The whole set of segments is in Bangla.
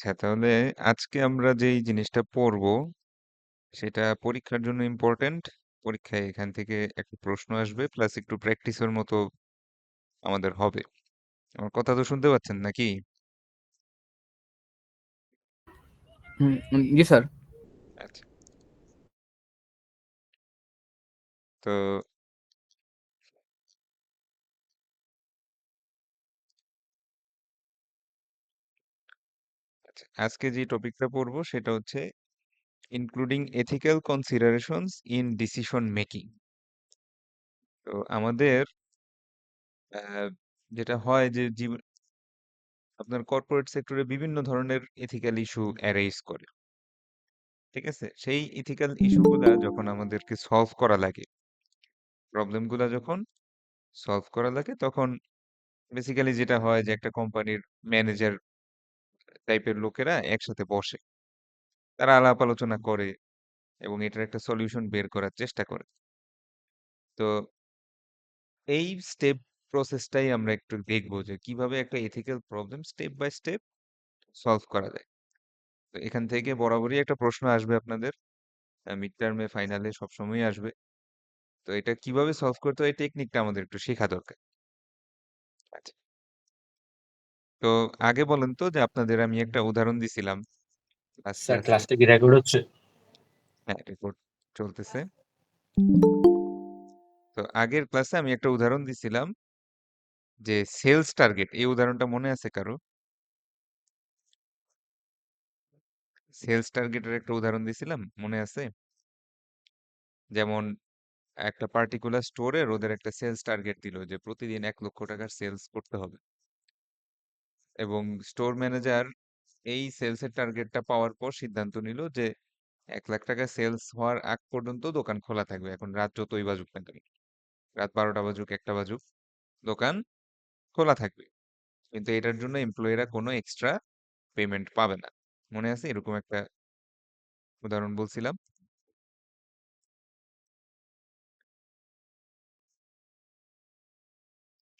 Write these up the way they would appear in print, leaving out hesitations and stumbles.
আচ্ছা, তাহলে আজকে আমরা যেই জিনিসটা পড়বো সেটা পরীক্ষার জন্য ইম্পর্টেন্ট। পরীক্ষায় এখান থেকে একটা প্রশ্ন আসবে প্লাস একটু প্র্যাকটিসের মতো আমাদের হবে। আমার কথা তো শুনতে পাচ্ছেন নাকি? জি স্যার। আচ্ছা, তো আচ্ছা, আজকে যে টপিকটা পড়বো সেটা হচ্ছে including ethical considerations in decision making. তো আমাদের আহ, যেটা হয় যে আপনার কর্পোরেট সেক্টরে বিভিন্ন ধরনের এথিক্যাল ইস্যু অ্যারাইজ করে। ঠিক আছে, সেই ইথিক্যাল ইস্যুগুলা যখন আমাদেরকে সলভ করা লাগে, প্রবলেমগুলা যখন সলভ করা লাগে, তখন বেসিক্যালি যেটা হয় যে একটা কোম্পানির ম্যানেজার টাইপের লোকেরা একসাথে বসে, তারা আলাপ আলোচনা করে এবং এটার একটা সলিউশন বের করার চেষ্টা করে। তো এই স্টেপ প্রসেসটাই আমরা একটু দেখবো যে কিভাবে একটা ethical problem step by step solve করা যায়। তো এখান থেকে বরাবরই একটা প্রশ্ন আসবে আপনাদের, মিড টার্মে, ফাইনালে সবসময় আসবে। তো এটা কিভাবে সলভ করতে হয়, টেকনিকটা আমাদের একটু শেখা দরকার। আচ্ছা, তো আগে বলেন তো যে আপনাদের আমি একটা উদাহরণ দিছিলাম লাস্ট স্যার ক্লাসে। ক্লাসটা কি রেকর্ড হচ্ছে? হ্যাঁ, রেকর্ড চলতেছে। তো আগের ক্লাসে আমি একটা উদাহরণ দিছিলাম যে সেলস টার্গেট, এই উদাহরণটা মনে আছে কারো? সেলস টার্গেটের একটা উদাহরণ দিছিলাম, মনে আছে? যেমন একটা পার্টিকুলার স্টোরের ওদের একটা সেলস টার্গেট দিল যে প্রতিদিন 1 লক্ষ টাকার সেলস করতে হবে, এবং স্টোর ম্যানেজার এই সেলসের টার্গেটটা পাওয়ার পর সিদ্ধান্ত নিল যে 1 লাখ টাকা সেলস হওয়ার আগ পর্যন্ত দোকান খোলা থাকবে। এখন রাত যতই বাজুক না কেন, রাত 12টা বাজুক, 1টা বাজুক, দোকান খোলা থাকবে। কিন্তু এটার জন্য এমপ্লয়িরা কোনো এক্সট্রা পেমেন্ট পাবে না। মনে আছে এরকম একটা উদাহরণ বলছিলাম?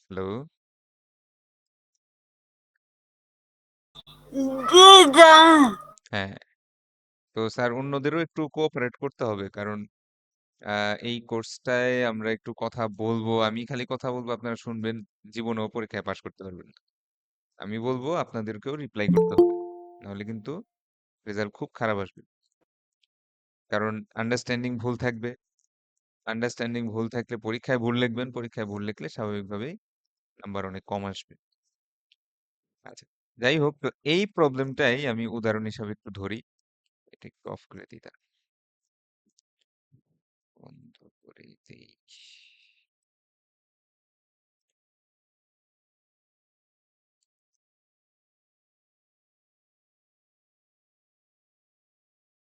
হ্যালো? জি যা। হ্যাঁ, তো স্যার অন্যদেরও একটু কোঅপারেট করতে হবে, কারণ এই কোর্সটায় আমরা একটু কথা বলবো, আমি খালি কথা বলবো, আপনারা শুনবেন, জীবনেও পরীক্ষায় পাশ করতে পারবেন না। আমি বলবো, আপনাদেরকেও রিপ্লাই করতে হবে, নাহলে কিন্তু রেজাল্ট খুব খারাপ আসবে। কারণ আন্ডারস্ট্যান্ডিং ভুল থাকবে, আন্ডারস্ট্যান্ডিং ভুল থাকলে পরীক্ষায় ভুল লিখবেন, পরীক্ষায় ভুল লিখলে স্বাভাবিকভাবেই নাম্বার অনেক কম আসবে। আচ্ছা, যাই হোক, তো এই প্রবলেমটাই আমি উদাহরণ হিসাবে একটু ধরি। এটা একটু অফ করে দিই, তার বন্ধ করে দিই।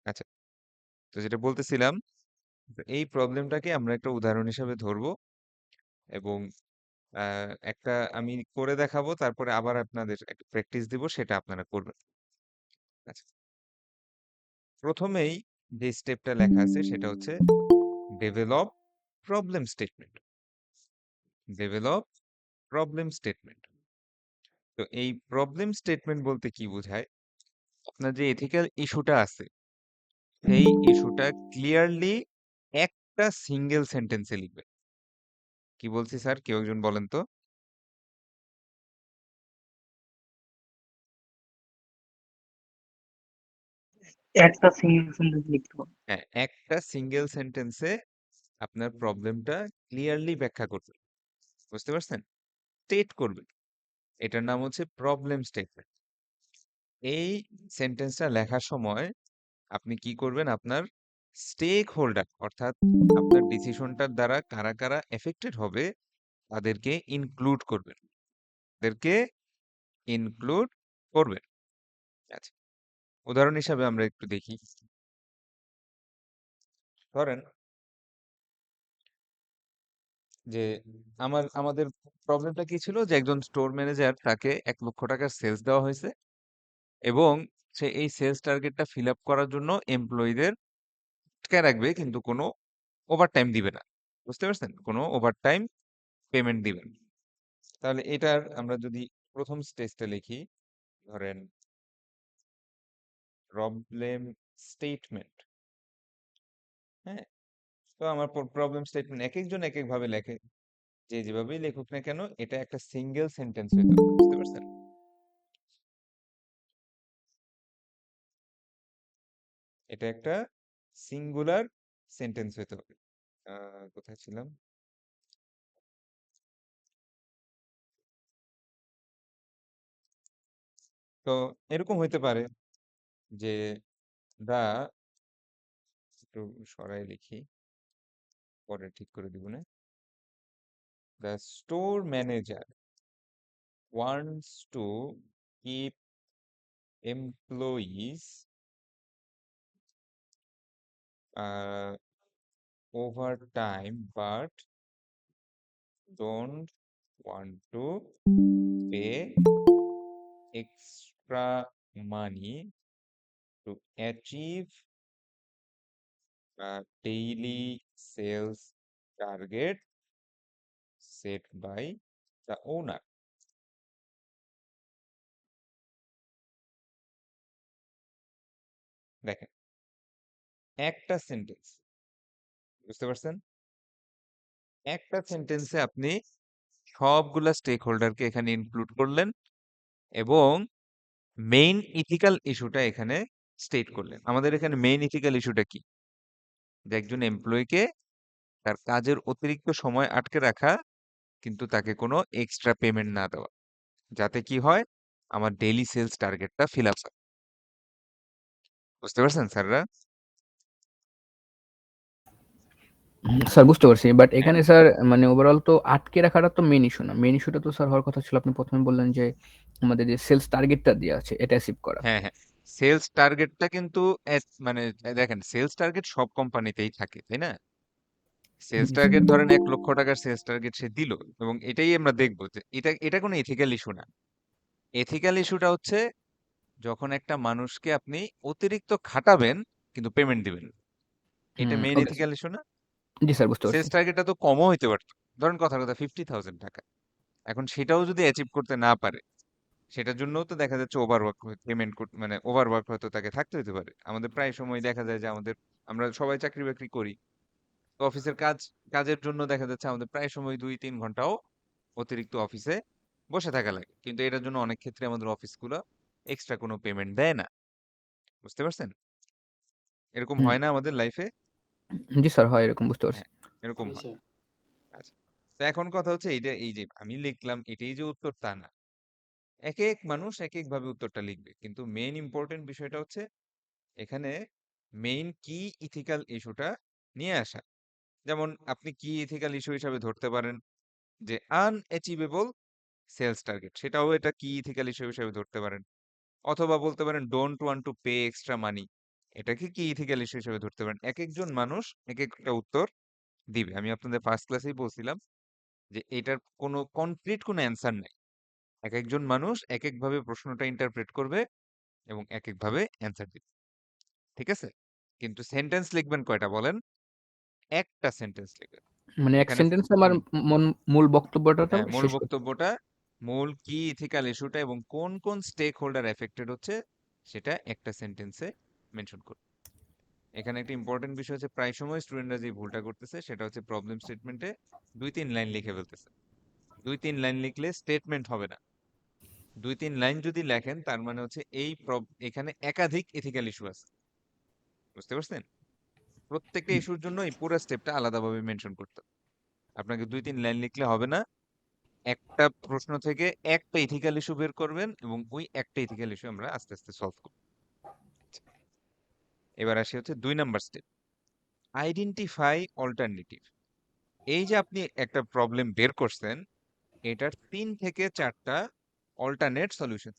আচ্ছা, তো যেটা বলতেছিলাম, তো এই প্রবলেমটাকে আমরা একটা উদাহরণ হিসাবে ধরবো, এবং একটা আমি করে দেখাবো, তারপরে আবার আপনাদের একটা প্র্যাকটিস দিব, সেটা আপনারা করবেন। আচ্ছা, প্রথমেই যে স্টেপটা লেখা আছে সেটা হচ্ছে develop problem statement. Develop problem statement. তো এই প্রবলেম স্টেটমেন্ট বলতে কি বোঝায়? আপনার যে এথিক্যাল ইস্যুটা আছে, সেই ইস্যুটা ক্লিয়ারলি একটা সিঙ্গেল সেন্টেন্সে লিখবেন। কি বলছি স্যার, কেউ একজন বলেন তো? একটা সিঙ্গেল সেন্টেন্স লিখতে হবে। হ্যাঁ, একটা সিঙ্গেল সেন্টেন্সে আপনার প্রবলেমটা ক্লিয়ারলি ব্যাখ্যা করবেন। বুঝতে পারছেন? স্টেট করবেন। এটার নাম হচ্ছে প্রবলেম স্টেটমেন্ট। এই সেন্টেন্সটা লেখার সময় আপনি কি করবেন? আপনার স্টেক হোল্ডার, অর্থাৎ আপনার ডিসিশনটার দ্বারা কারা কারা এফেক্টেড হবে তাদেরকে ইনক্লুড করবেন। তাদেরকে ইনক্লুড করবেন। আচ্ছা, উদাহরণ হিসাবে আমরা একটু দেখি। ধরেন যে আমাদের প্রবলেমটা কি ছিল, যে একজন স্টোর ম্যানেজার, তাকে 1 লক্ষ টাকার সেলস দেওয়া হয়েছে, এবং সে এই সেলস টার্গেটটা ফিল আপ করার জন্য এমপ্লয়ীদের আটকায় রাখবে, কিন্তু কোনো ওভারটাইম দিবে না। বুঝতে পারছেন? কোনো ওভারটাইম পেমেন্ট দিবে না। তাহলে এটার আমরা যদি প্রথম স্টেজটা লিখি, ধরেন প্রবলেম স্টেটমেন্ট। হ্যাঁ, তো আমার প্রবলেম স্টেটমেন্ট এক একজন এক এক ভাবে লেখে, যে যেভাবেই লেখুক না কেন এটা একটা সিঙ্গেল সেন্টেন্স হইতে হবে, বুঝতে পারছেন? এটা একটা সিঙ্গুলার সেন্টেন্স হইতে হবে। কোথায় ছিলাম? তো এরকম হইতে পারে যে দা, একটু সরাই লিখি, পরে ঠিক করে দিব না। The store manager wants to keep employees uh, over time but don't want to pay extra money to achieve a daily sales target set by the owner. দেখেন, একটা সেন্টেন্স, বুঝতে পারছেন? একটা সেন্টেন্সে আপনি সবগুলা স্টেক হোল্ডারকে এখানে ইনক্লুড করলেন এবং মেইন ইথিক্যাল ইস্যুটা এখানে স্টেট করলেন। আমাদের এখানে মেইন ইথিক্যাল ইস্যুটা কি? যে একজন এমপ্লয়িকে তার কাজের অতিরিক্ত সময় আটকে রাখা, কিন্তু তাকে কোনো এক্সট্রা পেমেন্ট না দেওয়া, যাতে কি হয়, আমার ডেইলি সেলস টার্গেটটা ফিল আপ হয়। বুঝতে পারছেন স্যাররা? স্যার বুঝতে পারছি, বাট হ্যাঁ এখানে স্যার মানে ওভারঅল তো আটকে রাখাটা তো মেন ইস্যু না। মেন ইস্যুটা তো স্যার হওয়ার কথা ছিল, আপনি প্রথমে বললেন যে আমাদের যে সেলস টার্গেটটা দেওয়া আছে এটা অ্যাচিভ করা। হ্যাঁ হ্যাঁ, সেলস টার্গেটটা কিন্তু মানে দেখেন, সেলস টার্গেট সব কোম্পানিতেই থাকে, তাই না? সেলস জি স্যার। টার্গেট ধরেন 1 লক্ষ টাকার সেলস টার্গেট সে দিল, এবং এটাই আমরা দেখবো যে এটা এটা কোনো এথিক্যাল ইস্যু না। এথিক্যাল ইস্যুটা হচ্ছে যখন একটা মানুষকে আপনি অতিরিক্ত খাটাবেন কিন্তু পেমেন্ট দিবেন না। এটা main okay sir. Ethical issue না? জি স্যার, বুঝতে পারছি। সেলস টার্গেটটা তো কমও হইতে পারতো, ধরেন কথার কথা 50,000 টাকা। এখন সেটাও যদি অ্যাচিভ করতে না পারে, সেটার জন্যও তো দেখা যাচ্ছে ওভারওয়ার্ক, পেমেন্ট মানে ওভারওয়ার্ক হয়তো তাকে থাকতে হতে পারে। আমাদের প্রায় সময় দেখা যায় যে আমরা সবাই চাকরি বাকরি করি, তো অফিসের কাজের জন্য দেখা যাচ্ছে আমাদের প্রায় সময় 2-3 ঘন্টাও অতিরিক্ত অফিসে বসে থাকা লাগে, কিন্তু এটার জন্য অনেক ক্ষেত্রে আমাদের অফিসগুলো এক্সট্রা কোনো পেমেন্ট দেয় না। বুঝতে পারছেন? এরকম হুম, হয় না আমাদের লাইফে? জি স্যার, হয় এরকম, বুঝতে পারছি। হ্যাঁ, এরকম জি হয়। স্যার। আচ্ছা, তো এখন কথা হচ্ছে এইটা, এই যে আমি লিখলাম এটাই যে উত্তর তা না। এক এক মানুষ এক এক ভাবে উত্তরটা লিখবে, কিন্তু মেইন ইম্পর্টেন্ট বিষয়টা হচ্ছে এখানে মেইন কি ইথিক্যাল ইস্যুটা নিয়ে আসা। যেমন আপনি কি ইথিক্যাল ইস্যু হিসাবে ধরতে পারেন যে আনঅ্যাচিভেবল সেলস টার্গেট, সেটাও এটা কি ইথিক্যাল ইস্যু হিসাবে ধরতে পারেন। অথবা বলতে পারেন don't want to pay extra মানি, এটাকে কি ইথিক্যাল ইস্যু হিসেবে ধরতে পারেন। এক একজন মানুষ এক একটা উত্তর দিবে। আমি আপনাদের ফার্স্ট ক্লাসেই বলছিলাম যে এটার কোনো কনক্রিট কোনো অ্যান্সার নাই। এক একজন মানুষ এক একভাবে প্রশ্নটা ইন্টারপ্রেট করবে এবং এক একভাবে অ্যান্সার দিবে। ঠিক আছে? কিন্তু সেন্টেন্স লিখবেন কয়টা বলেন? একটা সেন্টেন্স লিখবেন। মানে এক এখানে সেন্টেন্সে আমার হুম, মূল বক্তব্যটা হ্যাঁ, মূল শেষ করতে। বক্তব্যটা, মূল কি ইথিক্যাল ইস্যুটা এবং কোন কোন স্টেক হোল্ডার এফেক্টেড হচ্ছে সেটা একটা সেন্টেন্সে মেনশন করুন। এখানে একটা ইম্পর্টেন্ট বিষয় হচ্ছে, প্রায় সময় স্টুডেন্টরা যে ভুলটা করতেছে সেটা হচ্ছে প্রবলেম স্টেটমেন্টে 2-3 লাইন লিখে ফেলতেছে। 2-3 লাইন লিখলে স্টেটমেন্ট হবে না। 2-3 লাইন যদি লেখেন তার মানে হচ্ছে এখানে একাধিক এথিক্যাল ইস্যু আছে। বুঝতে পারছেন? প্রত্যেকটা ইস্যুর জন্য এই পুরো স্টেপটা আলাদাভাবে মেনশন করতে হবে। আপনাকে 2-3 লাইন লিখলে হবে না। একটা প্রশ্ন থেকে একটা ইথিক্যাল ইস্যু বের করবেন এবং ওই একটা ইথিক্যাল ইস্যু আমরা আস্তে আস্তে সলভ করব। এবার আসি হচ্ছে 2 নাম্বার স্টেপ, আইডেন্টিফাই অল্টারনেটিভ। এই যে আপনি একটা প্রবলেম বের করছেন, এটার 3 থেকে 4টা অল্টারনেট সলিউশন।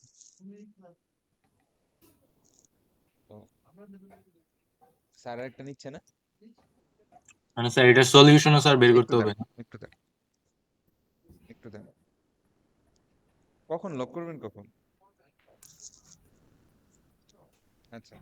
স্যার একটা নিচ্ছে না? মানে স্যার এটার সলিউশনও স্যার বের একটু করতে হবে দাঁড়ান, না? একটু দাঁড়ান, একটু দাঁড়ান। কখন লক করবেন কখন? আচ্ছা,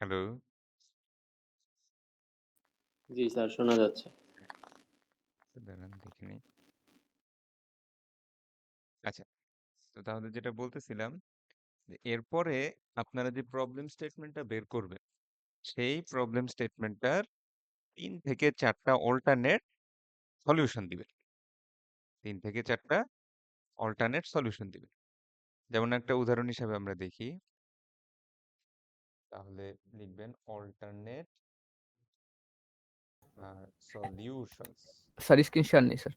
হ্যালো। জি স্যার, শোনা যাচ্ছে। দাঁড়ান দেখে নিই। আচ্ছা, তো তাহলে যেটা বলতেছিলাম যে এরপরে আপনারা যে প্রবলেম স্টেটমেন্টটা বের করবেন সেই প্রবলেম স্টেটমেন্টটার ৩ থেকে ৪টা অল্টারনেট সলিউশন দিবেন। ৩ থেকে ৪টা অল্টারনেট সলিউশন দিবেন। যেমন একটা উদাহরণ হিসাবে আমরা দেখি, তাহলে লিখবেন alternate solutions. Sir screen share নেই স্যার।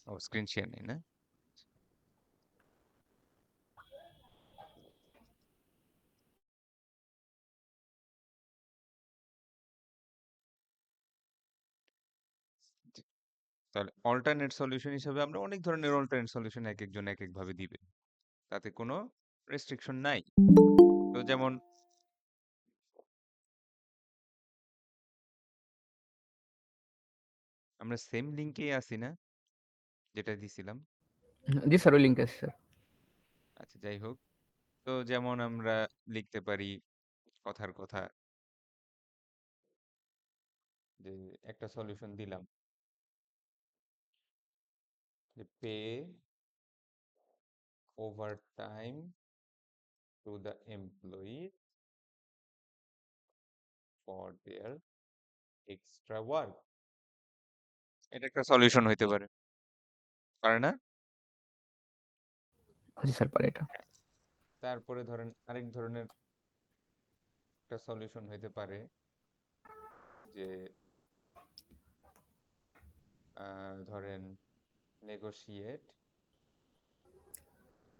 ও স্ক্রিন শেয়ার নেই না? জি, তাহলে অল্টারনেট সলিউশন হিসাবে আমরা অনেক ধরনের অল্টারনেট সলিউশন এক একজন এক একভাবে দিবে, তাতে কোনো রেস্ট্রিকশন নাই। তো যেমন আমরা সেম লিঙ্কেই আছি না, যেটা দিছিলাম? জি স্যার, ওই লিঙ্ক আছে স্যার। আচ্ছা যাই হোক, তো যেমন আমরা লিখতে পারি কথার কথা যে একটা সলিউশন দিলাম যে pay over time to the employee for their extra work. এটা একটা সলিউশন হইতে পারে, পারে না? জি স্যার, পারে এটা। তারপরে ধরেন আরেক ধরনের একটা সলিউশন হইতে পারে যে ধরেন negotiate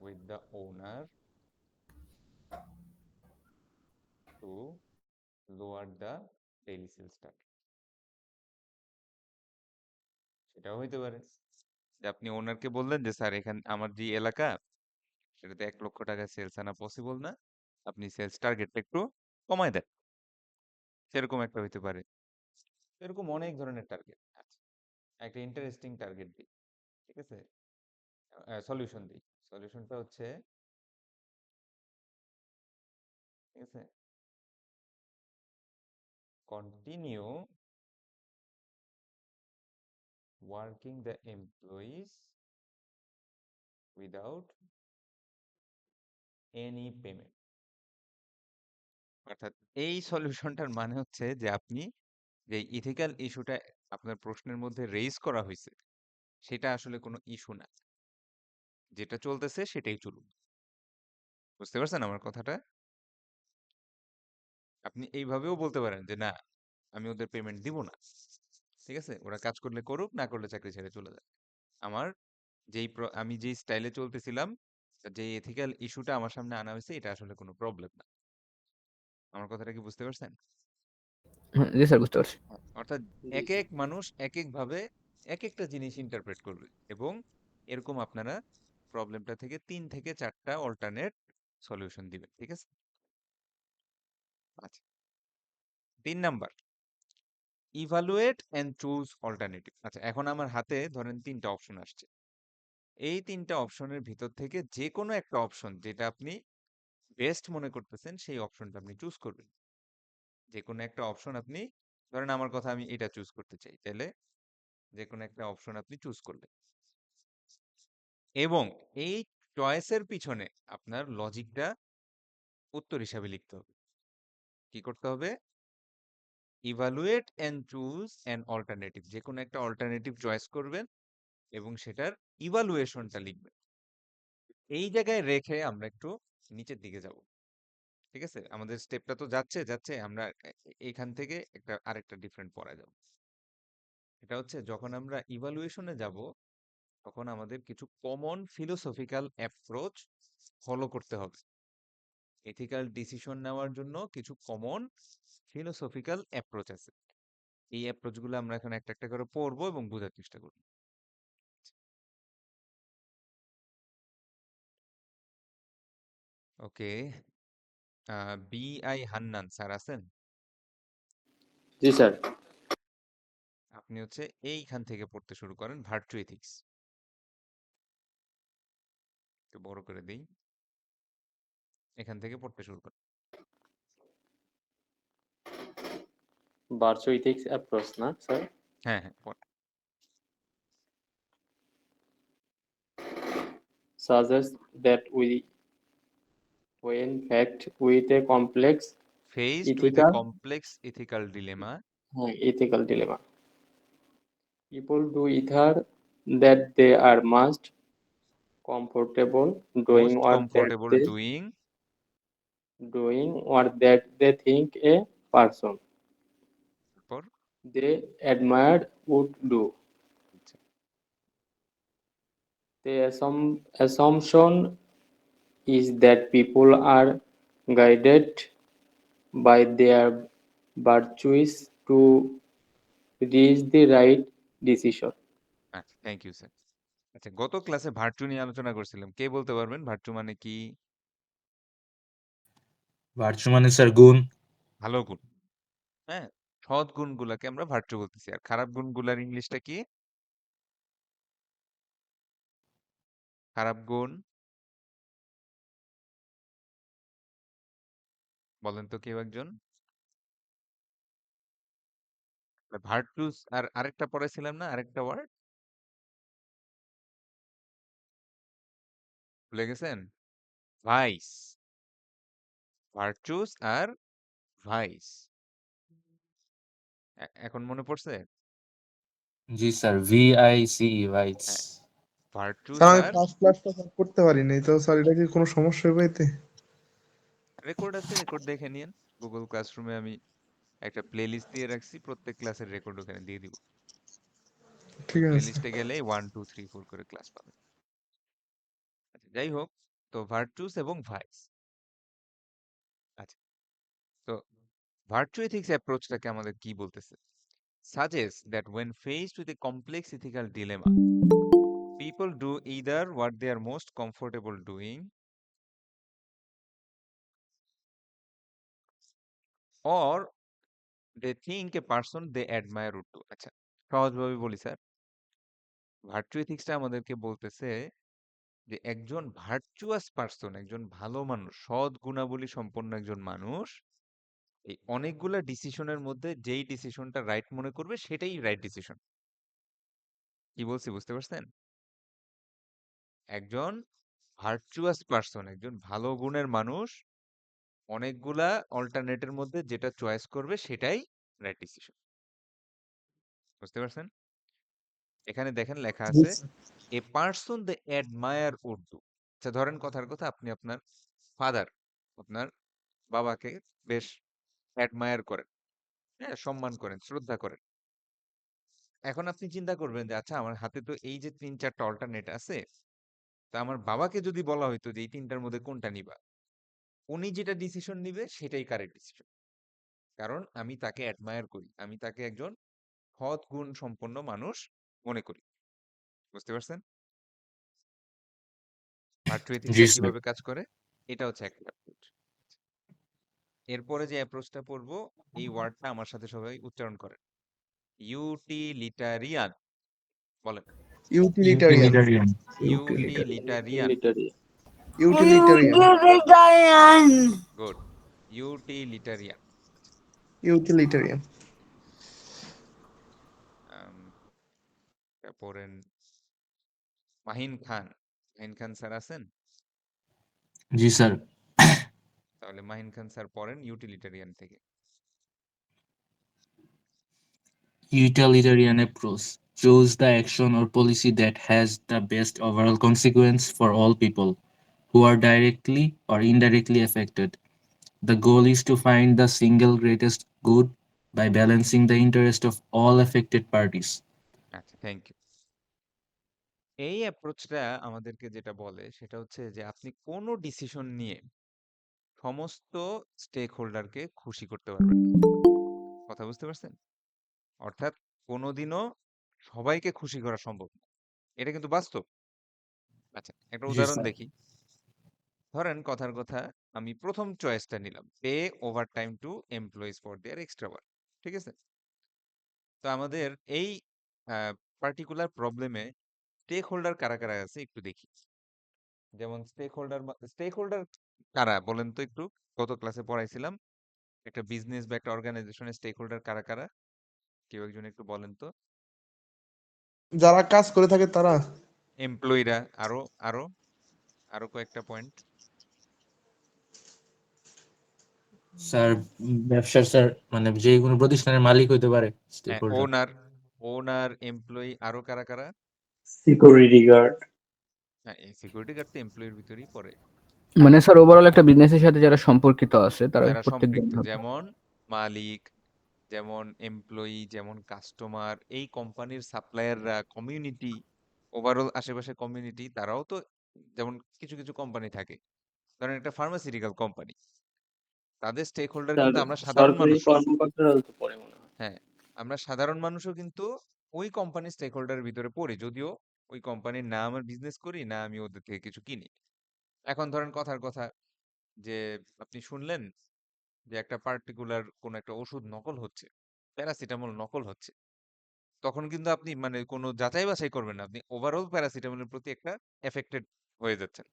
with the owner to lower the daily sales target। সেটাও হইতে পারে যে আপনি ওনারকে বললেন যে স্যার এখানে আমার যে এলাকা সেটাতে 1 লক্ষ টাকা সেলস আনা পসিবল না, আপনি সেলস টার্গেটটা একটু কমায় দেন, সেরকম একটা হইতে পারে। এরকম অনেক ধরনের টার্গেট আছে। একটা ইন্টারেস্টিং টার্গেট দিই, ঠিক আছে, সলিউশন দিই। সলিউশনটা হচ্ছে, ঠিক আছে, continue working the employees without any payment. অর্থাৎ এই সলিউশনটার মানে হচ্ছে যে আপনি যে ইথিক্যাল ইস্যুটা আপনার প্রশ্নের মধ্যে রেইজ করা হয়েছে সেটা আসলে কোনো ইস্যু না, যেটা চলতেছে সেটাই চলুন। বুঝতে পারছেন আমার কথাটা? আপনি এইভাবেও বলতে পারেন যে না, আমি ওদের পেমেন্ট দিব না, ঠিক আছে, ওরা কাজ করলে করুক, না করলে চাকরি ছেড়ে চলে যায়। আমার আমি যেই স্টাইলে চলতেছিলাম, যে এথিক্যাল ইস্যুটা আমার সামনে আনা হয়েছে, এটা আসলে কোনো প্রবলেম না। আমার কথাটা কি বুঝতে পারছেন? হ্যাঁ, জি স্যার বুঝতে পারছি। অর্থাৎ জি এক স্যার। এক মানুষ এক এক ভাবে এক একটা জিনিস ইন্টারপ্রেট করবে, এবং এরকম আপনারা প্রবলেমটা থেকে 3 থেকে 4টা অল্টারনেট সলিউশন দিবেন, ঠিক আছে? আচ্ছা, 3 number, evaluate and choose alternative. আচ্ছা, এখন আমার হাতে ধরেন 3টা অপশন আসছে। এই 3টা অপশনের ভিতর থেকে যে কোনো একটা অপশন যেটা আপনি বেস্ট মনে করতেছেন সেই অপশনটা আপনি চুজ করবেন। যে কোনো একটা অপশন আপনি, ধরেন আমার কথা আমি এটা চুজ করতে চাই, তাহলে যে কোনো একটা অপশন আপনি চুজ করলেন, এবং এই চয়েসের পিছনে আপনার লজিকটা উত্তর হিসাবে লিখতে হবে। কি করতে হবে? Evaluate and choose an alternative. যে কোনো একটা অল্টারনেটিভ চয়েস করবেন এবং সেটার ইভালুয়েশনটা লিখবেন। এই জায়গায় রেখে আমরা একটু নিচের দিকে যাব, ঠিক আছে? আমাদের স্টেপটা তো যাচ্ছে যাচ্ছে, আমরা এখান থেকে আরেকটা ডিফারেন্ট পড়া যাব। এটা হচ্ছে, যখন আমরা ইভালুয়েশনে যাব তখন আমাদের কিছু কমন ফিলোসফিক্যাল অ্যাপ্রোচ ফলো করতে হবে। এথিক্যাল ডিসিশন নেওয়ার জন্য কিছু কমন ফিলোসফিক্যাল অ্যাপ্রোচ আছে। এই অ্যাপ্রোচগুলো আমরা এখন একটা একটা করে পড়বো এবং বোঝার চেষ্টা করব। ওকে, BI হান্নান স্যার আছেন? জি স্যার। আপনি হচ্ছে এইখান থেকে পড়তে শুরু করেন, ভার্চু এথিক্স। একটু বড় করে দিই, এখান থেকে পড়তে শুরু করেন। Virtue ethics approach না স্যার? হ্যাঁ হ্যাঁ, পড়েন। Suggests that when faced with a complex Faced with a ethical complex ethical dilemma, ethical dilemma, people do either that they are most comfortable doing most comfortable what that they think a person তারপর they admire would do. আচ্ছা, The assumption is that people are guided by their virtues to reach the right decision. আচ্ছা, থ্যাংক ইউ স্যার। আচ্ছা, গত ক্লাসে ভার্চু নিয়ে আলোচনা করছিলাম, কে বলতে পারবেন ভার্চু মানে কি? ভার্চু মানে স্যার গুণ। ভালো গুণ, হ্যাঁ, সৎ গুণগুলাকে আমরা ভার্চু বলতেছি। আর খারাপ গুণগুলার ইংলিশটা কি? খারাপ গুণ বলেন তো কেউ একজন? ভার্চুস আর আরেকটা পড়াইছিলাম না, আরেকটা ওয়ার্ড ভুলে গেছেন? ভাইস। ভার্চুস আর ভাইস। এখন মনে পড়ছে? জি স্যার, VICE ভাইস। হ্যাঁ, ভার্চুস স্যার আমি আর ফার্স্ট ক্লাসটা করতে পারিনি তো স্যার, এটা কি কোনো সমস্যা হবে এতে? রেকর্ড আছে, রেকর্ড দেখে নিন। গুগল ক্লাসরুমে আমি একটা প্লেলিস্ট দিয়ে রাখছি, প্রত্যেক ক্লাসের রেকর্ড ওখানে দিয়ে দিব। ওই ঠিক আছে। প্লেলিস্টে গেলেই 1 2 3 4 করে ক্লাস পাবেন। আচ্ছা, যাই হোক, তো ভার্চুস এবং ভাইস। আচ্ছা, তো ভার্চু এথিক্স অ্যাপ্রোচটাকে আমাদের কি বলতেছে? Suggests that when faced with a complex ethical dilemma, people do either what they are most comfortable doing or they think a person they admire would do. আচ্ছা, সহজভাবে বলি স্যার, ভার্চু এথিক্সটা আমাদেরকে বলতেছে যে একজন ভার্চুয়াস পার্সন, একজন ভালো মানুষ, সৎ গুণাবলী সম্পন্ন একজন মানুষ এই অনেকগুলা ডিসিশনের মধ্যে যেই ডিসিশনটা রাইট মনে করবে সেটাই রাইট ডিসিশন। কি বলছি বুঝতে পারছেন? একজন ভার্চুয়াস পার্সন, একজন ভালো গুণের মানুষ অনেকগুলা অল্টারনেটের মধ্যে যেটা চয়েস করবে সেটাই রাইট ডিসিশন। বুঝতে পারছেন? এখানে দেখেন লেখা জি আছে sir. A person they admire would do. আচ্ছা, ধরেন কথার কথা আপনি আপনার ফাদার, আপনার বাবাকে বেশ অ্যাডমায়ার করেন, হ্যাঁ, সম্মান করেন, শ্রদ্ধা করেন। এখন আপনি চিন্তা করবেন যে আচ্ছা আমার হাতে তো এই যে ৩-৪টা অল্টারনেট আছে, তা আমার বাবাকে যদি বলা হইতো যে এই ৩টার মধ্যে কোনটা নিবা, উনি যেটা ডিসিশন নিবে সেটাই কারেক্ট ডিসিশন। কারণ আমি তাকে অ্যাডমায়ার করি, আমি তাকে একজন সৎ গুণ সম্পন্ন মানুষ মনে করি। বুঝতে পারছেন ভার্চু জি এথিক্সটা স্যার। কিভাবে কাজ করে? এটা হচ্ছে একটা অ্যাপ্রোচ। এরপরে যে অ্যাপ্রোচটা পড়বো, এই ওয়ার্ডটা আমার সাথে সবাই উচ্চারণ করেন। ইউটিলিটারিয়ান। বলেন। ইউটিলিটারিয়ান। ইউটিলিটারিয়ান। ইউটিলিটারিয়ান। Utilitarian. ইউটিলিটারিয়ান। গুড। ইউটিলিটারিয়ান। ইউটিলিটারিয়ান। পড়েন মাহিন খান। মাহিন খান স্যার আছেন? জি স্যার। তাহলে মাহিন খান স্যার পড়েন ইউটিলিটারিয়ান থেকে। Utilitarian approach chose the action or policy that has the best overall consequence for all people who are directly or indirectly affected. The goal is to find the single greatest good by balancing the interest of all affected parties. আচ্ছা, থ্যাংক ইউ। এই অ্যাপ্রোচটা আমাদেরকে যেটা বলে সেটা হচ্ছে যে আপনি কোনো ডিসিশন নিয়ে সমস্ত স্টেক হোল্ডারকে খুশি করতে পারবেন না। কথা বুঝতে পারছেন? অর্থাৎ কোনোদিনও সবাইকে খুশি করা সম্ভব না। এটা কিন্তু বাস্তব। আচ্ছা, একটা জি উদাহরণ স্যার। দেখি। ধরেন কথার কথা আমি প্রথম চয়েসটা নিলাম, pay over time to employees for their extra work. ঠিক আছে? তো আমাদের এই পার্টিকুলার প্রবলেমে স্টেক হোল্ডার কারা কারা আছে একটু দেখি। যেমন স্টেক হোল্ডার কারা বলেন তো একটু? গত ক্লাসে পড়াইছিলাম একটা বিজনেস বা একটা অর্গানাইজেশনের স্টেক হোল্ডার কারা কারা, কেউ একজন একটু বলেন তো। যারা কাজ করে থাকে তারা। এমপ্লয়িরা, আরো আরো আরো কয়েকটা পয়েন্ট। স্যার, ব্যবসার স্যার মানে যে কোনো প্রতিষ্ঠানের মালিক হইতে পারে স্টেক হ্যাঁ, হোল্ডার। ওনার এমপ্লয়ি, আরো কারা কারা? Security guard. হ্যাঁ, এই সিকিউরিটি গার্ড তো এমপ্লয়ির ভিতরেই পড়ে। মানে স্যার ওভারঅল একটা বিজনেসের সাথে যারা সম্পর্কিত আছে তারা যারা প্রত্যেকজন সম্পৃক্ত, হবে। যেমন মালিক, যেমন এমপ্লয়ি, যেমন কাস্টমার, এই কোম্পানির সাপ্লায়াররা, কমিউনিটি, ওভারঅল আশেপাশে কমিউনিটি, তারাও তো, যেমন কিছু কিছু কোম্পানি থাকে, ধরেন একটা ফার্মাসিউটিক্যাল কোম্পানি, তাদের স্টেক হোল্ডার কিন্তু আমরা সাধারণ সরকারি মানুষও। কর্মকর্তারাও তো পড়ে মনে হয়। হ্যাঁ, আমরা সাধারণ মানুষও কিন্তু ওই কোম্পানির স্টেক হোল্ডারের ভিতরে পড়ি, যদিও ওই কোম্পানির না আমার বিজনেস করি না আমি ওদের থেকে কিছু কিনি। এখন ধরেন কথার কথা যে আপনি শুনলেন যে একটা পার্টিকুলার কোন একটা ওষুধ নকল হচ্ছে, প্যারাসিটামল নকল হচ্ছে, তখন কিন্তু আপনি মানে কোনো যাচাই বাছাই করবেন না, আপনি ওভারঅল প্যারাসিটামলের প্রতি একটা এফেক্টেড হয়ে যাচ্ছেন।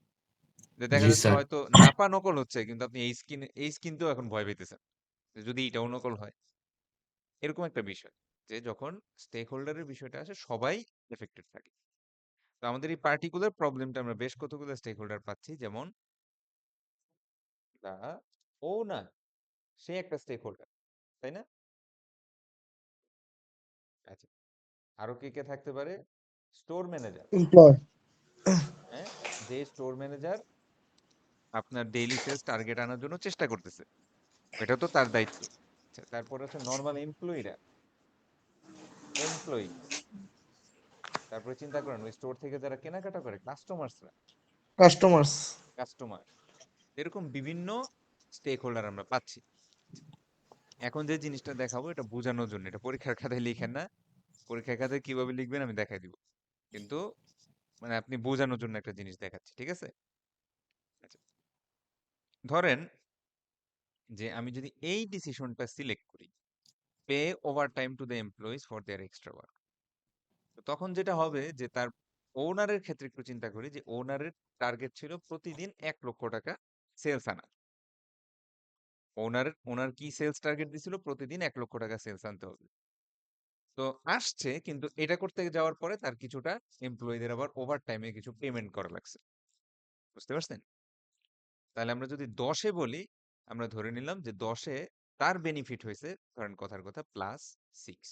যে দেখা জি যাচ্ছে স্যার। হয়তো নাপা নকল হচ্ছে কিন্তু আপনি এইস কিনতেও এখন ভয় পেতেছেন যে যদি এটাও নকল হয়। এরকম একটা বিষয় যে যখন স্টেক হোল্ডারের বিষয়টা আসে সবাই এফেক্টেড থাকে। তো আমাদের এই পার্টিকুলার প্রবলেমটা আমরা বেশ কতগুলো স্টেক হোল্ডার পাচ্ছি, যেমন দা ওনার, সে একটা স্টেক হোল্ডার, তাই না? আচ্ছা, আরো কে কে থাকতে পারে? Store manager. এমপ্লয়। হ্যাঁ, যে স্টোর ম্যানেজার আপনার ডেইলি সেলস টার্গেট আনার জন্য চেষ্টা করতেছে, এটা তো তার দায়িত্ব। আচ্ছা, তারপর আছে নর্মাল এমপ্লয়িরা, এমপ্লয়ি। তারপরে চিন্তা করেন ওই স্টোর থেকে যারা কেনাকাটা করে, কাস্টমার্সরা। কাস্টমার্স। কাস্টমার, এরকম বিভিন্ন স্টেক হোল্ডার আমরা পাচ্ছি। এখন যে জিনিসটা দেখাবো এটা বোঝানোর জন্য, এটা পরীক্ষার খাতায় লিখেন না, পরীক্ষার খাতায় কিভাবে লিখবেন আমি দেখাই দিব, কিন্তু মানে আপনি বোঝানোর জন্য একটা জিনিস দেখাচ্ছি, ঠিক আছে? আচ্ছা, ধরেন যে আমি যদি এই ডিসিশনটা সিলেক্ট করি, pay over time to the employees for their extra work, তখন যেটা হবে যে তার ওনারের ক্ষেত্রে একটু চিন্তা করি, যে ওনারের টার্গেট ছিল প্রতিদিন 1 লক্ষ টাকা সেলস আনা। ওনার কি সেলস টার্গেট দিছিল? প্রতিদিন 1 লক্ষ টাকা সেলস আনতে হবে। তো আসছে, কিন্তু এটা করতে যাওয়ার পরে তার কিছুটা এমপ্লয়ীদের আবার ওভার টাইমে কিছু পেমেন্ট করা লাগছে। বুঝতে পারছেন? তাহলে আমরা যদি 10-এ বলি, আমরা ধরে নিলাম যে 10-এ তার বেনিফিট হয়েছে, ধরেন কথার কথা +6,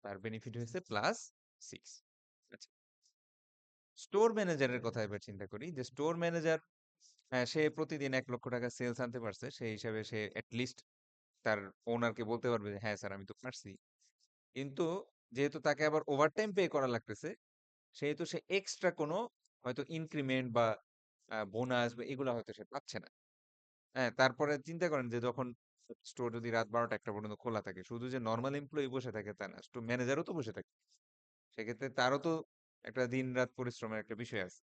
তার বেনিফিট হয়েছে +6। আচ্ছা, স্টোর ম্যানেজারের কথা এবার চিন্তা করি, যে স্টোর ম্যানেজার, হ্যাঁ, সে প্রতিদিন 1 লক্ষ টাকা সেলস আনতে পারছে, সেই হিসাবে সে অ্যাটলিস্ট তার ওনারকে বলতে পারবে যে হ্যাঁ স্যার আমি তো পারছি। কিন্তু যেহেতু তাকে আবার ওভারটাইম পে করা লাগতেছে, সেহেতু সে এক্সট্রা কোনো হয়তো ইনক্রিমেন্ট বা বোনাস বা এগুলো হয়তো সে পাচ্ছে না। হ্যাঁ, তারপরে চিন্তা করেন যে যখন স্টোর যদি রাত 12টা-1টা পর্যন্ত খোলা থাকে, শুধু যে নরমাল এমপ্লয়ি বসে থাকে তা না, স্টোর ম্যানেজারও তো বসে থাকে। সেক্ষেত্রে তারও তো একটা দিন রাত পরিশ্রমের একটা বিষয় আছে।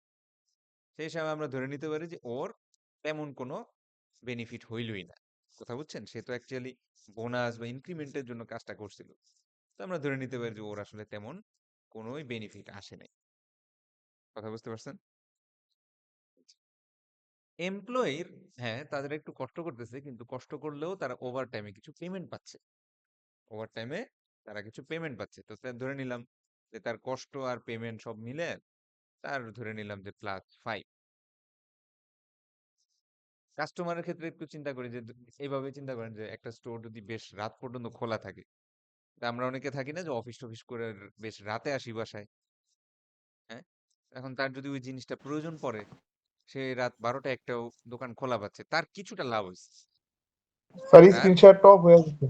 সেই হিসাবে আমরা ধরে নিতে পারি যে ওর তেমন কোনো বেনিফিট হইলই না। কথা বুঝছেন? সে তো অ্যাকচুয়ালি বোনাস বা ইনক্রিমেন্টের জন্য কাজটা করছিল। তো আমরা ধরে নিতে পারি যে ওর আসলে তেমন কোনোই বেনিফিট আসে নাই। কথা বুঝতে পারছেন? এমপ্লয়ির, হ্যাঁ, তাদের একটু কষ্ট করতেছে, কিন্তু কষ্ট করলেও তারা ওভার টাইমে কিছু পেমেন্ট পাচ্ছে। ওভার টাইমে তারা কিছু পেমেন্ট পাচ্ছে। তো ধরে নিলাম যে তার কষ্ট আর পেমেন্ট সব মিলে তার ধরে নিলাম যে +5। কাস্টমারের ক্ষেত্রে একটু চিন্তা করি, যে এইভাবে চিন্তা করেন যে একটা স্টোর যদি বেশ রাত পর্যন্ত খোলা থাকে, তা আমরা অনেকে থাকি না যে অফিস টফিস করে বেশ রাতে আসি বাসায়, হ্যাঁ? এখন তার যদি ওই জিনিসটা প্রয়োজন পড়ে, সে রাত 12টা-1টাও দোকান খোলা পাচ্ছে, তার কিছুটা লাভ হইছে। স্যার তার, স্ক্রিন শেয়ার টপ হয়ে যাচ্ছে।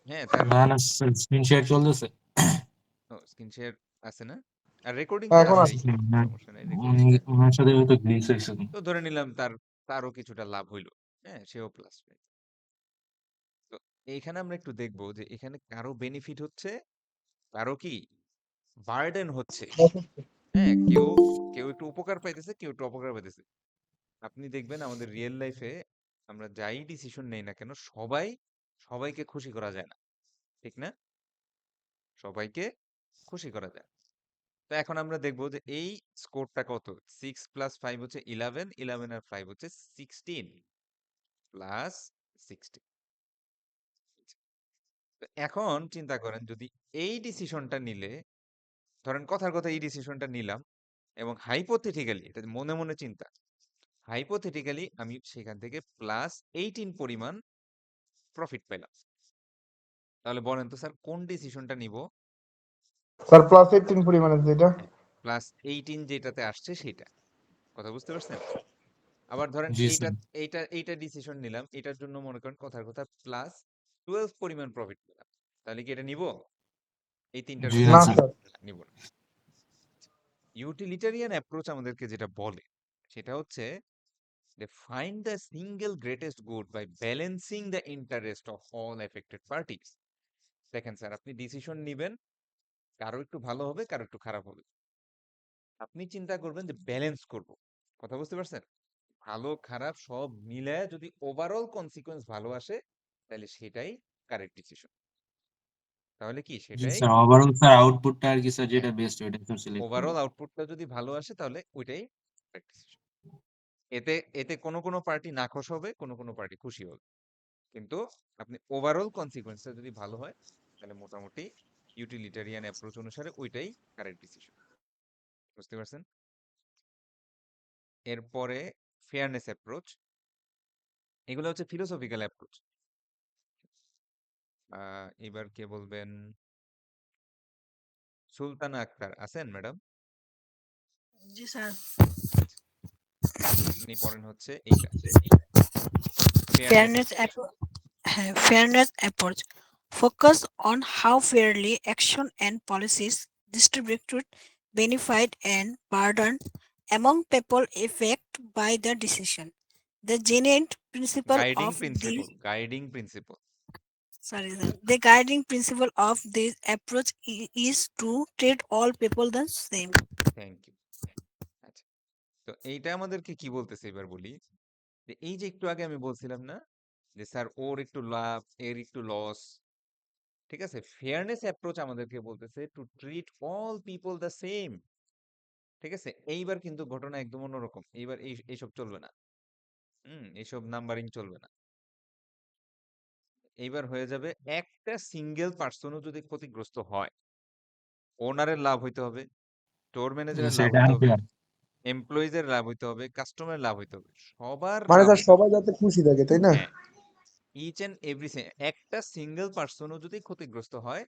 হ্যাঁ, তার না না স্ক্রিন শেয়ার চলতেছে। স্ক্রিন শেয়ার আছে না? আর রেকর্ডিং তো এখন আছেই, আসছে। সমস্যা নাই, রেকর্ডিং তো আছে। ওনার সাথে হয়তো গ্লিচ হয়েছে। তো ধরে নিলাম তারও কিছুটা লাভ হইলো। হ্যাঁ, সেও প্লাস পাইছে। তো এইখানে আমরা একটু দেখবো যে এখানে কারো বেনিফিট হচ্ছে, কারো কি বার্ডেন হচ্ছে। হ্যাঁ, কেউ কেউ একটু উপকার পাইতেছে, কেউ একটু অপকার পাইতেছে। আপনি দেখবেন আমাদের রিয়েল লাইফে আমরা যাই ডিসিশন নেই না কেন, সবাইকে খুশি করা যায় না, ঠিক না? সবাইকে খুশি করা যায়। তো এখন আমরা দেখবো যে এই স্কোরটা কত। 6 + 5 হচ্ছে 11, 11 আর 5 হচ্ছে 16, +16। তো এখন চিন্তা করেন, যদি এই ডিসিশনটা নিলে, ধরেন কথার কথা এই ডিসিশনটা নিলাম, এবং হাইপোথেটিক্যালি, এটা মনে মনে চিন্তা, হাইপোথেটিক্যালি আমি সেখান থেকে +18 পরিমাণ প্রফিট পেলাম, তাহলে বলেন তো স্যার কোন ডিসিশনটা নিব? স্যার +18 পরিমাণে যেটা। হ্যাঁ, +18 যেটাতে আসছে সেটা। কথা বুঝতে পারছেন? আবার ধরেন জি এইটা স্যার। এইটা এইটা ডিসিশন নিলাম, এটার জন্য মনে করেন কথার কথা +12 পরিমাণ প্রফিট পেলাম, তাহলে কি এটা নিব? এই তিনটার জি মধ্যে না না স্যার। স্যার। নিব না। ইউটিলিটারিয়ান অ্যাপ্রোচ আমাদেরকে যেটা বলে, সেটা হচ্ছে যে find the single greatest good bye balancing the interest of all affected parties. দেখেন স্যার, আপনি ডিসিশন নিবেন, কারো একটু ভালো হবে, কারো একটু খারাপ হবে, আপনি চিন্তা করবেন যে ব্যালেন্স করব। কথা বুঝতে পারছেন? ভালো খারাপ সব মিলায় যদি ওভারঅল কনসিকোয়েন্স ভালো আসে, তাহলে সেটাই কারেক্ট ডিসিশন। তাহলে কি জি সেটাই, স্যার, ওভারঅল স্যার আউটপুটটা আর কি স্যার হ্যাঁ, যেটা বেস্ট ওইটা স্যার সিলেক্ট করব। ওভারঅল আউটপুটটা যদি ভালো আসে তাহলে ওইটাই কারেক্ট ডিসিশন। এতে এতে কোনো পার্টি নাখোশ হবে, কোনো পার্টি খুশি হবে, কিন্তু আপনি ওভারঅল কনসিকোয়েন্সটা যদি ভালো হয়, তাহলে মোটামুটি ইউটিলিটারিয়ান অ্যাপ্রোচ অনুসারে ওইটাই কারেক্ট ডিসিশন। বুঝতে পারছেন? এরপরে ফেয়ারনেস অ্যাপ্রোচ, এগুলো হচ্ছে ফিলোসফিক্যাল অ্যাপ্রোচ। এবার কে বলবেন? সুলতানা আক্তার আছেন ম্যাডাম? জি স্যার। আচ্ছা, আপনি পড়েন হচ্ছে এইটা, fairness Fairness approach. fairness approach focus on how fairly action and policies distribute benefit and burden among people affected by the decision. The genuine principle guiding of principle, this guiding principle. sorry sir, the guiding principle of this approach is to treat all people the same. Thank you. আচ্ছা, তো এইটা আমাদেরকে কি বলতেছে এবার বলি, যে এই যে একটু আগে আমি বলছিলাম না যে স্যার ওর একটু লাভ এর একটু লস, ঠিক আছে, ফেয়ারনেস অ্যাপ্রোচ আমাদেরকে বলতেছে to treat all people the same. ঠিক আছে, এইবার কিন্তু ঘটনা একদম অন্যরকম, এইবার এইসব চলবে না। এইসব নাম্বারিং চলবে না। এইবার হয়ে যাবে একটা সিঙ্গেল পার্সনও যদি ক্ষতিগ্রস্ত হয়, ওনারের লাভ হইতে হবে, স্টোর ম্যানেজারের লাভ সেটা হইতে হবে, unfair. এমপ্লয়িজের লাভ হইতে হবে, কাস্টমারের লাভ হইতে হবে, সবার মানে লাভ স্যার হইতে হবে। সবাই যাতে খুশি থাকে তাই না? হ্যাঁ, ইচ এন্ড এভরি একটা সিঙ্গেল পার্সনও যদি ক্ষতিগ্রস্ত হয়,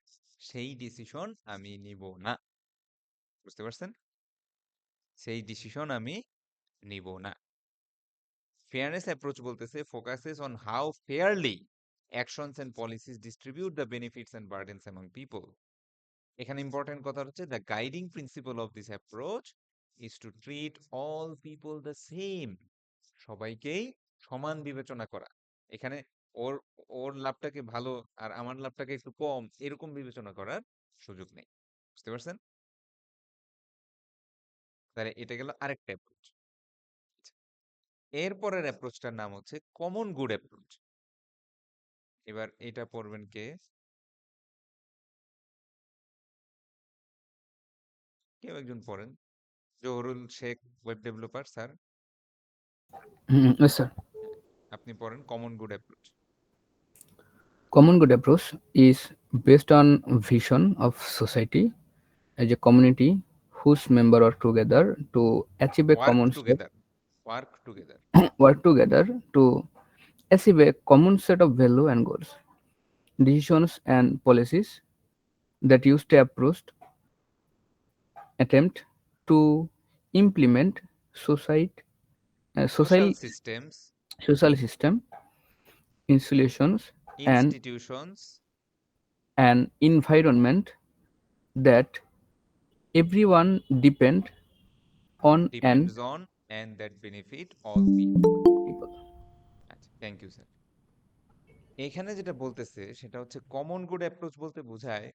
সেই ডিসিশন আমি নিব না। বুঝতে পারছেন? সেই ডিসিশন আমি নিব না। ফেয়ারনেস অ্যাপ্রোচ বলতেছে focuses on how fairly actions and policies distribute the benefits and burdens among people. এখানে ইম্পর্টেন্ট কথা হচ্ছে the guiding principle of this approach is to treat all people the same. সবাইকেই সমান বিবেচনা করা। এখানে ওর ওর লাভটাকে ভালো আর আমার লাভটাকে একটু কম এরকম বিবেচনা করার সুযোগ নেই। বুঝতে পারছেন? তাহলে এটা গেল আরেকটা অ্যাপ্রোচ। এরপরের অ্যাপ্রোচটার নাম হচ্ছে কমন গুড অ্যাপ্রোচ। এবার এটা পড়বেন কে? কেউ একজন পড়েন। Zahurul Sheikh, web developer sir. Yes, sir. আপনি পড়েন common good approach. Common good approach is based on vision of society as a community whose member are together to achieve a work common set, together, work together. work together to achieve a common set of value and goals, decisions and policies that used to approach attempt to implement society, social social systems, social system, installations, and institutions an environment that everyone depend on and depends on and that benefit all people. people. আচ্ছা, থ্যাংক ইউ স্যার। এখানে যেটা বলতেছে সেটা হচ্ছে কমন গুড অ্যাপ্রোচ বলতে বোঝায়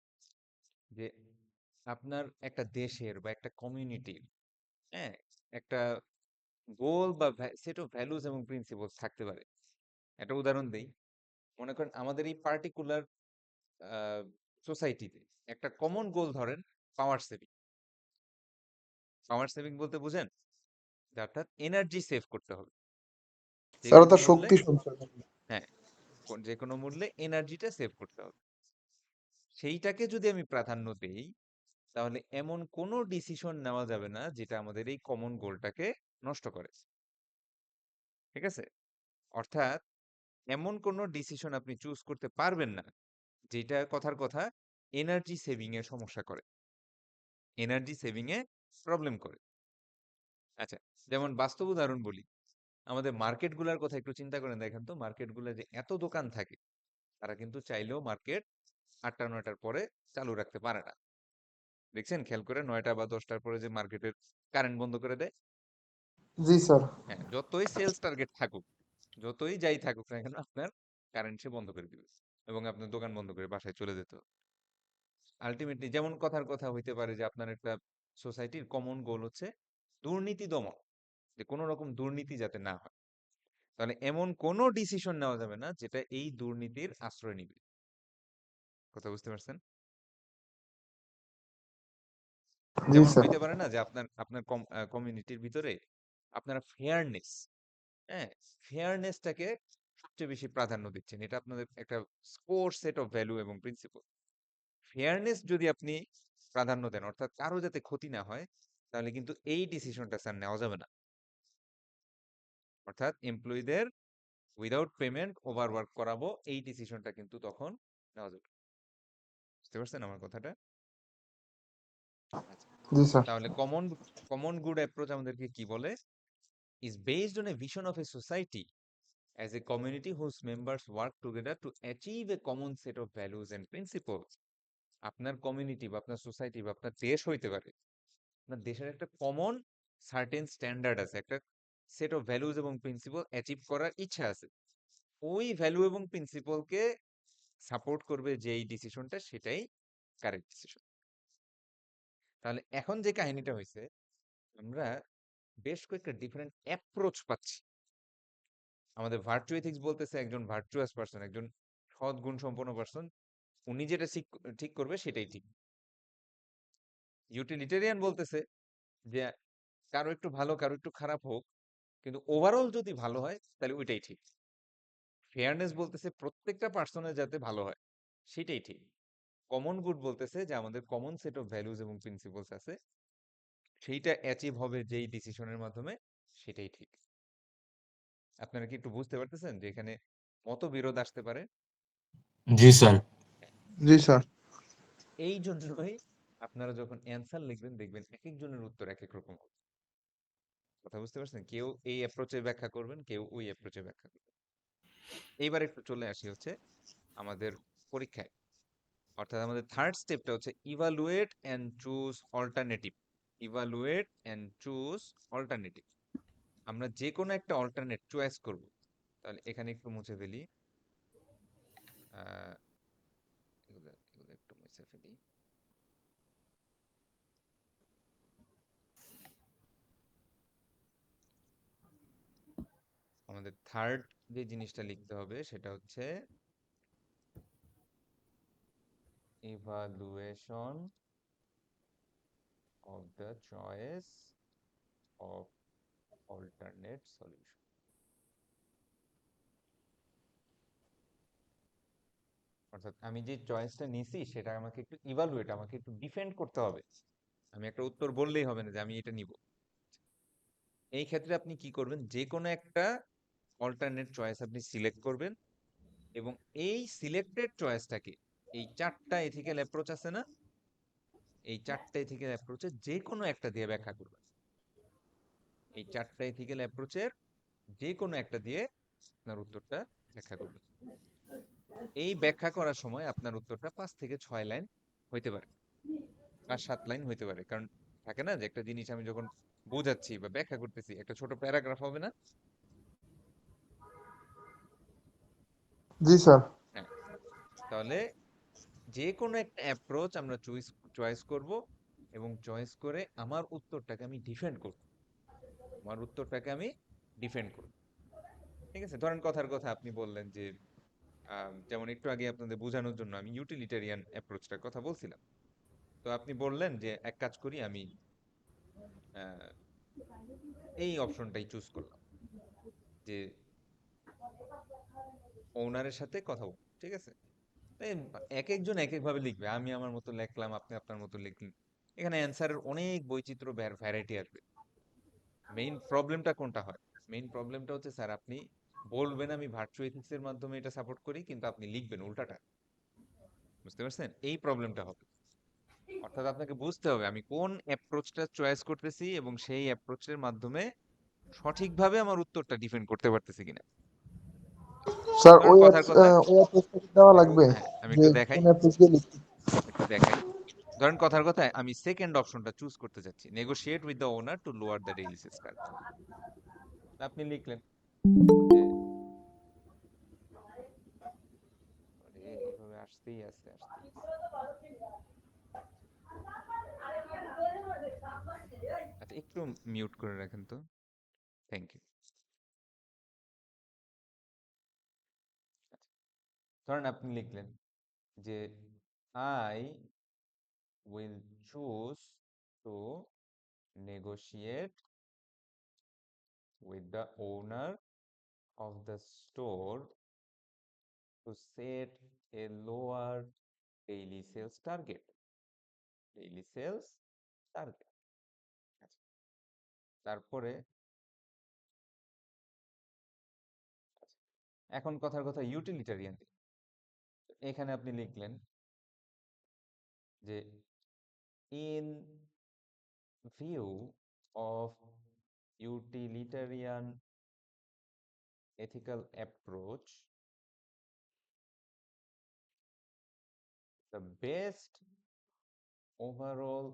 যে আপনার একটা দেশের বা একটা কমিউনিটির, হ্যাঁ, একটা গোল বা সেট অফ ভ্যালুস এবং প্রিন্সিপলস থাকতে পারে। একটা উদাহরণ দেই, মনে করেন আমাদের এই পার্টিকুলার সোসাইটিতে একটা কমন গোল ধরেন পাওয়ার সেভিং। পাওয়ার সেভিং বলতে বুঝেন যে অর্থাৎ এনার্জি সেভ করতে হবে যে স্যার কোনো ওটা মূল্যে। শক্তি সঞ্চয় করে। হ্যাঁ, যে কোনো মূল্যে এনার্জিটা সেভ করতে হবে। সেইটাকে যদি আমি প্রাধান্য দেই, তাহলে এমন কোনো ডিসিশন নেওয়া যাবে না যেটা আমাদের এই কমন গোলটাকে নষ্ট করে। ঠিক আছে, অর্থাৎ এমন কোনো ডিসিশন আপনি চুজ করতে পারবেন না যেটা কথার কথা এনার্জি সেভিং এ সমস্যা করে, এনার্জি সেভিং এ প্রবলেম করে। আচ্ছা, যেমন বাস্তব উদাহরণ বলি, আমাদের মার্কেট গুলার কথা একটু চিন্তা করেন, দেখেন তো মার্কেট গুলা যে এত দোকান থাকে, তারা কিন্তু চাইলেও মার্কেট 8টা-9টার পরে চালু রাখতে পারে না। দেখছেন খেয়াল করে 9টা বা 10টার পরে যে মার্কেটের কারেন্ট বন্ধ করে দেয়। জি স্যার। হ্যাঁ, যতই সেলস টার্গেট থাকুক, যতই যাই থাকুক না কেন, আপনার কারেন্ট সে বন্ধ করে দিবে এবং আপনার দোকান বন্ধ করে বাসায় চলে যেতে হবে। আলটিমেটলি যেমন কথার কথা হইতে পারে যে আপনার একটা সোসাইটির কমন গোল হচ্ছে দুর্নীতি দমন, যে কোনো রকম দুর্নীতি যাতে না হয়, তাহলে এমন কোনো ডিসিশন নেওয়া যাবে না যেটা এই দুর্নীতির আশ্রয় নিবে। কথা বুঝতে পারছেন? জি যেমন স্যার। হইতে পারে না যে আপনার আপনার কমিউনিটির ভিতরে আপনারা ফেয়ারনেস, হ্যাঁ, ফেয়ারনেসটাকে সবচেয়ে বেশি প্রাধান্য দিচ্ছেন, এটা আপনাদের একটা স্কোর সেট অফ ভ্যালু এবং প্রিন্সিপল। ফেয়ারনেস যদি আপনি প্রাধান্য দেন, অর্থাৎ কারো যাতে ক্ষতি না হয়, তাহলে কিন্তু এই ডিসিশনটা স্যার নেওয়া যাবে না। অর্থাৎ এমপ্লয়ীদের উইদাউট পেমেন্ট ওভারওয়ার্ক করাবো, এই ডিসিশনটা কিন্তু তখন নেওয়া যাবে। বুঝতে পারছেন আমার কথাটা? আচ্ছা, জি স্যার। তাহলে কমন কমন গুড অ্যাপ্রোচ আমাদেরকে কি বলে? Is based on a vision of a society as a community whose members work together to achieve a common set of values and principles. আপনার কমিউনিটি বা আপনার সোসাইটি বা আপনার দেশ হইতে পারে, আপনার দেশের একটা কমন সার্টেন স্ট্যান্ডার্ড আছে, একটা সেট অফ ভ্যালুজ এবং প্রিন্সিপাল অ্যাচিভ করার ইচ্ছা আছে, ওই ভ্যালু এবং প্রিন্সিপালকে সাপোর্ট করবে যেই ডিসিশনটা, সেটাই কারেক্ট ডিসিশন। তাহলে এখন যে কাহিনীটা হয়েছে, আমরা বেশ কয়েকটা ডিফারেন্ট অ্যাপ্রোচ পাচ্ছি। আমাদের ভার্চু এথিক্স বলতেছে একজন ভার্চুয়াস পারসন, একজন সৎ গুণ সম্পন্ন পারসন, উনি যেটা ঠিক করবে সেটাই ঠিক। ইউটিলিটেরিয়ান বলতেছে যে কারো একটু ভালো কারো একটু খারাপ হোক, কিন্তু ওভারঅল যদি ভালো হয় তাহলে ওইটাই ঠিক। ফেয়ারনেস বলতেছে প্রত্যেকটা পার্সনের যাতে ভালো হয় সেটাই ঠিক। কমন গুড বলতেছে যে আমাদের কমন সেট অফ ভ্যালুজ এবং প্রিন্সিপালস আছে, সেইটা অ্যাচিভ হবে যেই ডিসিশনের মাধ্যমে, সেটাই ঠিক। আপনারা কি একটু বুঝতে পারতেছেন যে এখানে মতবিরোধ আসতে পারে? জি স্যার। জি স্যার। এই জন্যই আপনারা যখন অ্যান্সার লিখবেন দেখবেন এক একজনের উত্তর এক এক রকম হবে। কথা বুঝতে পারছেন? কেউ এই অ্যাপ্রোচে ব্যাখ্যা করবেন, কেউ ওই অ্যাপ্রোচে ব্যাখ্যা করবেন। এইবার একটু চলে আসি হচ্ছে আমাদের পরীক্ষায়। অর্থাৎ আমাদের থার্ড স্টেপটা হচ্ছে evaluate and choose alternative. Evaluate and choose alternative. আমরা যে কোনো একটা অল্টারনেট চয়েস করব। তাহলে এখানে একটু মুছে ফেলি, আহ, এগুলো একটু মুছে ফেলি। আমাদের থার্ড যে জিনিসটা লিখতে হবে সেটা হচ্ছে evaluation of the choice of alternate solution. অর্থাৎ আমি যে চয়েসটা নিছি সেটা আমাকে একটু ইভালুয়েট, আমাকে একটু ডিফেন্ড করতে হবে। আমি একটা উত্তর বললেই হবে না যে আমি এটা নিব। এই ক্ষেত্রে আপনি কি করবেন, যে কোনো একটা অল্টারনেট চয়েস আপনি সিলেক্ট করবেন এবং এই সিলেক্টেড চয়েসটাকে, এই চারটা এথিক্যাল অ্যাপ্রোচ আছে না, এই চারটা এথিক্যাল অ্যাপ্রোচে যে কোনো একটা দিয়ে ব্যাখ্যা করবেন। এই চারটা এথিক্যাল অ্যাপ্রোচের যে কোনো একটা দিয়ে আপনার উত্তরটা ব্যাখ্যা করবেন। এই ব্যাখ্যা করার সময় আপনার উত্তরটা 5 থেকে 6 লাইন হইতে পারে, 5-7 লাইন হইতে পারে। কারণ থাকে না যে একটা জিনিস আমি যখন বোঝাচ্ছি বা ব্যাখ্যা করতেছি, একটা ছোট প্যারাগ্রাফ হবে না? জি স্যার। হ্যাঁ। তাহলে যে কোনো একটা অ্যাপ্রোচ আমরা চয়েস করব এবং চয়েস করে আমার উত্তরটাকে আমি ডিফেন্ড করব। আমার উত্তরটাকে আমি ডিফেন্ড করব। ঠিক আছে? ধরেন কথার কথা আপনি বললেন যে যেমন একটু আগে আপনাদের বোঝানোর জন্য আমি ইউটিলিটারিয়ান অ্যাপ্রোচটার কথা বলছিলাম। তো আপনি বললেন যে এক কাজ করি, আমি আহ, এই অপশনটাই চুজ করলাম যে ওনারের সাথে কথা বল। ঠিক আছে? এই এক একজন এক একভাবে লিখবে, আমি আমার মতো লিখলাম, আপনি আপনার মতো লিখলেন। এখানে অ্যান্সারের অনেক বৈচিত্র্য ভ্যারাইটি আসবে। মেইন প্রবলেমটা কোনটা হয়? মেইন প্রবলেমটা হচ্ছে স্যার আপনি বলবেন আমি ভার্চু এথিক্স এর মাধ্যমে এটা সাপোর্ট করি, কিন্তু আপনি লিখবেন উল্টাটা। বুঝতে পারছেন? এই প্রবলেমটা হবে। অর্থাৎ আপনাকে বুঝতে হবে আমি কোন অ্যাপ্রোচটা চয়েস করতেছি এবং সেই অ্যাপ্রোচের মাধ্যমে সঠিকভাবে আমার উত্তরটা ডিফেন্ড করতে পারতেছি কিনা। স্যার কারণ ওই কথার কথা, ওই অ্যাপ্রোচটা কি দেওয়া লাগবে? হ্যাঁ আমি যে একটু দেখাই, কোন অ্যাপ্রোচ দিয়ে লিখতে? একটু দেখাই। ধরেন কথার কথা আমি সেকেন্ড অপশনটা চুজ করতে চাচ্ছি, negotiate with the owner to lower the daily sales target. আপনি লিখলেন যে আরে এইভাবে আসতেই আছে আসতেই আছে। আচ্ছা একটু মিউট করে রাখেন তো, থ্যাংক ইউ। ধরেন আপনি লিখলেন যে I will choose two negotiate with the owner of the store to set a lower daily sales target. Daily sales target. আচ্ছা, তারপরে এখন কথার কথা ইউটিলিটারিয়ান। এখানে আপনি লিখলেন যে in view of utilitarian ethical approach, the best overall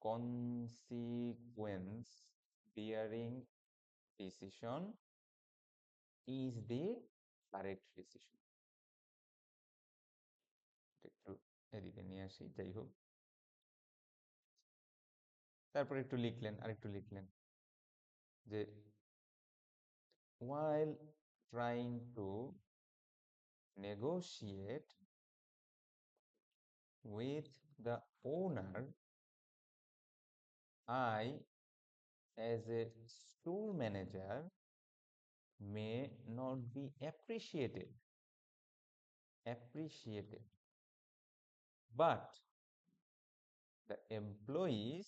consequence bearing decision is the correct decision। একটু এদিকে নিয়ে আসি, যাই হোক। তারপর একটু লিখলেন, আরেকটু লিখলেন যে while trying to negotiate with the owner, I, as a store manager, may not be appreciated, but the employees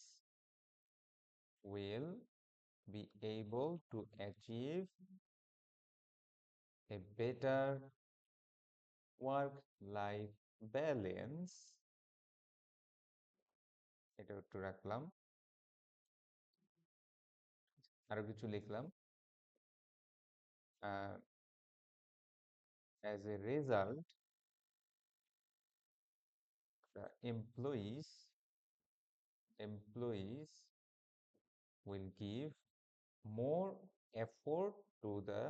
will be able to achieve a better work-life balance। এটা একটু রাখলাম, আরো কিছু লিখলাম। As a result, the employees will give more effort to the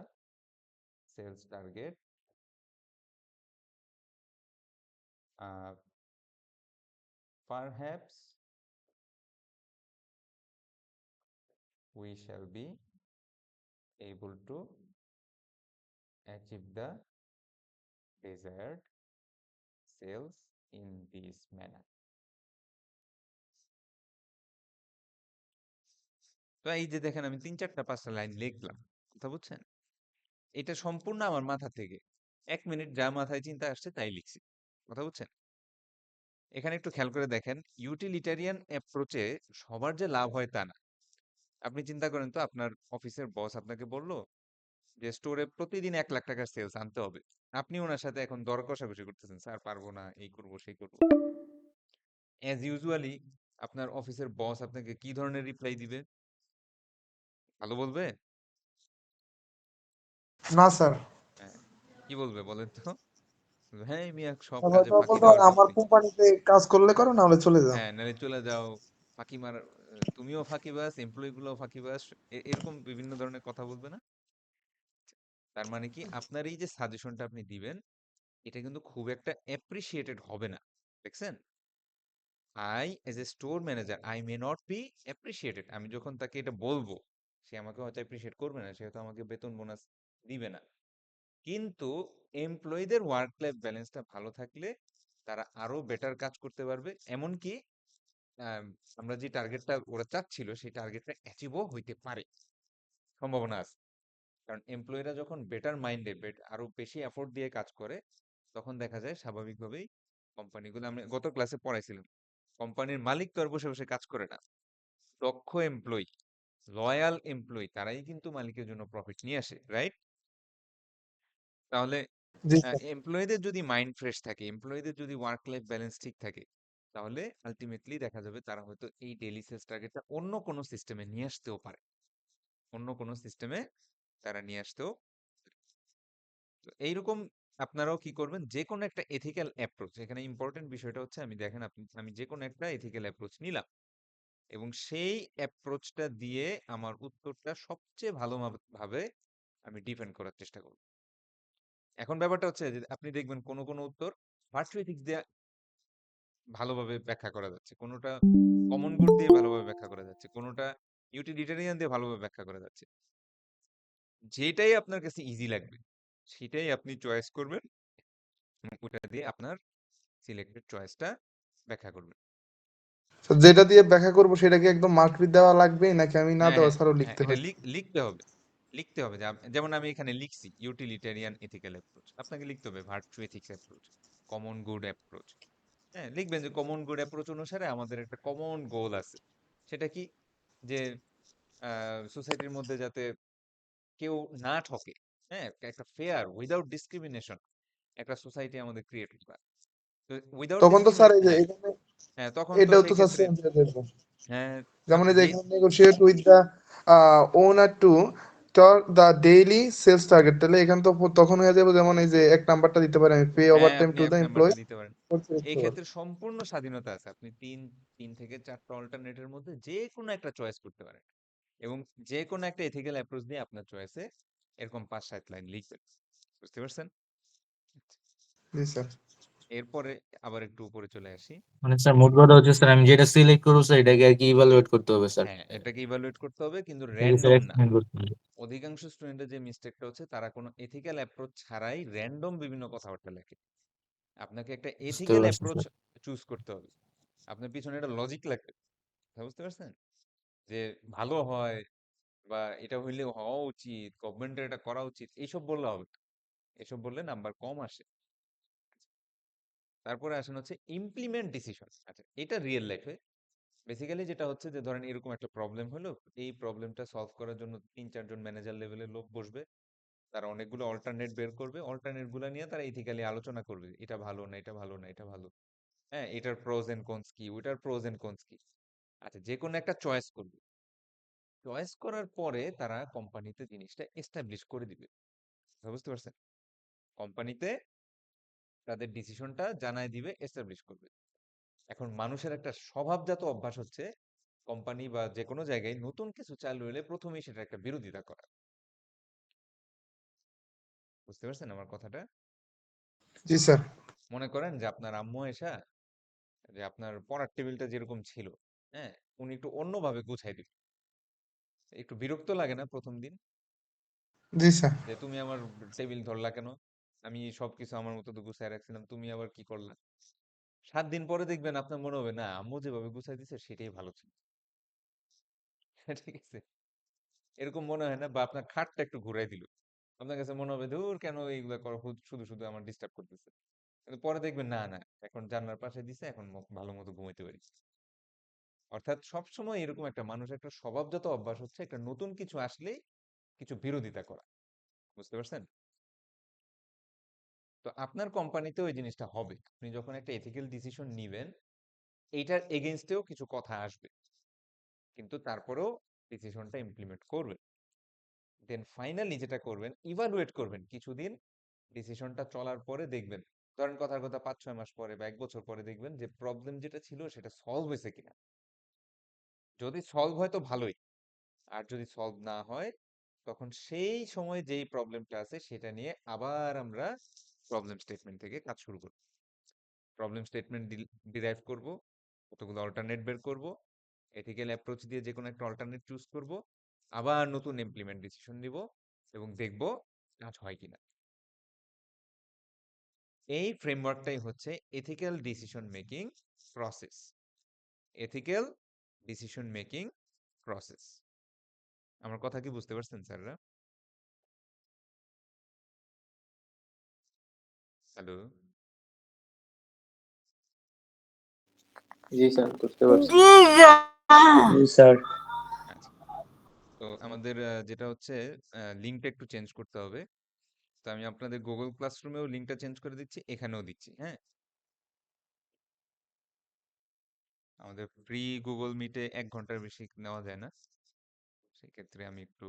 sales target, perhaps we shall be able to achieve the desired sales in this manner। তো এই যে দেখেন আমি 3-4-5টা লাইন লিখলাম, কথা বুঝছেন? এটা সম্পূর্ণ আমার মাথা থেকে 1 মিনিট যা মাথায় চিন্তা আসছে তাই লিখছি, কথা বুঝছেন? এখানে একটু খেয়াল করে দেখেন, ইউটিলিটারিয়ান অ্যাপ্রোচে সবার যে লাভ হয় তা না। আপনি চিন্তা করেন তো, আপনার অফিসের বস আপনাকে বলল যে স্টোরে প্রতিদিন 1 লাখ টাকার সেলস আনতে হবে। আপনি ওনার সাথে এখন দর কষাকষি করতেছেন, স্যার পারবো না, এই করব সেই করব। অ্যাজ ইউজুয়ালি আপনার অফিসের বস আপনাকে কি ধরনের রিপ্লাই দিবে? ভালো বলবে? না স্যার, হ্যাঁ, কি বলবে বলেন তো? হ্যাঁ মিয়া, সব স্যার কাজে হয়তো ফাঁকি বলতে দেওয়ার পারে আমার আপনি। কোম্পানিতে কাজ করলে করো, না হলে চলে যাও। হ্যাঁ, নাহলে চলে যাও, ফাঁকি মার, তুমিও ফাঁকিবাজ, এমপ্লয়ি গুলোও ফাঁকিবাজ, এরকম বিভিন্ন ধরনের কথা বলবে না? তার মানে কি, আপনার এই যে সাজেশনটা আপনি দিবেন, এটা কিন্তু খুব একটা অ্যাপ্রিসিয়েটেড হবে না, দেখছেন? I as a store manager, I may not be appreciated. আমি যখন তাকে এটা বলবো, সে আমাকে হয়তো অ্যাপ্রিসিয়েট করবে না, সে হয়তো আমাকে বেতন বোনাস দিবে না। কিন্তু এমপ্লয়ীদের ওয়ার্ক লাইফ ব্যালেন্সটা ভালো থাকলে তারা আরো বেটার কাজ করতে পারবে। এমনকি আম, আমরা যে টার্গেটটা ওরা চাচ্ছিল, সেই টার্গেটটা অ্যাচিভও হইতে পারে, সম্ভাবনা আছে। কারণ এমপ্লয়িরা যখন বেটার মাইন্ডে, আরো বেশি এফোর্ট দিয়ে কাজ করে, তখন দেখা যায় স্বাভাবিকভাবেই কোম্পানিগুলো, আমি গত ক্লাসে পড়াইছিলাম, কোম্পানির মালিক তো আর বসে বসে কাজ করে না। দক্ষ এমপ্লয়ি, লয়াল এমপ্লয়ি, তারাই কিন্তু মালিকের জন্য প্রফিট নিয়ে আসে, রাইট? তাহলে জি স্যার। এমপ্লয়ীদের যদি মাইন্ড ফ্রেশ থাকে, এমপ্লয়ীদের যদি ওয়ার্ক লাইফ ব্যালেন্স ঠিক থাকে, তাহলে আলটিমেটলি দেখা যাবে তারা হয়তো এই ডেইলি সেলস টার্গেটটা অন্য কোনো সিস্টেমে নিয়ে আসতেও পারে, অন্য কোনো সিস্টেমে তারা নিয়ে আসতেও। তো এইরকম আপনারাও কি করবেন, যে কোনো একটা এথিক্যাল অ্যাপ্রোচ, এখানে ইম্পর্টেন্ট বিষয়টা হচ্ছে, আমি দেখেন আমি যে কোনো একটা এথিক্যাল অ্যাপ্রোচ নিলাম, এবং সেই অ্যাপ্রোচটা দিয়ে আমার উত্তরটা সবচেয়ে ভালো ভাবে আমি ডিফেন্ড করার চেষ্টা করব। এখন ব্যাপারটা হচ্ছে যে আপনি দেখবেন কোন কোন উত্তর ভার্চু এথিক্স দিয়ে ভালোভাবে ব্যাখ্যা করা যাচ্ছে, কোনোটা কমন গুড দিয়ে ভালোভাবে ব্যাখ্যা করা যাচ্ছে, কোনোটা ইউটিলিটারিয়ান দিয়ে ভালোভাবে ব্যাখ্যা করা যাচ্ছে। যেটাই আপনার কাছে ইজি লাগবে সেটাই আপনি চয়েস করবেন, এবং ওটা দিয়ে আপনার সিলেক্টেড চয়েসটা ব্যাখ্যা করবেন। তো যেটা দিয়ে ব্যাখ্যা করবো সেটা কি একদম মার্করি দেওয়া লাগবে, নাকি আমি না হ্যাঁ দেওয়া হ্যাঁ ছাড়াও হ্যাঁ, লিখতে এটা হয়? লিখতে হবে, লিখতে হবে। যেমন আমি এখানে লিখছি ইউটিলিটারিয়ান এথিক্যাল অ্যাপ্রোচ, আপনাকে লিখতে হবে virtue ethics approach, common good approach. হ্যাঁ, লিখবেন যে কমন গুড অ্যাপ্রোচ অনুসারে আমাদের একটা কমন গোল আছে। সেটা কি, যে সোসাইটির মধ্যে যাতে কেউ না ঠকে, হ্যাঁ, একটা ফেয়ার উইদাউট ডিসক্রিমিনেশন একটা সোসাইটি আমাদের ক্রিয়েট করা। তো উইদাউট তখন তো স্যার ডিসক্রিমিনেশন, এই যে হ্যাঁ এখানে হ্যাঁ, তখন তো এটাও সেই তো স্যার ক্ষেত্রে সেম দিয়ে দেবো। হ্যাঁ, যেমন এই যে যে এখানে negotiate with the owner to the daily sales target, তাহলে এখানে তো তখন হয়ে যাবে যেমন এই যে এক নাম্বারটা দিতে পারি আমি, পে ওভার হ্যাঁ, টাইম আপনি টু এক দ্য নাম্বারটা এমপ্লয়িজ। দিতে পারেন। এই ক্ষেত্রে সম্পূর্ণ স্বাধীনতা আছে। আপনি তিন থেকে 4টা অল্টারনেটের মধ্যে যে কোনো একটা চয়েস করতে পারেন এবং যে কোনো একটা এথিক্যাল অ্যাপ্রোচ দিয়ে আপনার চয়েসে এরকম 5-7 লাইন লিখবেন। বুঝতে পারছেন? জি স্যার। এরপরে আবার একটু উপরে চলে আসি। মানে স্যার মোট কথা হচ্ছে স্যার আমি যেটা সিলেক্ট করবো স্যার এটাকে আর কি ইভালুয়েট করতে হবে স্যার, হ্যাঁ, এটাকে ইভালুয়েট করতে হবে কিন্তু এটাকে স্যার র‍্যান্ডম না। এক্সপ্লেইন করতে হবে। অধিকাংশ স্টুডেন্টের যে মিস্টেকটা হচ্ছে তারা কোনো এথিক্যাল অ্যাপ্রোচ ছাড়াই র‍্যান্ডম বিভিন্ন কথাবার্তা লেখে। আপনাকে একটা বুঝতে এথিক্যাল পারছি অ্যাপ্রোচ স্যার। চুজ করতে হবে। আপনার পিছনে একটা লজিক লাগবে। বুঝতে পারছেন? যে ভালো হয় বা এটা হইলে হওয়া উচিত, গভর্নমেন্টের এটা করা উচিত, এইসব বললে হবে না। এসব বললে নাম্বার কম আসে। তারপরে আসেন হচ্ছে ইমপ্লিমেন্ট ডিসিশন। আচ্ছা, এটা রিয়েল লাইফে বেসিক্যালি যেটা হচ্ছে যে ধরেন এরকম একটা প্রবলেম হলো, এই প্রবলেমটা সলভ করার জন্য ৩-৪ জন ম্যানেজার লেভেলের লোক বসবে। তারা অনেকগুলো অল্টারনেট বের করবে। অল্টারনেট গুলা নিয়ে তারা ইথিক্যালি আলোচনা করবে। এটা ভালো না, এটা ভালো না, এটা ভালো। হ্যাঁ, এটার প্রোস এন্ড কনস কি, ওইটার প্রোস এন্ড কনস কি। আচ্ছা, যে কোনো একটা চয়েস করবে। চয়েস করার পরে তারা কোম্পানিতে জিনিসটা এস্টাবলিশ করে দিবে। বুঝতে পারছেন? কোম্পানিতে তাদের ডিসিশনটা জানায় দিবে, এস্টাবলিশ করবে। এখন মানুষের একটা স্বভাবজাত অভ্যাস হচ্ছে কোম্পানি বা যে কোনো জায়গায় নতুন কিছু চালু হলে প্রথমেই সেটা একটা বিরোধিতা করা। বুঝতে পারছেন আমার কথাটা? জি স্যার। মনে করেন যে আপনার আম্মু এসা যে আপনার পড়ার টেবিলটা যেরকম ছিল, হ্যাঁ, উনি একটু অন্যভাবে গুছাই দিল। একটু বিরক্ত লাগে না প্রথম দিন? জি স্যার। যে তুমি আমার টেবিল ধরলা কেন? আমি সবকিছু আমার মতো তো গুছায় রাখছিলাম, তুমি আবার কি করলা? ৭ দিন পরে দেখবেন আপনার মনে হবে না আম্মু যেভাবে গুছাই দিছে সেটাই ভালো ছিল। ঠিক আছে? এরকম মনে হয় না? বা আপনার খাটটা একটু ঘুরাই দিল। আপনার কাছে মনে হবে ধুর কেন এইগুলা করো, শুধু আমার ডিস্টার্ব করতেছে। কিন্তু পরে দেখবেন না, না, এখন জানলার পাশে দিছে, এখন ভালো মতো ঘুমাইতে পারি। অর্থাৎ সবসময় এরকম একটা মানুষ একটা স্বভাবজাত অভ্যাস হচ্ছে একটা নতুন কিছু আসলেই কিছু বিরোধিতা করা। বুঝতে পারছেন? তো আপনার কোম্পানিতেও এই জিনিসটা হবে। আপনি যখন একটা এথিক্যাল ডিসিশন নিবেন, এইটার এগেইনস্টেও কিছু কথা আসবে। কিন্তু তারপরেও ডিসিশনটা ইমপ্লিমেন্ট করবেন। দেন ফাইনালি যেটা করবেন, ইভালুয়েট করবেন কিছুদিন ডিসিশনটা চলার পরে দেখবেন। ধরেন কথার কথা ৫-৬ মাস পরে বা ১ বছর পরে দেখবেন যে প্রবলেম যেটা ছিল সেটা সলভ হয়েছে কিনা। যদি সলভ হয় তো ভালোই। আর যদি সলভ না হয় তখন সেই সময় যেই প্রবলেমটা আছে সেটা নিয়ে আবার আমরা প্রবলেম স্টেটমেন্ট থেকে কাজ শুরু করব। প্রবলেম স্টেটমেন্ট ডিরাইভ করব, কতগুলো অল্টারনেট বের করব, এথিক্যাল অ্যাপ্রোচ দিয়ে যে কোনো একটা অল্টারনেট চুজ করব, আবার নতুন ইমপ্লিমেন্ট ডিসিশন নিব এবং দেখব কাজ হয় কিনা। এই ফ্রেমওয়ার্কটাই হচ্ছে ethical decision making process. Ethical decision making process. আমার কথা কি বুঝতে পারছেন স্যাররা? হ্যালো? জি স্যার, বুঝতে পারছি। জি স্যার। জি স্যার। আচ্ছা, তো আমাদের যেটা হচ্ছে লিঙ্কটা একটু চেঞ্জ করতে হবে। তো আমি আপনাদের গুগল ক্লাসরুমেও লিঙ্কটা চেঞ্জ করে দিচ্ছি, এখানেও দিচ্ছি। হ্যাঁ, আমাদের ফ্রি গুগল মিটে ১ ঘন্টার বেশি নেওয়া যায় না। সেক্ষেত্রে আমি একটু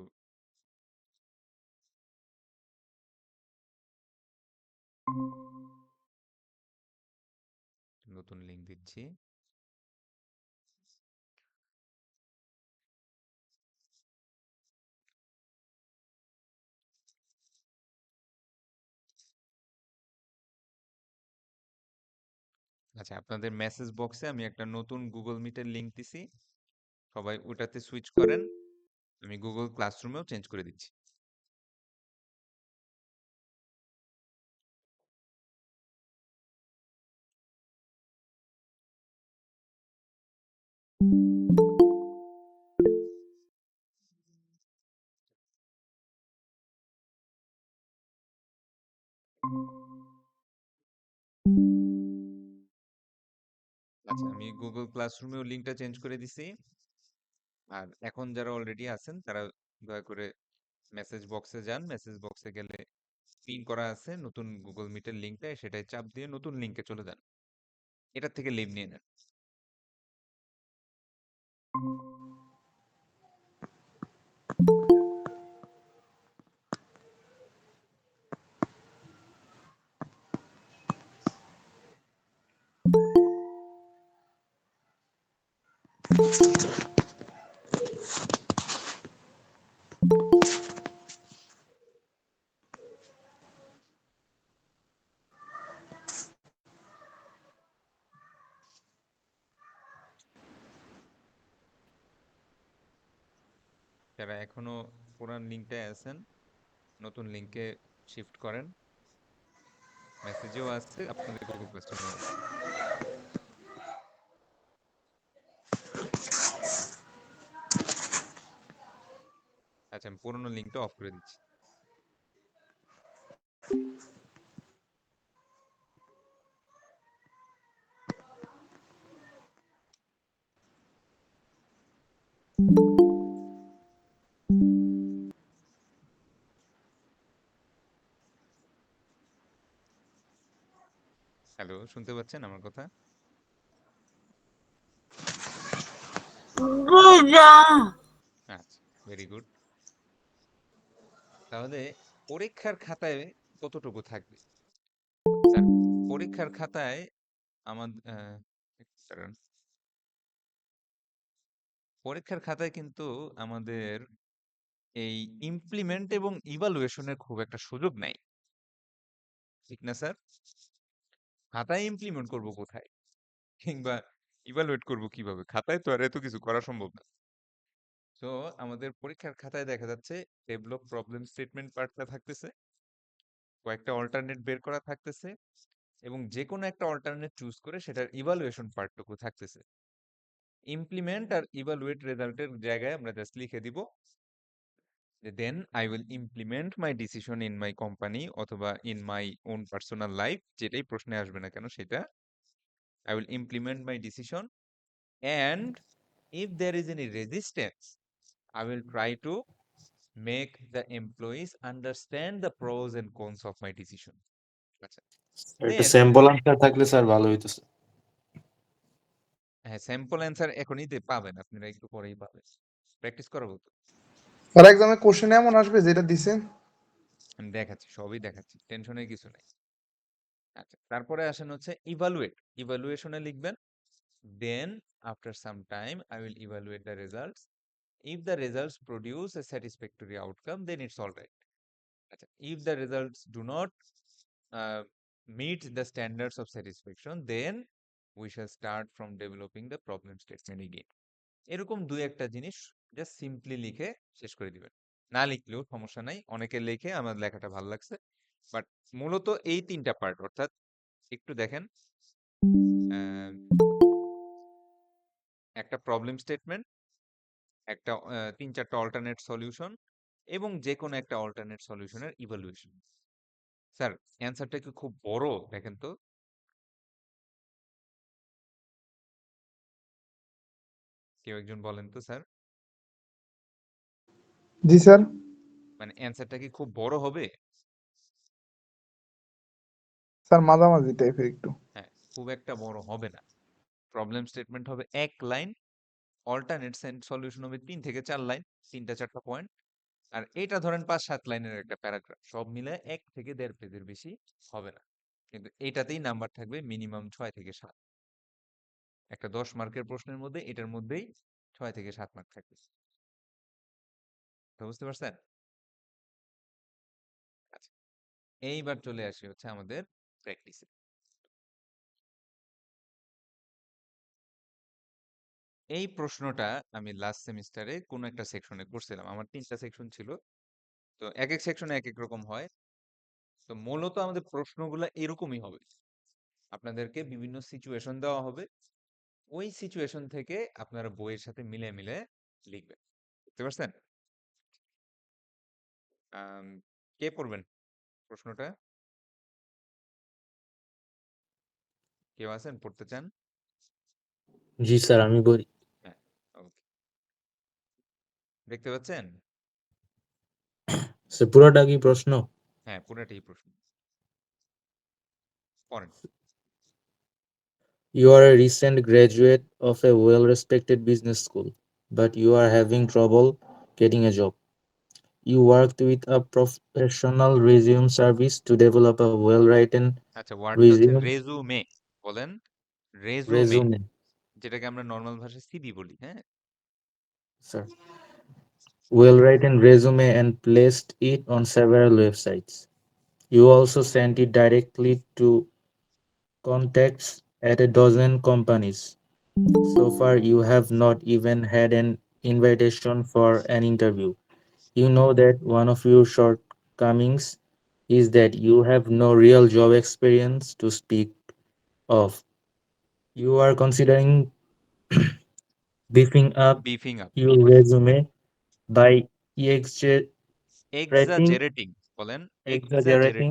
নতুন লিঙ্ক দিচ্ছি। আচ্ছা, আপনাদের মেসেজ বক্সে আমি একটা নতুন গুগল মিটের লিঙ্ক দিছি। সবাই ওটাতে সুইচ করেন। আমি গুগল ক্লাসরুমেও চেঞ্জ করে দিচ্ছি। আচ্ছা, আমি গুগল ক্লাসরুমেও লিঙ্কটা চেঞ্জ করে দিছি। আর এখন যারা অলরেডি আছেন তারা দয়া করে মেসেজ বক্সে যান। মেসেজ বক্সে গেলে পিন করা আছে নতুন গুগল মিটের লিঙ্কটা, সেটাই চাপ দিয়ে নতুন লিঙ্কে চলে যান। এটার থেকে লিভ নিয়ে নেন। যারা এখনো পুরান লিঙ্কটায় আছেন নতুন লিঙ্কে শিফট করেন, মেসেজেও আছে, আপনাদের গুগল কোয়েশ্চেনেও আছে। আচ্ছা, আমি পুরোনো লিঙ্কটা অফ করে দিচ্ছি। হ্যালো, শুনতে পাচ্ছেন আমার কথা? আচ্ছা, ভেরি গুড। তাহলে পরীক্ষার খাতায় কতটুকু থাকবে? স্যার, পরীক্ষার খাতায় আমাদের পরীক্ষার খাতায় কিন্তু আমাদের এই ইমপ্লিমেন্ট এবং ইভালুয়েশনের খুব একটা সুযোগ নাই, ঠিক না স্যার? খাতায় ইমপ্লিমেন্ট করব কোথায়, কিংবা ইভালুয়েট করব কিভাবে? খাতায় তো আর এত কিছু করা সম্ভব না। তো আমাদের পরীক্ষার খাতায় দেখা যাচ্ছে ডেভেলপ প্রবলেম স্টেটমেন্ট পার্টটা থাকতেছে, কয়েকটা অল্টারনেট বের করা থাকতেছে, এবং যে কোনো একটা অল্টারনেট চুজ করে সেটার ইভালুয়েশন পার্টটুকু থাকতেছে। ইমপ্লিমেন্ট আর ইভালুয়েট রেজাল্টের জায়গায় আমরা জাস্ট লিখে দিব যে then I will implement my decision in my company অথবা in my own personal life, যেটাই প্রশ্নে আসবে না কেন সেটা। I will implement my decision and if there is any resistance I will try to make the employees understand the pros and cons of my decision. আচ্ছা, একটা then স্যাম্পল আনসার থাকলে স্যার ভালো হইতো। হ্যাঁ, স্যাম্পল অ্যান্সার এখনই পাবেন, আপনারা একটু পরেই পাবেন, প্র্যাকটিস করাবো তো। আর এক্সামে কোশ্চেন এমন আসবে যেটা দিছেন। আমি দেখাচ্ছি, সবই দেখাচ্ছি, টেনশনের কিছু নেই। আচ্ছা, তারপরে আসেন হচ্ছে ইভালুয়েট। ইভালুয়েশনে লিখবেন then after some time I will evaluate the results, if the results produce a satisfactory outcome then it's all right. আচ্ছা, if the results do not meet the standards of satisfaction, then we shall start from developing the problem statement again. এরকম দুই একটা জিনিস জাস্ট সিম্পলি লিখে শেষ করে দিবেন। না লিখলেও সমস্যা নাই, অনেকে লিখে আমার লেখাটা ভালো লাগছে, বাট মূলত এই তিনটা পার্ট, অর্থাৎ একটু দেখেন, একটা প্রবলেম স্টেটমেন্ট, একটা ৩-৪টা অল্টারনেট সলিউশন, এবং যে কোনো একটা অল্টারনেট সলিউশনের ইভালুয়েশন। স্যার, অ্যান্সারটা কি খুব বড়? দেখেন তো, কেউ একজন বলেন তো স্যার, জি স্যার। মানে অ্যান্সারটা কি খুব বড় হবে? স্যার মাঝামাঝি টাইপের একটু। হ্যাঁ, খুব একটা বড় হবে না। প্রবলেম স্টেটমেন্ট হবে ১ লাইন, অল্টারনেট সলিউশন হবে ৩ থেকে ৪ লাইন, ৩টা ৪টা পয়েন্ট, আর এটা ধরেন ৫-৭ লাইনের একটা প্যারাগ্রাফ। সব মিলে ১ থেকে ১.৫ পেজের বেশি হবে না। কিন্তু এটাতেই নাম্বার থাকবে মিনিমাম ৬ থেকে ৭। একটা ১০ মার্কের প্রশ্নের মধ্যে এটার মধ্যেই ৬ থেকে ৭ মার্ক থাকবে। তো বুঝতে পারছেন? আচ্ছা, এইবার চলে আসি হচ্ছে আমাদের প্র্যাকটিসে। এই প্রশ্নটা আমি লাস্ট সেমিস্টারে কোনো একটা সেকশনে করছিলাম। আমার ৩টা সেকশন ছিল। তো একেক সেকশনে একেক রকম হয়। তো মূলত আমাদের প্রশ্নগুলা এরকমই হবে। আপনাদেরকে বিভিন্ন সিচুয়েশন দেওয়া হবে। ওই সিচুয়েশন থেকে আপনারা বইয়ের সাথে মিলে লিখবেন। বুঝতে পারছেন? আম কে পড়বেন প্রশ্নটা? কেউ আছেন পড়তে চান? জি স্যার, আমি বলি। হ্যাঁ, ওকে। দেখতে পাচ্ছেন? স্যার পুরোটা কি প্রশ্ন? হ্যাঁ, পুরাটাই প্রশ্ন। পড়েন। You are a recent graduate of a well-respected business school, but you are having trouble getting a job. You worked with a professional resume service to develop a well-written আচ্ছা, ওয়ার্ডটা হচ্ছে resume. রেজুমে। বলেন রেজুমে। resume. যেটাকে আমরা নর্মাল ভাষায় সিভি বলি, হ্যাঁ? Sir, will write a resume and placed it on several websites. You also sent it directly to contacts at a dozen companies. So far, you have not even had an invitation for an interview. You know that one of your shortcomings is that you have no real job experience to speak of. You are considering beefing up beefing up, your resume by exaggerating, exaggerating বলেন, exaggerating, exaggerating.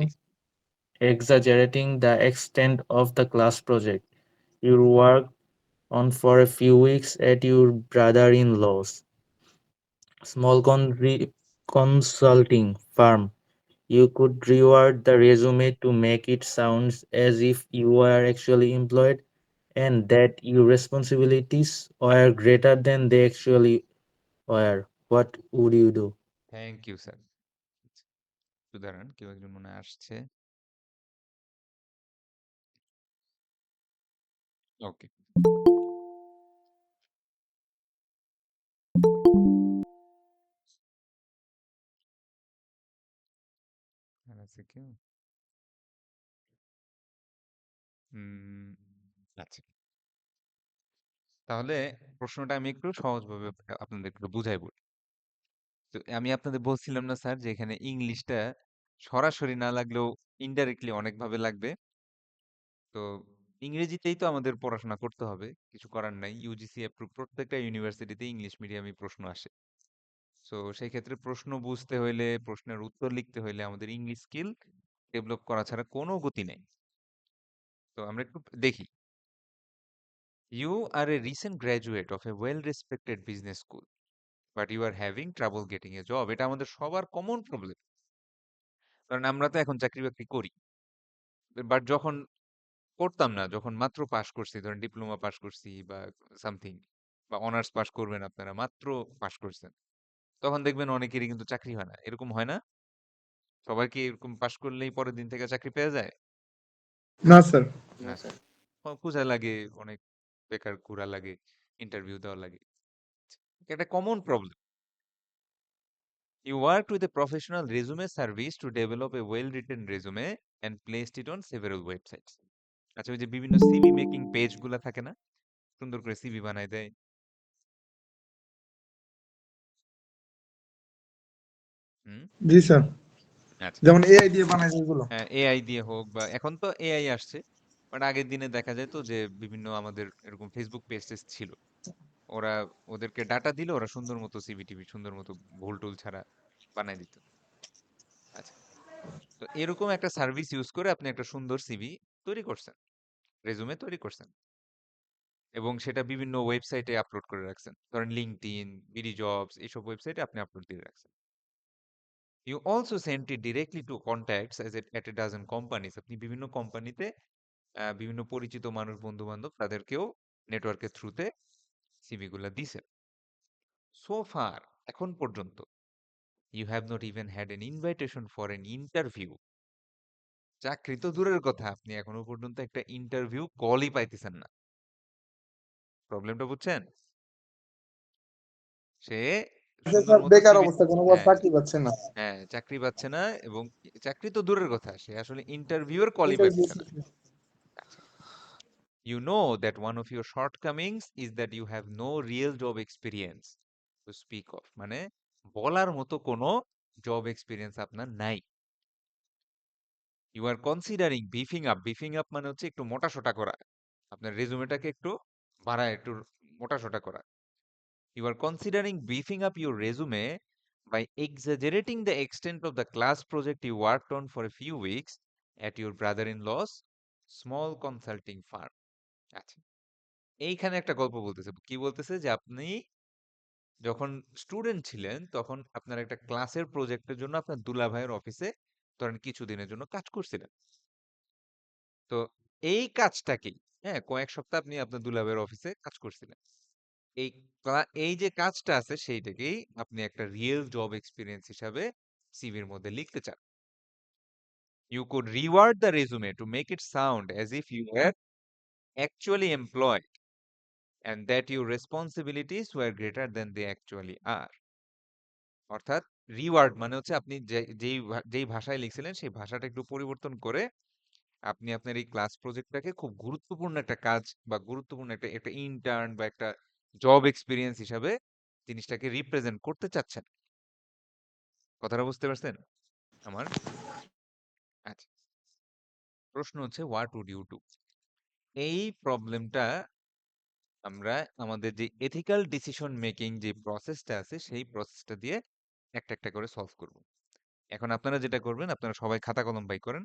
exaggerating the extent of the class project you worked on for a few weeks at your brother-in-law's small consulting firm. You could reword the resume to make it sound as if you were actually employed and that your responsibilities were greater than they actually were. What would you do? Thank you sir. একটু দাঁড়ান, কেউ একজন মনে হয় আসছে। ওকে। আর আছে কেউ? আচ্ছা। তাহলে প্রশ্নটা আমি একটু সহজভাবে আপনাদের একটু বুঝাই বলি। তো আমি আপনাদের বলছিলাম না স্যার যে এখানে ইংলিশটা সরাসরি না লাগলেও ইনডাইরেক্টলি অনেকভাবে লাগবে। তো ইংরেজিতেই তো আমাদের পড়াশোনা করতে হবে। কিছু করার নাই। ইউজিসি অ্যাপ্রুভ প্রত্যেকটা ইউনিভার্সিটিতে ইংলিশ মিডিয়ামে প্রশ্ন আসে। সো সেই ক্ষেত্রে প্রশ্ন বুঝতে হইলে, প্রশ্নের উত্তর লিখতে হইলে আমাদের ইংলিশ স্কিল ডেভেলপ করা ছাড়া কোনো গতি নেই। তো আমরা একটু দেখি। You are a recent graduate of a well respected business school but you are having trouble getting a job. এটা আমাদের সবার কমন প্রবলেম। কারণ আমরা তো এখন চাকরি বাকরি করি, বাট যখন করতাম না, যখন মাত্র পাশ করছি, ধরেন ডিপ্লোমা পাশ করছি বা সামথিং, বা অনার্স পাশ করবেন, আপনারা মাত্র পাশ করছেন, তখন দেখবেন অনেকেরই কিন্তু চাকরি হয় না। এরকম হয় না? সবার কি এরকম পাশ করলেই পরের দিন থেকে চাকরি পেয়ে যায়? না স্যার। না স্যার, খোঁজা লাগে, অনেক বেকার ঘোরা লাগে, ইন্টারভিউ দেওয়া লাগে। এটা common problem. You worked with a professional resume service to develop a well-written resume and placed it on several websites. আচ্ছা, ওই যে বিভিন্ন সিভি মেকিং পেজ গুলা থাকে না, সুন্দর করে সিভি বানায় দেয়। হুম, জি স্যার, আচ্ছা। যেমন এআই দিয়ে বানায় যেগুলো। হ্যাঁ, এআই দিয়ে হোক, বা এখন তো এআই আসছে, বাট আগের দিনে দেখা যেত যে বিভিন্ন আমাদের এরকম ফেসবুক পেজ টেজ ছিল, ওরা ওদেরকে ডাটা দিলে ওরা সুন্দর মতো সিভি টিভি সুন্দর মতো ভুল টুল ছাড়া বানায় দিত। আচ্ছা, তো এরকম একটা সার্ভিস ইউজ করে আপনি একটা সুন্দর সিভি তৈরি করছেন, রেজুমে তৈরি করছেন, এবং সেটা বিভিন্ন ওয়েবসাইটে আপলোড করে রাখছেন, ধরেন লিঙ্কডইন, বিডি জবস, এইসব ওয়েবসাইটে আপনি আপলোড দিয়ে রাখছেন। You also send it directly to contacts at a dozen companies. আপনি বিভিন্ন কোম্পানিতে বিভিন্ন পরিচিত মানুষ, বন্ধু বান্ধব, তাদেরকেও নেটওয়ার্কের থ্রুতে সিভি গুলা দিছেন। সো ফার, এখন পর্যন্ত, you have not even had an invitation for an interview. চাকরি তো দূরের কথা, আপনি এখনো পর্যন্ত একটা ইন্টারভিউ কলই পাইতেছেন না। প্রবলেমটা বুঝছেন? সে সুন্দর স্যার মতো বেকার সিভি, অবস্থা, কোনো হ্যাঁ চাকরি পাচ্ছে না। হ্যাঁ, চাকরি পাচ্ছে না, এবং চাকরি তো দূরের কথা, সে আসলে ইন্টারভিউর কলই ইন্টারভিউ। পাইতেছে না। আচ্ছা, you know that one of your shortcomings is that you have no real job experience to speak of, মানে বলার মতো কোনো জব এক্সপিরিয়েন্স আপনার নাই। You are considering beefing up. Beefing up মানে হচ্ছে একটু মোটাসোটা করা, আপনার রেজুমেটাকে একটু বাড়ায়, একটু মোটাসোটা করা। You are considering beefing up your resume by exaggerating the extent of the class project you worked on for a few weeks at your brother-in-law's small consulting firm. আচ্ছা, এইখানে একটা গল্প বলতেছে। কি বলতেছে যে আপনি যখন স্টুডেন্ট ছিলেন তখন আপনার একটা ক্লাসের প্রজেক্টের জন্য আপনার দুলাভাইয়ের অফিসে ধরেন কিছুদিনের জন্য কাজ করছিলেন। তো এই কাজটাকেই, হ্যাঁ, কয়েক সপ্তাহ আপনি আপনার দুলাভাইয়ের অফিসে কাজ করছিলেন। এই এই যে কাজটা আছে সেইটাকেই আপনি একটা রিয়েল জব এক্সপিরিয়েন্স হিসাবে সিভির মধ্যে লিখতে চান। You could reword the resume to make it sound as if you were actually employed and that your responsibilities were greater than they actually are. অর্থাৎ রিওয়ার্ড মানে হচ্ছে আপনি যেই ভাষায় লিখছিলেন সেই ভাষাটা একটু পরিবর্তন করে আপনি আপনার এই ক্লাস প্রজেক্টটাকে খুব গুরুত্বপূর্ণ একটা কাজ বা গুরুত্বপূর্ণ একটা একটা ইন্টার্ন বা একটা জব এক্সপিরিয়েন্স হিসাবে জিনিসটাকে রিপ্রেজেন্ট করতে চাচ্ছেন। কথাটা বুঝতে পারছেন আমার? আচ্ছা, প্রশ্ন হচ্ছে হোয়াট উড ইউ ডু? এই প্রবলেমটা আমরা আমাদের যে এথিক্যাল ডিসিশন মেকিং যে প্রসেসটা আছে সেই প্রসেসটা দিয়ে একটা একটা করে সলভ করব। এখন আপনারা যেটা করবেন, আপনারা সবাই খাতা কলম বাই করেন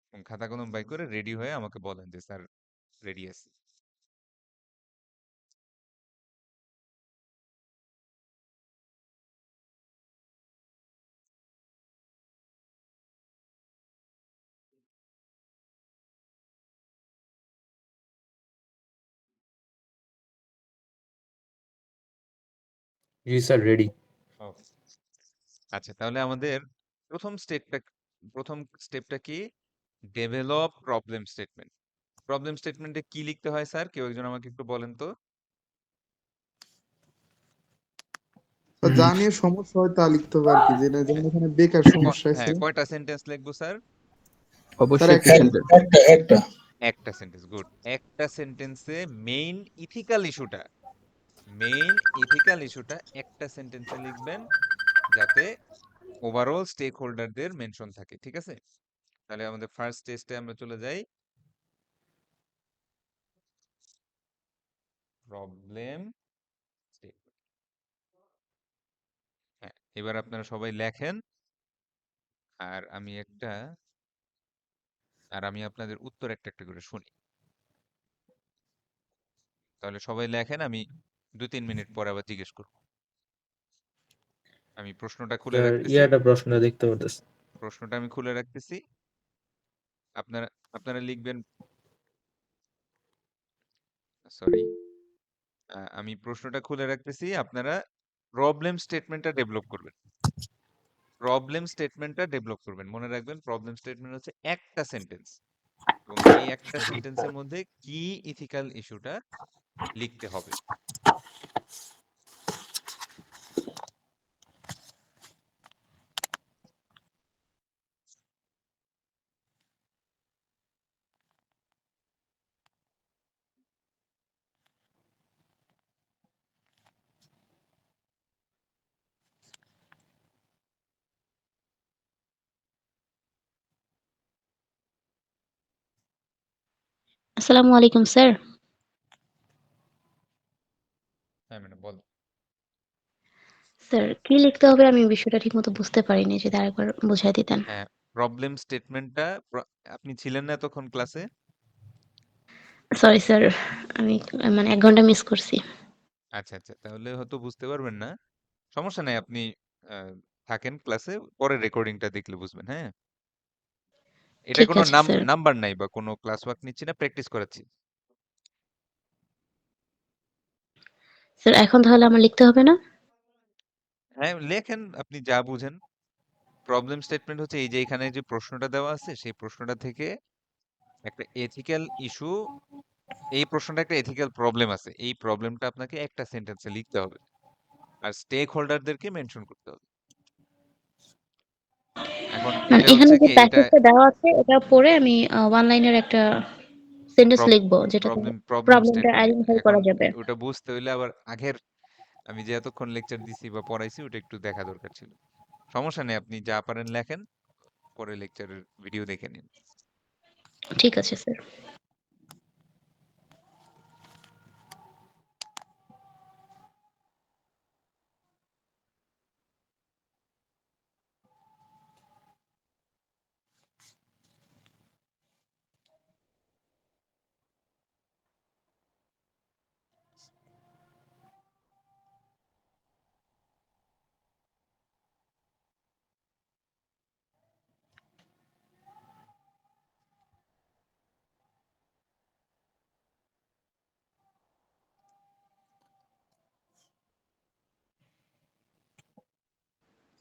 এবং খাতা কলম বাই করে রেডি হয়ে আমাকে বলেন যে স্যার রেডি আছি। জি স্যার, রেডি। ওকে, আচ্ছা তাহলে আমাদের প্রথম স্টেপটা কি? Develop problem statement. প্রবলেম স্টেটমেন্টে কি লিখতে হয় স্যার? কেউ একজন আমাকে একটু বলেন তো। তো যা নিয়ে সমস্যা হয় তা লিখতে হবে আর কি, যেমন হ্যাঁ, এখানে বেকার সমস্যা আছে। হ্যাঁ, কয়টা সেন্টেন্স লিখবো স্যার? স্যার অবশ্যই একটা সেন্টেন্স। একটা সেন্টেন্স, গুড। একটা সেন্টেন্সে মেইন ইথিক্যাল ইস্যুটা একটা সেন্টেন্সে লিখবেন, যাতে ওভারঅল স্টেক হোল্ডারদের মেনশন থাকে, ঠিক আছে? তাহলে আমাদের ফার্স্ট টেস্টে আমরা চলে যাই। Problem statement. হ্যাঁ, এবার আপনারা সবাই লেখেন আর আমি আপনাদের উত্তর একটা একটা করে শুনি। তাহলে সবাই লেখেন, আমি 2-3 মিনিট পরে আবার জিজ্ঞেস করব। আমি প্রশ্নটা খুলে স্যার রাখতেছি। ইয়াটা প্রশ্ন দেখতে পারতেছি। প্রশ্নটা আমি খুলে রাখতেছি। আপনারা আপনারা লিখবেন। সরি, আমি প্রশ্নটা খুলে রাখতেছি। আপনারা প্রবলেম স্টেটমেন্টটা ডেভেলপ করবেন। মনে রাখবেন, প্রবলেম স্টেটমেন্ট হচ্ছে একটা সেন্টেন্স এবং এই একটা সেন্টেন্সের মধ্যে কি ইথিক্যাল ইস্যুটা লিখতে হবে। আসসালামু আলাইকুম স্যার। হ্যাঁ ম্যাডাম, বল। স্যার কি লিখতে হবে আমি বিষয়টা ঠিকমতো বুঝতে পারিনি, যদি আরেকবার বুঝাই দিতেন। হ্যাঁ, প্রবলেম স্টেটমেন্টটা আপনি ছিলেন না এতক্ষণ ক্লাসে? সরি স্যার, আমি মানে ১ ঘন্টা মিস করছি। আচ্ছা আচ্ছা, তাহলে হয়তো বুঝতে পারবেন না। সমস্যা নাই, আপনি আহ, থাকেন ক্লাসে, পরে রেকর্ডিংটা দেখলে বুঝবেন। হ্যাঁ, এটা ঠিক কোনো আছে স্যার। নাম্বার নাই বা কোনো ক্লাস ওয়ার্ক নিচ্ছি না, প্র্যাকটিস করাচ্ছি। স্যার এখন তাহলে আমার লিখতে হবে না? হ্যাঁ, লেখেন আপনি যা বুঝেন। প্রবলেম স্টেটমেন্ট হচ্ছে এই যে এখানে যে প্রশ্নটা দেওয়া আছে সেই প্রশ্নটা থেকে একটা এথিক্যাল ইস্যু, এই প্রশ্নটা একটা এথিক্যাল প্রবলেম আছে, এই প্রবলেমটা আপনাকে একটা সেন্টেন্সে লিখতে হবে আর স্টেক হোল্ডারদেরকে মেনশন করতে হবে। এখন মানে এটা এখানে হচ্ছে যে কি, এটা প্যাকেজটা দেওয়া আছে এটা পড়ে আমি 1 লাইনের একটা সেন্টেন্স লিখবো যেটাতে প্রবলেম প্রবলেমটা স্টেটমেন্ট। আইডেন্টিফাই এখন করা যাবে। ওটা বুঝতে হইলে আবার আগের আমি যে এতক্ষণ লেকচার দিছি বা পড়াইছি ওটা একটু দেখা দরকার ছিল। সমস্যা নেই, আপনি যা পারেন লেখেন, পরে লেকচারের ভিডিও দেখে নিন। ঠিক আছে স্যার।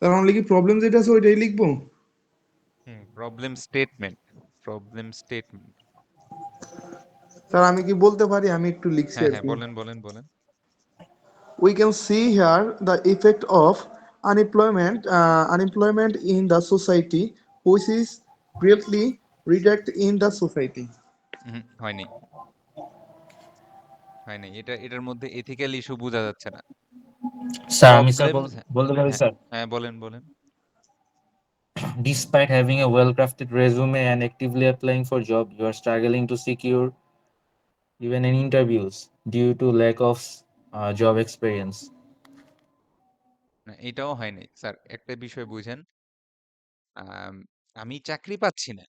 স্যার অনলি কি প্রবলেম যেটা আছে ওইটাই লিখবো? Problem statement. স্যার আমি কি বলতে পারি, আমি একটু লিখছি হ্যাঁ আর হ্যাঁ কি। বলেন বলেন বলেন। We can see here the effect of unemployment in the society, which is greatly reduced in the society. হয়নি হয়নি, এটার মধ্যে এথিক্যাল ইস্যু বোঝা যাচ্ছে না। স্যার আমি স্যার প্রবলেম, বলতে পারি হ্যাঁ স্যার? হ্যাঁ বলেন বলেন। Despite having a well-crafted resume and actively applying for job, you are struggling to secure even in interviews due to lack of job experience. না, এটাও হয়নি স্যার। একটা বিষয় বুঝেন, আম, আমি চাকরি পাচ্ছি না,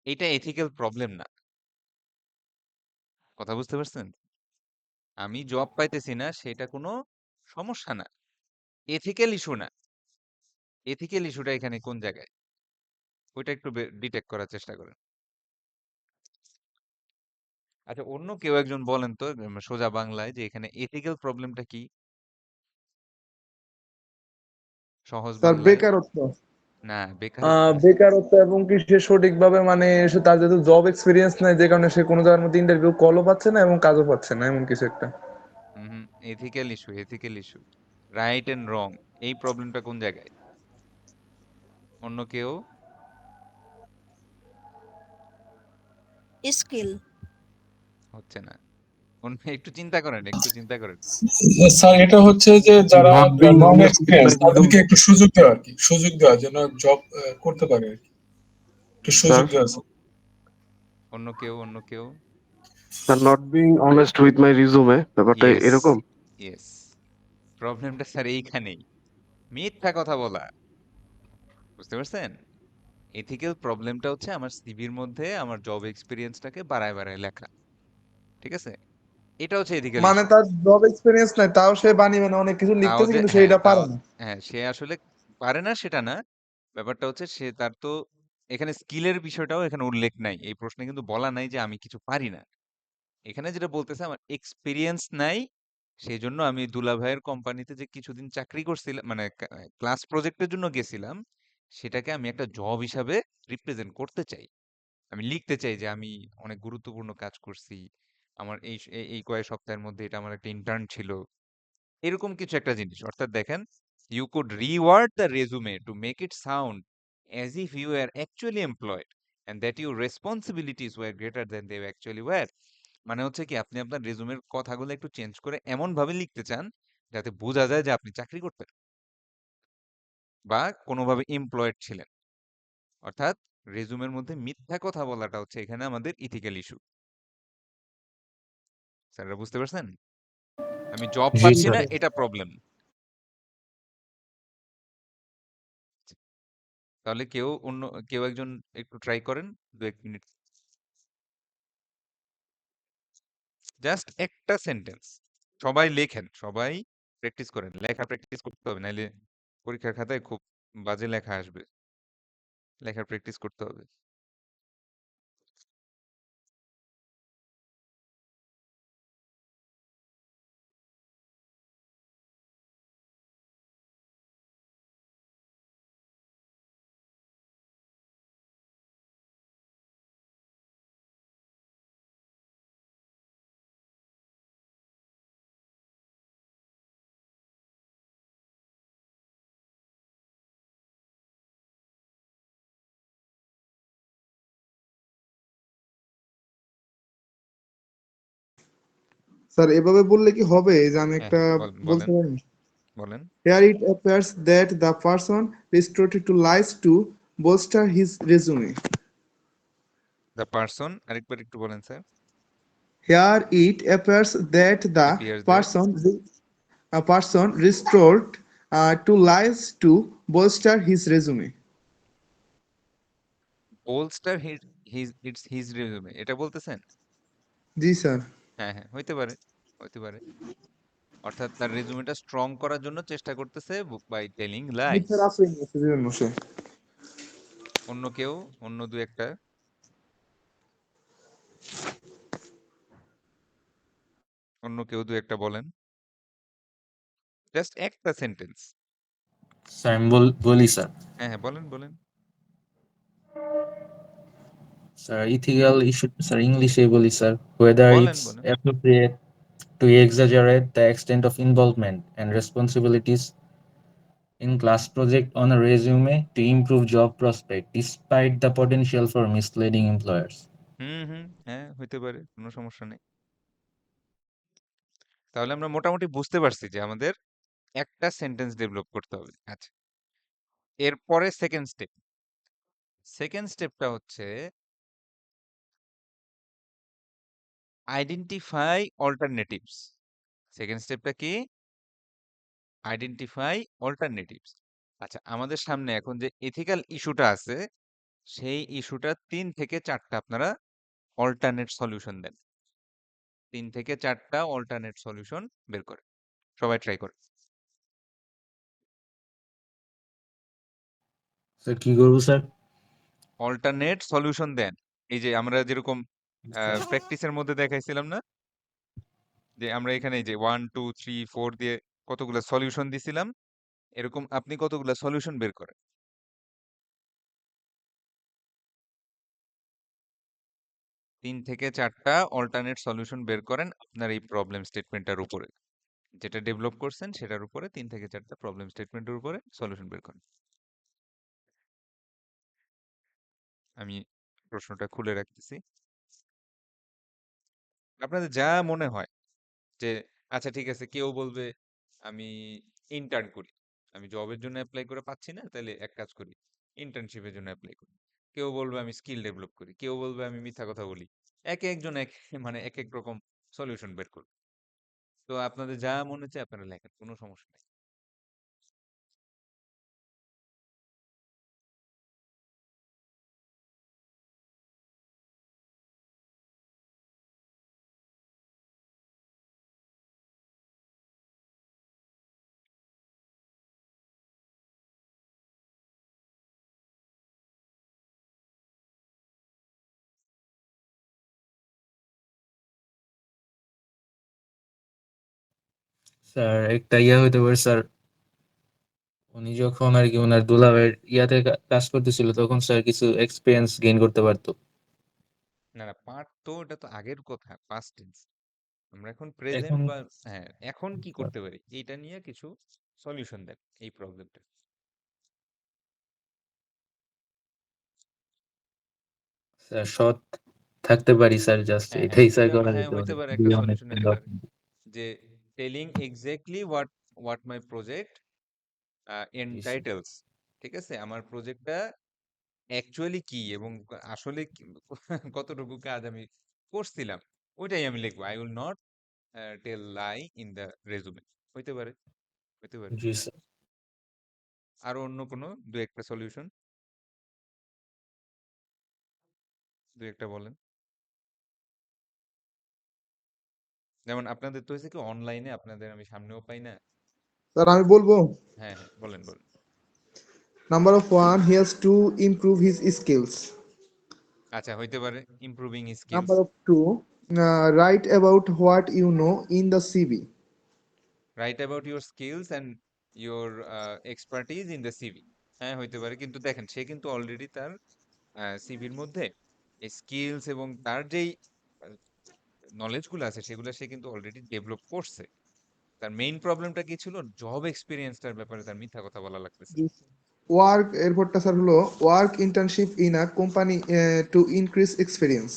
এটা এথিক্যাল প্রবলেম না। কথা বুঝতে পারছেন? আমি জব পাইতেছি না, সেটা কোনো সমস্যা না, এথিক্যাল ইস্যু না। এথিক্যাল ইস্যুটা এখানে কোন জায়গায়, ওইটা একটু ডিটেক্ট করার চেষ্টা করেন। আচ্ছা, অন্য কেউ একজন বলেন তো সোজা বাংলায় যে এখানে এথিক্যাল প্রবলেমটা কি, সহজ স্যার বাংলায়। বেকারত্ব। না, বেকারত্ব না। বেকারত্ব এবং কি সে সঠিকভাবে মানে তার যেহেতু জব এক্সপিরিয়েন্স নাই, যে কারণে সে কোনো জায়গার মধ্যে ইন্টারভিউ কলও পাচ্ছে না এবং কাজও পাচ্ছে না, এমন কিছু একটা। হুম, ethical issue, ethical issue, right and wrong, এই প্রবলেমটা কোন জায়গায়? অন্য কেউ? Skill. হচ্ছে না। অন্য একটু চিন্তা করেন, একটু চিন্তা করেন। স্যার এটা হচ্ছে যে যারা not being non honest with experience my resume. তাদেরকে একটু সুযোগ দেওয়া আর কি, সুযোগ দেওয়া যেন জব করতে পারে আর কি, একটু Sir, সুযোগ দেওয়া স্যার। অন্য কেউ, অন্য কেউ? sir, not being honest with my resume, ব্যাপারটা ইয়েস, এরকম। ইয়েস, প্রবলেমটা স্যার এইখানেই, মিথ্যা কথা বলা। বুঝতে পারছেন? এথিক্যাল প্রবলেমটা হচ্ছে আমার সিভির মধ্যে আমার জব এক্সপিরিয়েন্সটাকে বাড়ায় বাড়ায় লেখা। ঠিক আছে? এটা হচ্ছে এথিক্যাল মানে ইস্যু। তার জব এক্সপিরিয়েন্স নাই, তাও সে বানিয়ে মানে অনেক কিছু তাও লিখতেছে, যে, কিন্তু হ্যাঁ সেইটা তাও, পারে না। হ্যাঁ সে আসলে পারে না সেটা না, ব্যাপারটা হচ্ছে সে তার তো এখানে স্কিলের বিষয়টাও এখানে উল্লেখ নাই, এই প্রশ্নে কিন্তু বলা নাই যে আমি কিছু পারি না। এখানে যেটা বলতেছে আমার এক্সপিরিয়েন্স নাই, সেই জন্য আমি দুলা ভাইয়ের কোম্পানিতে যে কিছুদিন চাকরি করছিলাম, মানে ক্লাস প্রজেক্টের জন্য গেছিলাম, সেটাকে আমি একটা জব হিসাবে রিপ্রেজেন্ট করতে চাই। আমি লিখতে চাই যে আমি অনেক গুরুত্বপূর্ণ কাজ করছি, আমার এই কয়েক সপ্তাহের মধ্যে এটা আমার একটা ইন্টার্ন ছিল, এরকম কিছু একটা জিনিস। অর্থাৎ দেখেন, you could reword the resume to make it sound as if you are actually employed and that your responsibilities were greater than they actually were. মানে হচ্ছে কি, আপনি আপনার রেজুমের কথাগুলো একটু চেঞ্জ করে এমন ভাবে লিখতে চান যাতে বোঝা যায় যে আপনি চাকরি করতেন বা কোনোভাবে এমপ্লয়েড ছিলেন। অর্থাৎ রেজুমের মধ্যে মিথ্যা কথা বলাটা হচ্ছে এখানে আমাদের ইথিক্যাল ইস্যু। স্যাররা বুঝতে পারছেন? আমি জব জি পাচ্ছি স্যার। না, এটা প্রবলেম। তাহলে কেউ একজন একটু ট্রাই করেন, 2-1 মিনিট, জাস্ট একটা সেন্টেন্স। সবাই লেখেন, সবাই প্র্যাকটিস করেন, লেখা প্র্যাকটিস করতে হবে, নাইলে পরীক্ষার খাতায় খুব বাজে লেখা আসবে। লেখার প্র্যাকটিস করতে হবে। স্যার এভাবে বললে কি হবে, এই যে আমি হ্যাঁ একটা হ্যাঁ বলতে বলেন পারি? বলেন। Here it appears that the person resorted to lies to bolster his resume. The person, আরেকবার একটু বলেন sir. Here it appears that the appears that a person resorted to lies to bolster his resume. Bolster his resume, এটা বলতেছেন? জি স্যার। হ্যাঁ হ্যাঁ, হইতে পারে, হইতে পারে। অর্থাৎ তার রেজুমেটা স্ট্রং করার জন্য চেষ্টা করতেছে বাই টেলিং লাইস। মিথ্যার আশ্রয় নিয়েছে জন্য সে। অন্য কেউ, অন্য দু একটা, অন্য কেউ দু একটা বলেন, জাস্ট একটা সেন্টেন্স। স্যার আমি বলি স্যার। হ্যাঁ হ্যাঁ বলেন বলেন। Sir, ethical issue, sir, English বলি, sir. Whether বলেন it's বলেন appropriate to exaggerate the extent of involvement and responsibilities in class project on a resume to improve job prospect, despite the potential for misleading employers. হ্যাঁ হইতে পারে, কোনো সমস্যা নেই। তাহলে আমরা মোটামুটি বুঝতে পারছি যে আমাদের একটা সেন্টেন্স ডেভেলপ করতে হবে। আচ্ছা, এরপরে সেকেন্ড স্টেপটা হচ্ছে আইডেন্টিফাই অল্টারনেটিভস। সেকেন্ড স্টেপটা কি? Identify alternatives. আচ্ছা, আমাদের সামনে এখন যে এথিক্যাল ইস্যুটা আছে, সেই ইস্যুটা 3 থেকে 4টা আপনারা অল্টারনেট সলিউশন দেন। 3 থেকে 4টা অল্টারনেট সলিউশন বের করে সবাই ট্রাই করে। Sir, কি করবো, sir? অল্টারনেট সলিউশন দেন। এই যে আমরা যেরকম প্র্যাকটিসের মধ্যে দেখাইছিলাম না, যে আমরা এখানে এই যে 1 2 3 4 দিয়ে কতগুলো সলিউশন দিছিলাম, এরকম আপনি কতগুলো সলিউশন বের করেন। 3 থেকে 4টা অল্টারনেট সলিউশন বের করেন আপনার এই প্রবলেম স্টেটমেন্টটার উপরে। যেটা ডেভেলপ করছেন সেটার উপরে 3 থেকে 4টা প্রবলেম স্টেটমেন্টের উপরে সলিউশন বের করেন। আমি প্রশ্নটা খুলে রাখতেছি। আপনাদের যা মনে হয় যে আচ্ছা ঠিক আছে, কেউ বলবে আমি ইন্টার্ন করি, আমি জবের জন্য অ্যাপ্লাই করে পাচ্ছি না, তাহলে এক কাজ করি ইন্টার্নশিপের জন্য অ্যাপ্লাই করি। কেউ বলবে আমি স্কিল ডেভেলপ করি, কেউ বলবে আমি মিথ্যা কথা বলি। একে একজন এক মানে এক এক রকম সলিউশন বের করবে। তো আপনাদের যা মনে হচ্ছে আপনারা লেখেন, কোনো সমস্যা নেই। Sir, একটা ইয়া হইতে পারে, স্যার। উনি যখন আর কি ওনার দুলাভাইয়ের ইয়াতে কাজ করতেছিল, তখন স্যার কিছু এক্সপিরিয়েন্স গেইন করতে পারতো। না না, পার্ট তো এটা তো আগের কথা, পাস্ট টেন্স। আমরা এখন প্রেজেন্ট এখন বা হ্যাঁ এখন কি করতে পারি এইটা নিয়ে কিছু সলিউশন দেন এই প্রবলেমটা। স্যার সৎ থাকতে পারি, স্যার, জাস্ট হ্যাঁ হ্যাঁ এটাই স্যার এটা করা হ্যাঁ যেতে হইতে পারে পারে, একটা beyond সলিউশন হইতে পারে extend যে telling exactly what my project of- এন্টাইটেলস। ঠিক আছে, আমার প্রজেক্টটা অ্যাকচুয়ালি কি এবং আসলে কতটুকু কাজ আমি করছিলাম, ওইটাই আমি লিখবো। I will not tell lie in the resume. হইতে পারে, হইতে পারে। জি স্যার। আরো অন্য কোনো দু একটা সলিউশন, দু একটা বলেন। যেমন আপনাদের তো হয়েছে কি অনলাইনে, আপনাদের আমি সামনেও পাই না। স্যার আমি বলবো, হ্যাঁ হ্যাঁ বলেন বলেন। Number of one, he has to improve his skills. আচ্ছা হইতে পারে improving skills. Number of two, write about what you know in the CV. Write about your skills and your expertise in the CV. হ্যাঁ হইতে পারে, কিন্তু দেখেন সে কিন্তু অলরেডি তার সিভির মধ্যে স্কিলস এবং তার যেই নলেজগুলো আছে সেগুলো সে কিন্তু অলরেডি ডেভেলপ করছে। তার মেইন প্রবলেমটা কি ছিল? জব এক্সপিরিয়েন্সটার ব্যাপারে তার মিথ্যা কথা বলা লাগতেছে। ওয়ার্ক, এরপরটা স্যার হলো work internship in a company to increase experience.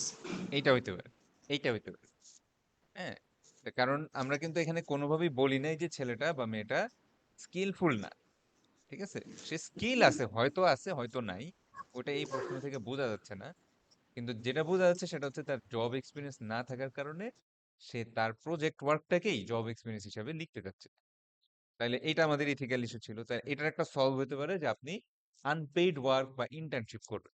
এইটা হইতে পারে, এইটা হইতে পারে। হ্যাঁ, কারণ আমরা কিন্তু এখানে কোনোভাবেই বলি নাই যে ছেলেটা বা মেয়েটা স্কিলফুল না। ঠিক আছে, সে স্কিল আছে, হয়তো নাই, ওটা এই প্রশ্ন থেকে বোঝা যাচ্ছে না। কিন্তু যেটা বোঝা যাচ্ছে সেটা হচ্ছে তার জব এক্সপিরিয়েন্স না থাকার কারণে সে তার প্রজেক্ট ওয়ার্কটাকেই জব এক্সপিরিয়েন্স হিসাবে লিখতে যাচ্ছে। তাইলে এটা আমাদের ইথিক্যাল ইস্যু ছিল। তাই এটার একটা সলভ হতে পারে যে আপনি আনপেইড ওয়ার্ক বা ইন্টার্নশিপ করবেন।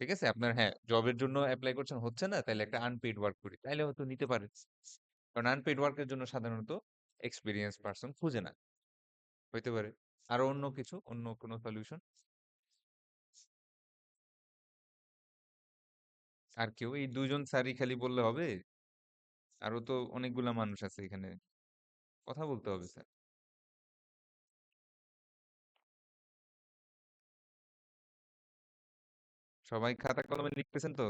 ঠিক আছে, আপনার হ্যাঁ জবের জন্য অ্যাপ্লাই করছেন, হচ্ছে না, তাইলে একটা আনপেইড ওয়ার্ক করি, তাইলে হয়তো নিতে পারে। কারণ আনপেইড ওয়ার্কের জন্য সাধারণত এক্সপিরিয়েন্স পারসন খুঁজে না। হইতে পারে। আরো অন্য কিছু, অন্য কোনো সলিউশন? আর কেউ? এই দুইজন স্যারই খালি বললে হবে? আরো তো অনেকগুলা মানুষ আছে এখানে, কথা বলতে হবে স্যার। সবাই খাতা কলমে লিখতেছেন তো?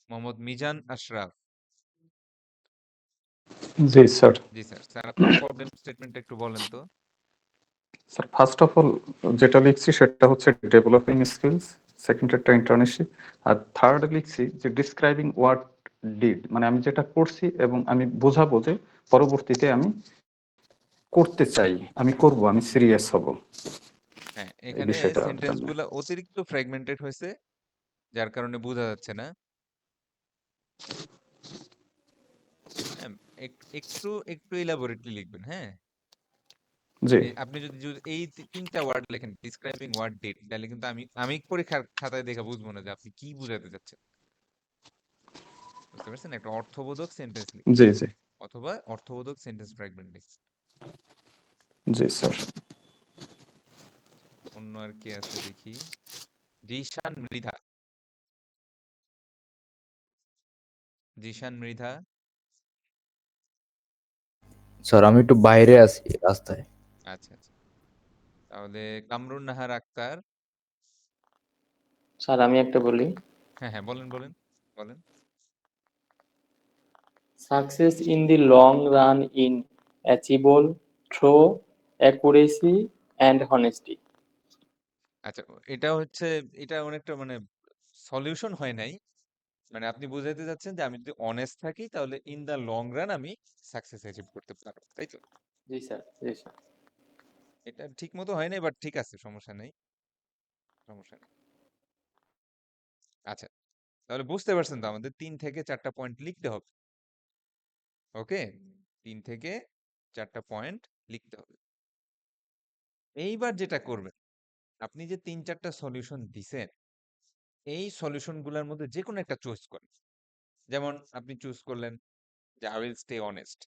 মোহাম্মদ মিজান আশরাফ। জি স্যার। জি স্যার। স্যার আপনার প্রবলেম স্টেটমেন্ট একটু বলেন তো। স্যার ফার্স্ট অফ অল যেটা লিখছি সেটা হচ্ছে ডেভেলপিং স্কিলস, সেকেন্ডেরটা ইন্টার্নশিপ, আর থার্ড লিখছি যে ডিসক্রাইবিং হোয়াট ডিড, মানে আমি যেটা করছি এবং আমি বোঝাবো যে পরবর্তীতে আমি করতে চাই, আমি করব, আমি সিরিয়াস হব হ্যাঁ, এই এখানে বিষয়টার জন্য। সেন্টেন্সগুলো অতিরিক্ত ফ্র্যাগমেন্টেড হয়েছে, যার কারণে বোঝা যাচ্ছে না। হ্যাঁ, একটু একটু ইলাবোরেটলি লিখবেন, হ্যাঁ? জি আপনি যদি এই তিনটা ওয়ার্ড লেখেন, ডিসক্রাইবিং হোয়াট ডিড, তাহলে কিন্তু আমি পরীক্ষার খাতায় দেখে বুঝবো না যে আপনি কি বুঝাতে চাচ্ছেন। বুঝতে পারছেন? একটা অর্থবোধক সেন্টেন্স লিখবেন, জি জি অথবা অর্থবোধক সেন্টেন্স ফ্র্যাগমেন্ট লিখবেন। জি স্যার। অন্য আর কি আছে দেখি। জিশান মৃধা। জিশান মৃধা। স্যার আমি একটু বাইরে আছি রাস্তায়। আচ্ছা আচ্ছা। তাহলে কামরুন নাহার আক্তার। স্যার আমি একটা বলি, হ্যাঁ হ্যাঁ, বলেন বলেন বলেন। Success in the long run in achievable through accuracy and honesty. আচ্ছা, এটা হচ্ছে, এটা অনেকটা মানে সলিউশন হয় নাই। মানে আপনি বুঝাইতে যাচ্ছেন যে আমি যদি অনেস্ট থাকি তাহলে ইন দা লং রান আমি সাকসেস অ্যাচিভ করতে পারবো, তাই তো? জি স্যার, জি স্যার। এটা ঠিক মতো হয় নাই, বাট ঠিক আছে, সমস্যা নেই, সমস্যা নেই। আচ্ছা, তাহলে বুঝতে পারছেন তো আমাদের 3 থেকে 4টা পয়েন্ট লিখতে হবে। ওকে, 3 থেকে 4টা পয়েন্ট লিখতে হবে। এইবার যেটা করবেন, আপনি যে 3-4টা সলিউশন দিছেন, এই সলিউশন গুলার মধ্যে যে কোনো একটা চুজ করেন। যেমন আপনি চুজ করলেন যে আই উইল স্টে অনেস্ট,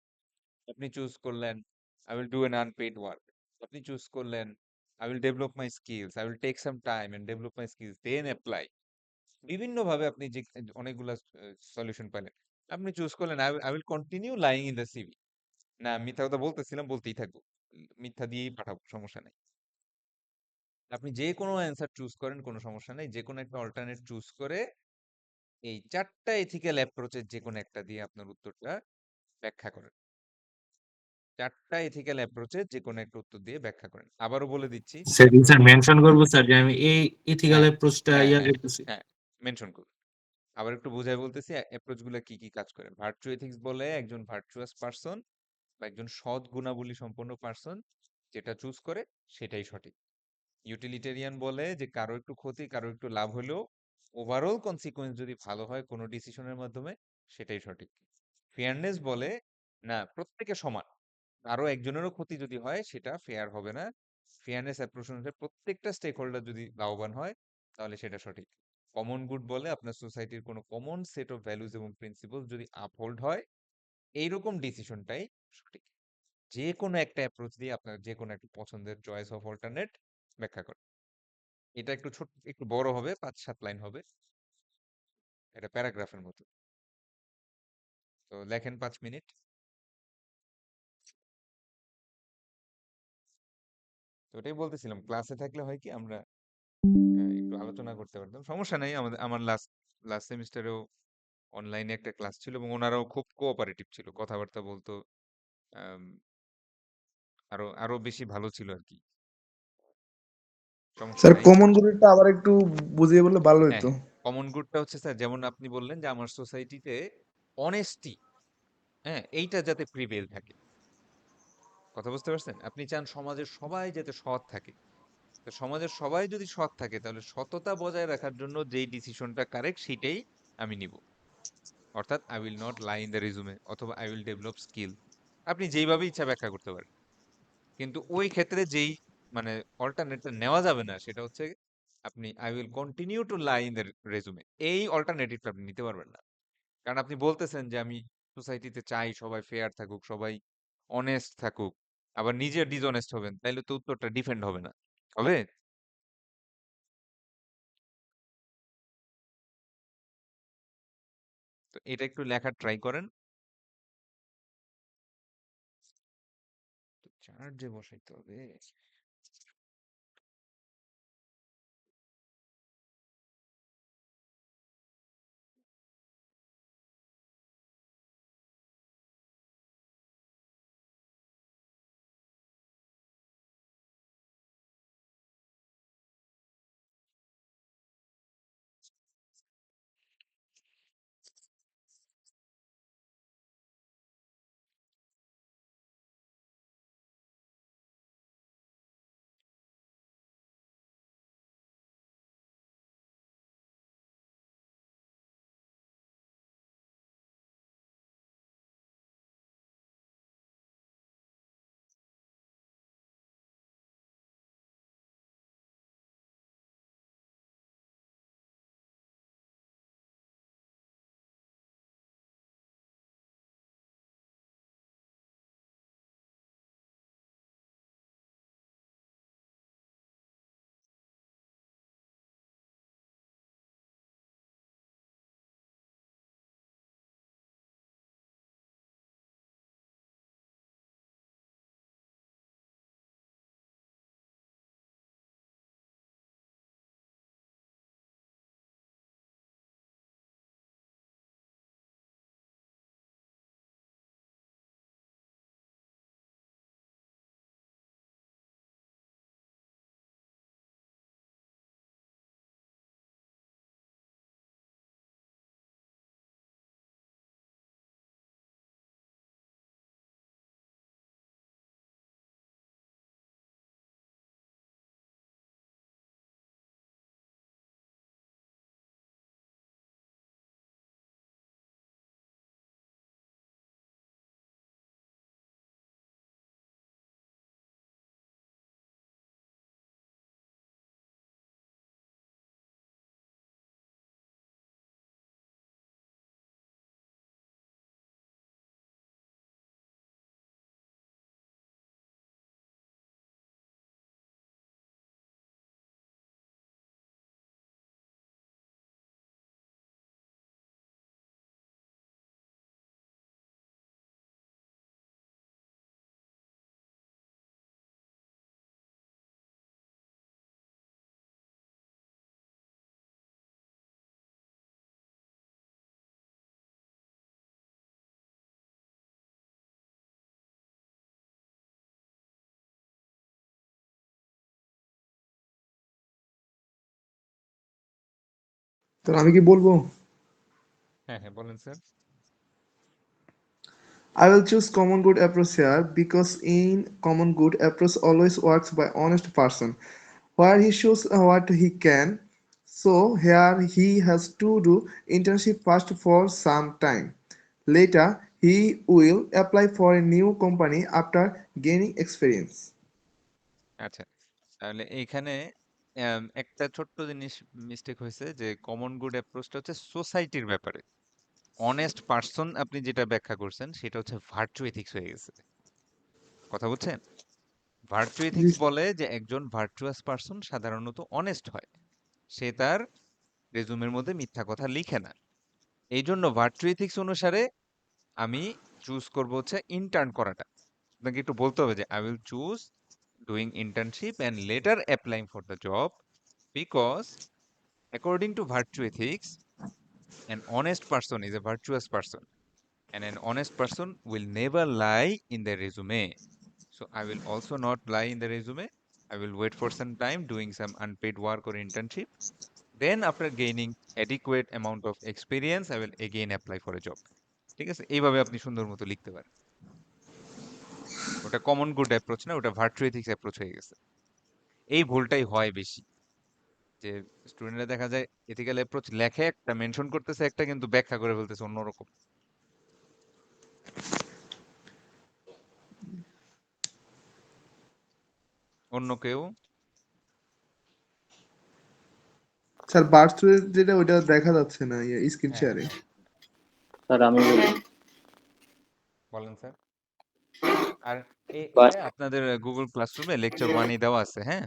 আপনি চুজ করলেন I will do an unpaid work, আপনি চুজ করলেন I will develop my skills, I will take some time and develop my skills then apply. বিভিন্ন ভাবে আপনি যে অনেকগুলা সলিউশন পেলেন। আপনি চুজ করলেন I will continue lying in the CV. না, মিথ্যা কথা বলতেছিলাম, বলতেই থাকবো, মিথ্যা দিয়েই পাঠাবো, সমস্যা নেই। আপনি যে কোনো অ্যান্সার চুজ করেন, কোনো সমস্যা নেই, যে কোনো একটা অল্টারনেট চুজ করে এই 4টা এথিক্যাল অ্যাপ্রোচের যে কোনো একটা দিয়ে আপনার উত্তরটা ব্যাখ্যা করেন। 4টা এথিক্যাল অ্যাপ্রোচের যে কোনো একটা উত্তর দিয়ে ব্যাখ্যা করেন। আবারও বলে দিচ্ছি সেদিন স্যার অ্যাপ্রোচগুলো। মেনশন করবো স্যার যে আমি এই ইথিক্যাল হ্যাঁ অ্যাপ্রোচটা হ্যাঁ ইয়া হ্যাঁ করতেছি। হ্যাঁ, মেনশন করুন। আবার একটু বুঝাই বলতেছি অ্যাপ্রোচগুলো কি কি কাজ করে। ভার্চু এথিক্স বলে একজন ভার্চুয়াস পারসন বা একজন সৎ গুণাবলী সম্পন্ন পারসন যেটা চুজ করে সেটাই সঠিক। ইউটিলিটেরিয়ান বলে যে কারো একটু ক্ষতি কারো একটু লাভ হলেও ওভারঅল কনসিকুয়েন্স যদি ভালো হয় কোনো ডিসিশনের মাধ্যমে, সেটাই সঠিক। ফেয়ারনেস বলে না, প্রত্যেকে সমান, আরো একজনেরও ক্ষতি যদি হয় সেটা ফেয়ার হবে না। ফেয়ারনেস অ্যাপ্রোচ অনুসারে প্রত্যেকটা স্টেক হোল্ডার যদি লাভবান হয় তাহলে সেটা সঠিক। কমন গুড বলে আপনার সোসাইটির কোনো কমন সেট অফ ভ্যালুজ এবং প্রিন্সিপল যদি আপহোল্ড হয়, এইরকম ডিসিশনটাই সঠিক। যে কোনো একটা অ্যাপ্রোচ দিয়ে আপনার যে কোনো একটা পছন্দের চয়েস অফ অল্টারনেট ব্যাখ্যা করে। এটা একটু ছোট, একটু বড় হবে, 5-7 লাইন হবে, এটা প্যারাগ্রাফের মতো। তো লেখেন 5 মিনিট। তো ওটাই বলতেছিলাম, ক্লাসে থাকলে হয় কি আমরা একটু আলোচনা করতে পারতাম, সমস্যা নেই। আমার লাস্ট লাস্ট সেমিস্টারেও অনলাইনে একটা ক্লাস ছিল এবং ওনারাও খুব কোঅপারেটিভ ছিল, কথাবার্তা বলতো, আম, আরো আরো বেশি ভালো ছিল আর কি, সমস্যা স্যার নাই। কমন গুলিটা আবার একটু বুঝিয়ে বললে ভালো হ্যাঁ হতো। হ্যাঁ, কমন গুডটা হচ্ছে স্যার, যেমন আপনি বললেন যে আমার সোসাইটিতে অনেস্টি, হ্যাঁ, এইটা যাতে প্রিভেল থাকে। কথা বুঝতে পারছেন? আপনি চান সমাজের সবাই যাতে সৎ থাকে। তো সমাজের সবাই যদি সৎ থাকে তাহলে সততা বজায় রাখার জন্য যেই ডিসিশনটা কারেক্ট সেটাই আমি নিব। অর্থাৎ I will not lie in the রিজুমে, অথবা আই উইল ডেভেলপ স্কিল। আপনি যেইভাবে ইচ্ছা ব্যাখ্যা করতে পারেন, কিন্তু ওই ক্ষেত্রে যেই মানে অল্টারনেটটা নেওয়া যাবে না সেটা হচ্ছে আপনি I will continue to lie in the resume, এই অল্টারনেটিভটা আপনি নিতে পারবেন না। কারণ আপনি বলতেছেন যে আমি সোসাইটিতে চাই সবাই ফেয়ার থাকুক, সবাই অনেস্ট থাকুক, আবার নিজে ডিসঅনেস্ট হবেন, তাইলে তো উত্তরটা ডিফেন্ড হবে না, হবে? তো এটা একটু লেখার ট্রাই করেন। চার্জে বসাইতে হবে। তো আমি কি বলবো? হ্যাঁ, হ্যাঁ, বলেন sir. I will choose common good approach here because in common good approach always works by honest person where he shows what he can. So here he has to do internship first for some time. Later he will apply for a new company after gaining experience. আচ্ছা, তাহলে এইখানে একটা ছোট্ট জিনিস মিস্টেক হয়েছে যে কমন গুড অ্যাপ্রোচটা হচ্ছে সোসাইটির ব্যাপারে। অনেস্ট পারসন আপনি যেটা ব্যাখ্যা করছেন সেটা হচ্ছে ভার্চু এথিক্স হয়ে গেছে। কথা বুঝছেন? ভার্চু এথিক্স বলে যে একজন ভার্চুয়াস পারসন সাধারণত অনেস্ট হয়, সে তার রেজুমের মধ্যে মিথ্যা কথা লিখে না। এই জন্য ভার্চু এথিক্স অনুসারে আমি চুজ করব হচ্ছে ইন্টার্ন করাটা। আপনাকে একটু বলতে হবে যে I will choose doing internship and letter applying for the job because according to virtue ethics an honest person is a virtuous person and an honest person will never lie in their resume. So I will also not lie in the resume. I will wait for some time doing some unpaid work or internship. Then after gaining adequate amount of experience, I will again apply for a job. ঠিক আছে? এইভাবে আপনি সুন্দর মতো লিখতে পারেন। ওটা কমন গুড অ্যাপ্রোচ না, ওটা ভার্চু এথিক্স অ্যাপ্রোচ হয়ে গেছে। এই ভুলটাই হয় বেশি, যে স্টুডেন্টরা দেখা যায় এথিক্যাল অ্যাপ্রোচ লেখে একটা, মেনশন করতেছে একটা, কিন্তু ব্যাখ্যা করে ফেলতেছে অন্যরকম। অন্য কেউ? স্যার বার্স্ট যেটা ওইটা দেখা যাচ্ছে না স্ক্রিন হ্যাঁ, শেয়ারে। হ্যাঁ, স্যার আমি বলি, বলেন স্যার। আর বা এটা আপনাদের গুগল ক্লাসরুমে লেকচার 1 এ দেওয়া আছে, হ্যাঁ?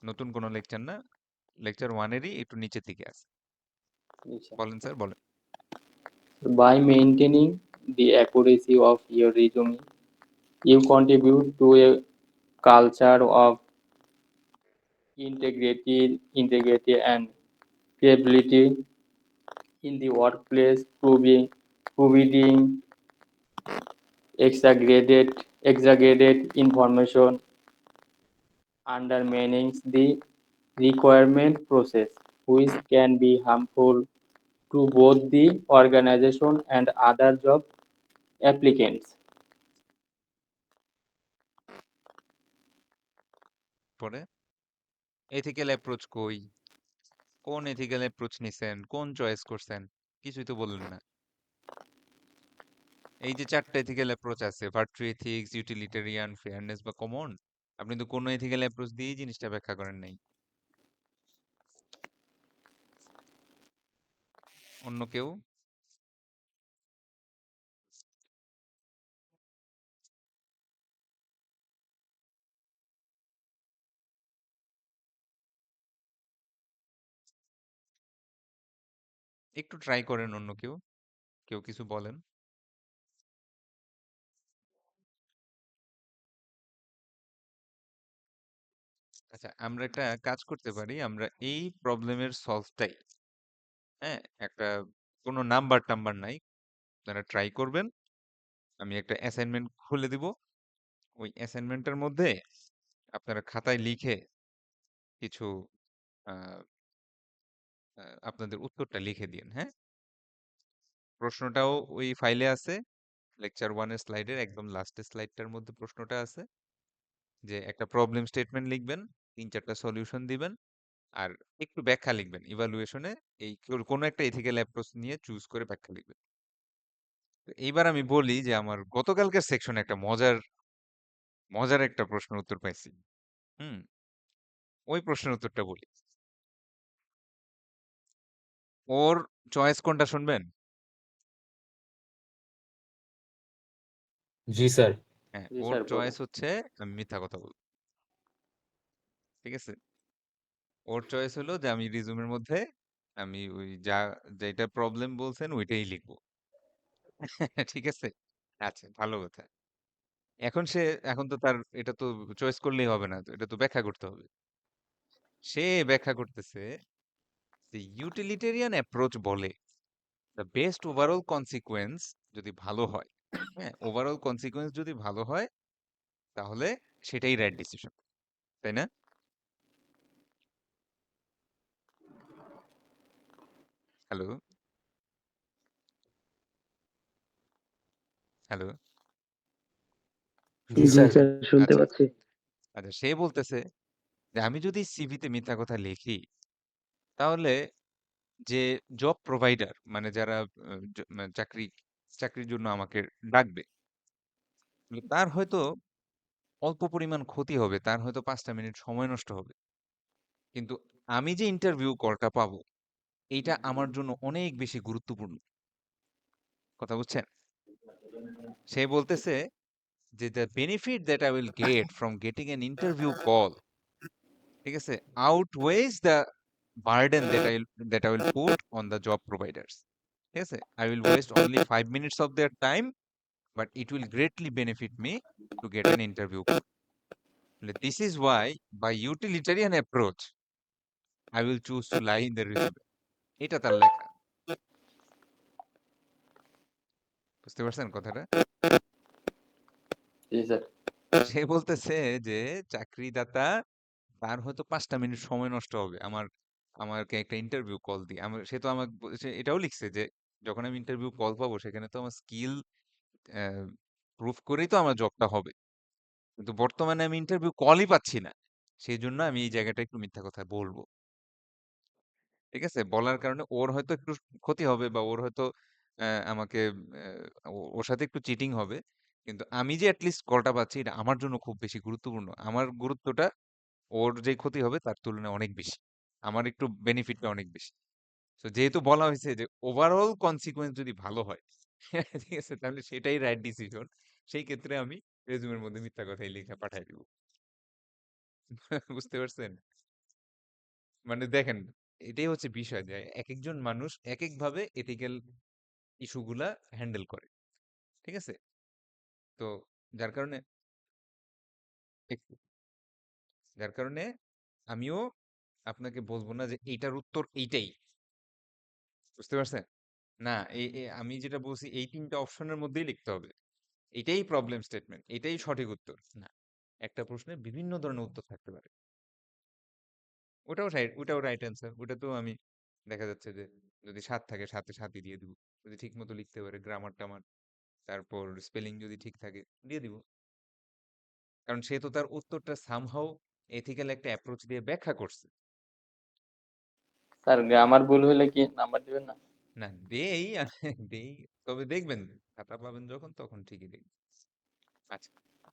নতুন কোনো লেকচার না, লেকচার 1 এরই একটু নিচের দিকে আছে। বলেন স্যার, বলেন। by maintaining the accuracy of your resume, You contribute to a culture of integrity and credibility in the workplace, providing exaggerated information undermines the requirement process, which can be harmful to both the organization and other job applicants. পরে এথিক্যাল অ্যাপ্রোচ কই? কোন এথিক্যাল অ্যাপ্রোচ নিছেন? কোন চয়েস করছেন? কিছুই তো বললেন না। এই যে ৪ টা এথিক্যাল অ্যাপ্রোচ আছে, ভার্চু এথিক্স, ইউটিলিটারিয়ান, ফেয়ারনেস বা কমন। আপনি তো কোনো এথিক্যাল অ্যাপ্রোচ দিয়েই জিনিসটা ব্যাখ্যা করেন নাই। অন্য কেউ? একটু ট্রাই করেন অন্য কেউ। কেউ কিছু বলেন। আচ্ছা, আমরা একটা কাজ করতে পারি। আমরা এই প্রবলেমের সলভটাই, হ্যাঁ? একটা কোনো নাম্বার-টাম্বার নাই। আপনারা ট্রাই করবেন। আমি একটা অ্যাসাইনমেন্ট খুলে দিব। ওই অ্যাসাইনমেন্টের মধ্যে আপনারা খাতায় লিখে কিছু আ আপনাদের উত্তরটা লিখে দিয়েন, হ্যাঁ? প্রশ্নটাও ওই ফাইলে আছে। লেকচার 1 এর স্লাইডের একদম লাস্টের স্লাইডটার মধ্যে প্রশ্নটা আছে। যে একটা প্রবলেম স্টেটমেন্ট লিখবেন, ৩-৪ টা সলিউশন দিবেন। আর একটু ব্যাখ্যা লিখবেন। ইভালুয়েশনে এই কোনো একটা এথিক্যাল অ্যাপ্রোচ নিয়ে চুজ করে ব্যাখ্যা লিখবেন। তো এইবার আমি বলি যে আমার গতকালকের সেকশনে একটা মজার একটা প্রশ্নের উত্তর পাইছি। হুম? ওই প্রশ্নের উত্তরটা বলি। ওর চয়েস কোনটা শুনবেন? জি স্যার। হ্যাঁ, জি ওর স্যার, বলুন। চয়েস হচ্ছে আমি মিথ্যা কথা বলব। ঠিক আছে? ওর চয়েস হলো যে আমি রিজুমের মধ্যে আমি ওই যেটা প্রবলেম বলছেন ওইটাই লিখব। ঠিক আছে? আচ্ছা, ভালো কথা। এখন তো তার এটা তো চয়েস করলেই হবে না। তো এটা তো ব্যাখ্যা করতে হবে। সে ব্যাখ্যা করতেছে যে ইউটিলিটেরিয়ান অ্যাপ্রোচ বলে দ্য বেস্ট ওভারঅল কনসিকুয়েন্স যদি ভালো হয়, হ্যাঁ? ওভারঅল কনসিকুয়েন্স যদি ভালো হয় তাহলে সেটাই রাইট ডিসিশন। তাই না? হ্যালো? হ্যালো? জি জি স্যার। স্যার, শুনতে আচ্ছা, পাচ্ছি। আচ্ছা, সে বলতেছে যে আমি যদি সিভিতে মিথ্যা কথা লিখি তাহলে যে জব প্রোভাইডার মানে যারা মানে চাকরির জন্য আমাকে ডাকবে, তার হয়তো অল্প পরিমাণ ক্ষতি হবে, তার হয়তো ৫ টা মিনিট সময় নষ্ট হবে। কিন্তু আমি যে ইন্টারভিউ কলটা পাবো, এইটা আমার জন্য অনেক বেশি গুরুত্বপূর্ণ। কথা বুঝছেন? সে বলতেছে যে the benefit that I will get from getting an interview call, ঠিক আছে, outweighs the burden that I will put on the job providers. ঠিক আছে? I will waste only 5 minutes of their time, but it will greatly benefit me to get an interview call. This is why by utilitarian approach I will choose to lie in the resume. এটা তার লেখা। বুঝতে পারছেন কথাটা? জি স্যার। সে বলতেছে যে চাকরিদাতা তার হয়তো ৫ টা মিনিট সময় নষ্ট হবে আমাকে একটা ইন্টারভিউ কল দিয়ে। সে তো আমাকে সে এটাও লিখছে যে যখন আমি ইন্টারভিউ কল পাবো সেখানে তো আমার স্কিল প্রুফ করেই তো আমার জবটা হবে। কিন্তু বর্তমানে আমি ইন্টারভিউ কলই পাচ্ছি না। সেই জন্য আমি এই জায়গাটা একটু মিথ্যা কথা বলবো। ঠিক আছে? বলার কারণে ওর হয়তো একটু ক্ষতি হবে বা ওর হয়তো আমাকে ওর সাথে একটু চিটিং হবে। কিন্তু আমি যে এট লিস্ট কলটা পাচ্ছি এটা আমার জন্য খুব বেশি গুরুত্বপূর্ণ। আমার গুরুত্বটা ওর যে ক্ষতি হবে তার তুলনায় অনেক বেশি। আমার একটু বেনিফিটটা অনেক বেশি। সো যেহেতু বলা হয়েছে যে ওভারঅল কনসিকুয়েন্স যদি ভালো হয়, ঠিক আছে? তাহলে সেটাই রাইট ডিসিশন। সেই ক্ষেত্রে আমি রেজুমের মধ্যে মিথ্যা কথাই লিখে পাঠায় দিব। বুঝতে পারছেন? মানে দেখেন, এটাই হচ্ছে বিষয় যে একেকজন মানুষ একেকভাবে এথিক্যাল ইস্যুগুলা হ্যান্ডেল করে। ঠিক আছে? তো যার কারণে একটু। যার কারণে আমিও আপনাকে বলবো না যে এইটার উত্তর এইটাই। বুঝতে পারছেন? না, আমি যেটা বলছি এই ৩ টা অপশনের মধ্যেই লিখতে হবে। এটাই প্রবলেম স্টেটমেন্ট, এটাই সঠিক উত্তর। না, একটা প্রশ্নে বিভিন্ন ধরনের উত্তর থাকতে পারে। ওটাও রাইট অ্যান্সার। ওটা তো আমি দেখা যাচ্ছে যে যদি ৭ থাকে ৭ এ ৭ই দিয়ে দিব। যদি ঠিকমতো লিখতে পারে গ্রামার-টামার, তারপর স্পেলিং যদি ঠিক থাকে দিয়ে দিব। কারণ সে তো তার উত্তরটা সামহাউ এথিক্যাল একটা অ্যাপ্রোচ দিয়ে ব্যাখ্যা করছে। স্যার গ্রামার ভুল হলে কি নাম্বার দিবেন না? না, দেই দেই। তবে দেখবেন খাতা পাবেন যখন তখন ঠিকই দেখবেন। আচ্ছা,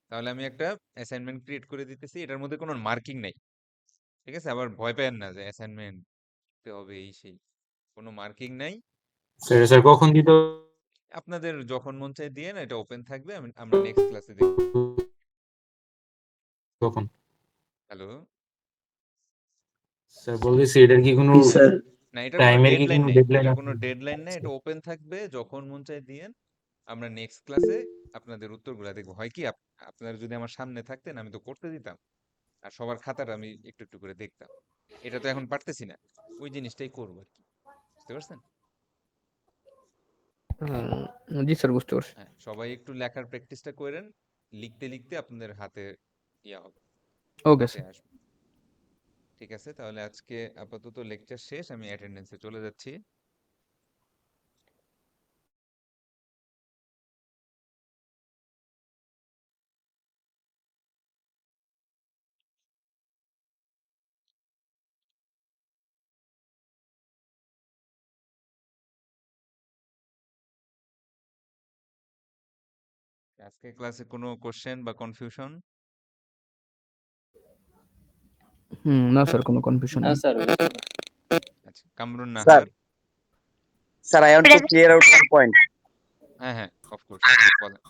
তাহলে আমি একটা অ্যাসাইনমেন্ট ক্রিয়েট করে দিতেছি। এটার মধ্যে কোনো মার্কিং নাই। ঠিক আছে? আবার ভয় পেয়েন না যে অ্যাসাইনমেন্ট দিতে হবে এই সেই। কোনো মার্কিং নাই। স্যার কখন দিতে হবে? আপনাদের যখন মন চায় দিয়েন, এটা ওপেন থাকবে। আমরা নেক্সট ক্লাসে দেখব। কখন? হ্যালো? স্যার বলতেছি এটার কি কোনো না, এটার কোনো টাইমের কি ডেডলাইন কোনো নাই। ডেডলাইন এটার আছে? কোনো ডেডলাইন নাই। এটা ওপেন থাকবে। যখন মন চায় দিয়েন। আমরা নেক্সট ক্লাসে আপনাদের উত্তরগুলা দেখব। হয় কি আপনারা যদি আমার সামনে থাকতেন আমি তো করতে দিতাম। আর সবার খাতাটা আমি একটু, একটু করে দেখতাম। এটা তো এখন পারতেছি না। ওই জিনিসটাই করব আরকি। বুঝতে পারছেন? জি স্যার, বুঝতে পারছি। হ্যাঁ, সবাই একটু লেখার প্র্যাকটিসটা করেন। লিখতে, লিখতে আপনাদের হাতে ইয়া হবে। ওকে হাতে স্যার। আসবে। ঠিক আছে? তাহলে আজকে আপাতত লেকচার শেষ। আমি অ্যাটেন্ডেন্সে চলে যাচ্ছি। আজকে ক্লাসে কোনো কোশ্চেন বা কনফিউশন? না স্যার, কোনো কনফিউশন না নেই। স্যার। আচ্ছা, Kamrun Sir, Nahar. sir, I want to clear out one point. হ্যাঁ, হ্যাঁ, অফ কোর্স। বলেন।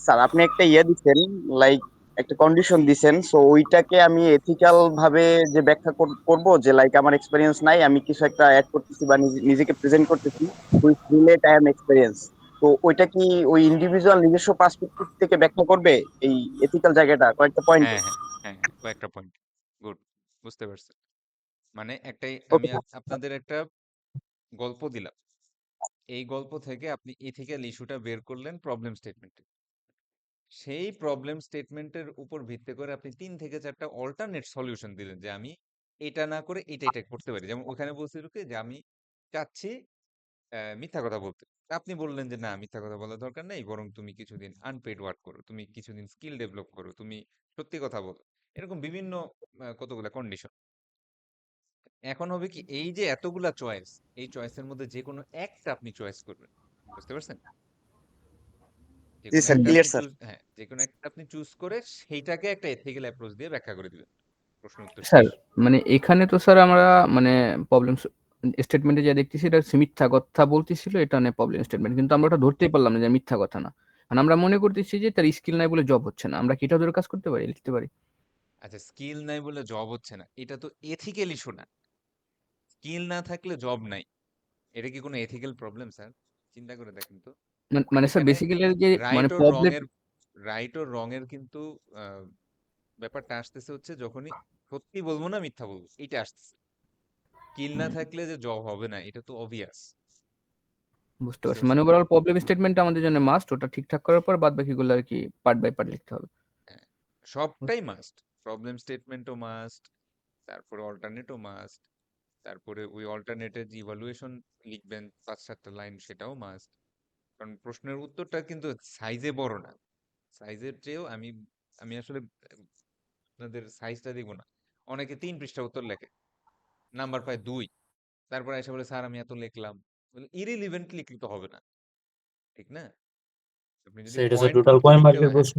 স্যার আপনি একটা দিচ্ছেন, লাইক একটা কন্ডিশন দিছেন, সো ওইটাকে আমি এথিক্যাল ভাবে যে ব্যাখ্যা করব যে লাইক আমার এক্সপেরিয়েন্স নাই, আমি কিছু একটা অ্যাড করতেছি বা নিজেকে প্রেজেন্ট করতেছি with relate I am experience. তো ওইটা কি ওই ইন্ডিভিজুয়াল নিজস্ব পার্সপেক্টিভ থেকে ব্যাখ্যা করবে এই এথিক্যাল জায়গাটা কয়েকটা পয়েন্টে? হ্যাঁ, হ্যাঁ, হ্যাঁ, হ্যাঁ, কয়েকটা পয়েন্ট। গুড। বুঝতে পারছেন। মানে আমি ওকে। আপনাদের একটা গল্প দিলাম। এই গল্প থেকে আপনি এথিক্যাল ইস্যুটা বের করলেন প্রবলেম স্টেটমেন্টে। সেই প্রবলেম স্টেটমেন্টের উপর ভিত্তি করে আপনি ৩ থেকে ৪ টা অল্টারনেট সলিউশন দিলেন যে আমি এটা না করে এটা করতে পারি। যেমন ওখানে বলছিল কি যে আমি চাচ্ছি মিথ্যা কথা বলতে। আপনি বললেন যে না, মিথ্যা কথা বলার দরকার নেই। বরং তুমি কিছুদিন আনপেইড ওয়ার্ক করো। তুমি কিছুদিন স্কিল ডেভেলপ করো। তুমি সত্যি কথা বলো। এরকম বিভিন্ন কতগুলা কন্ডিশন। এখন হবে কি এই যে এতগুলা চয়েস, এই চয়েসের মধ্যে যেকোনো একটা আপনি চয়েস করবেন। বুঝতে পারছেন? জি যেকোনো স্যার, একটা ক্লিয়ার আপনি স্যার। যেকোনো একটা আপনি চুজ করে সেইটাকে একটা এথিক্যাল অ্যাপ্রোচ দিয়ে ব্যাখ্যা করে দিবেন। প্রশ্ন উত্তর স্যার শেষ। মানে এখানে তো স্যার আমরা মানে প্রবলেম স্টেটমেন্টে যা দেখতেছি এটা হচ্ছে মিথ্যা কথা বলতেছিল, এটা মানে প্রবলেম স্টেটমেন্ট, কিন্তু আমরা ওটা ধরতেই পারলাম না যে মিথ্যা কথা না। মানে আমরা মনে করতেছি যে তার স্কিল নাই বলে জব হচ্ছে না। আমরা কি এটা ধরে কাজ করতে পারি, লিখতে পারি? আচ্ছা, স্কিল নাই বলে জব হচ্ছে না। এটা তো এথিক্যাল ইস্যু না। স্কিল না থাকলে জব নাই। এটা কি কোনো এথিক্যাল প্রবলেম স্যার? চিন্তা করে দেখেন তো। মানে স্যার এখানে বেসিক্যালি যে মানে রাইট ওর রং প্রবলেম এর কিন্তু ব্যাপারটা আসতেছে হচ্ছে যখনই সত্যি বলবো না মিথ্যা বলবো এটা আসতেছে। স্কিল না থাকলে যে জব হবে না এটা তো অবভিয়াস। বুঝতে বুঝতে পারছি। মানে পারছেন? ওভারঅল প্রবলেম স্টেটমেন্টটা আমাদের জন্য মাস্ট, ওটা ঠিকঠাক করার পর বাদ বাকিগুলো আর কি পার্ট বাই পার্ট লিখতে হবে। হ্যাঁ, সবটাই মাস্ট। প্রবলেম স্টেটমেন্টও মাস্ট, তারপরে অল্টারনেটও মাস্ট, তারপরে ওই অল্টারনেটের যে ইভালুয়েশন লিখবেন ৫-৭টা লাইন সেটাও মাস্ট। কারণ প্রশ্নের উত্তরটা কিন্তু সাইজে বড় না। সাইজের চেয়েও আমি আমি আসলে আপনাদের সাইজটা দিব না। অনেকে ৩ পৃষ্ঠা উত্তর লেখে। নাম্বার পায় ২। তারপর এসে বলে স্যার আমি এত লিখলাম। ইররিলেভেন্ট লিখলে তো হবে না। ঠিক না? আপনি যদি স্যার এটা স্যার পয়েন্ট টোটাল করতে কয় লিখতেও মার্কের হ্যাঁ, প্রশ্ন?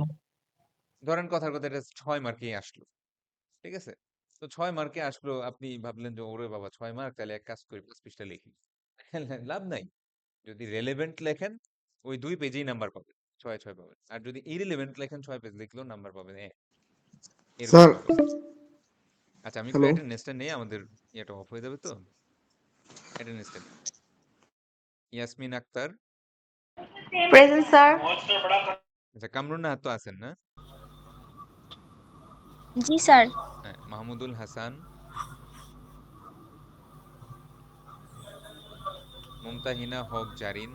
ধরেন কথার কথা এটা ৬ মার্কেই আসলো। ঠিক আছে? তো ৬ মার্কে আসলো আপনি ভাবলেন যে ওরে বাবা ৬ মার্ক, তাহলে এক কাজ করি ৫ পৃষ্ঠা লিখি। লাভ নাই। যদি রেলেভেন্ট লেখেন ওই ২ পেজেই নাম্বার পাবেন। ৬ পাবেন। আর যদি ইররিলেভেন্ট লেখেন ৬ পেজ লিখলেও নাম্বার পাবেন ১। এরকম স্যার, অবস্থা। আচ্ছা, আমি একটু হ্যালো। অ্যাটেন্ডেন্সটা নেই, আমাদের ইয়েটা অফ হয়ে যাবে তো। অ্যাটেন্ডেন্সটা নেই। ইয়াসমিন আক্তার। Present sir. আচ্ছা, কামরুন নাহার তো আছেন না? জি স্যার। হ্যাঁ, মাহমুদুল হাসান, মুমতাহিনা হক জারিন,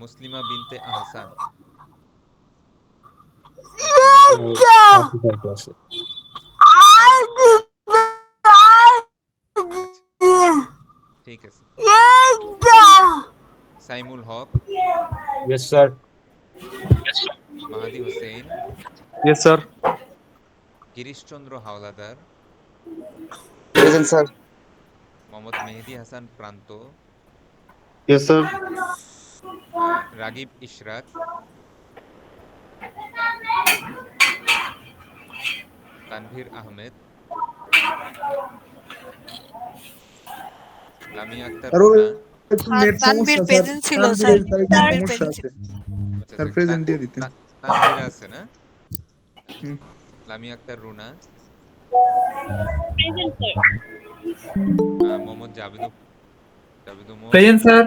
মুসলিমা বিনতে আহসান। আচ্ছা, ঠিক আছে। Saimul Haque, Yes, sir. Mahadi Hossain, Yes, sir. Girishchandra Howlader, present sir. Mohammad Mehedi Hasan Pranto, Yes, sir. Ragib Ishrak, Tanvir Ahmed, Lamia Akter sir ওর রুনা। একটু নেট তানভীর সমস্যা স্যার, প্রেজেন্ট ছিল স্যার। তানভীরের তার একটু তানভীর সমস্যা প্রেজেন্ট আছে আচ্ছা, স্যার, আচ্ছা, প্রেজেন্ট দিয়ে দিতেন। তানভীর আছে না? হুম। Lamia Akter Runa, present sir. Mohammad Jabid Omar, present sir.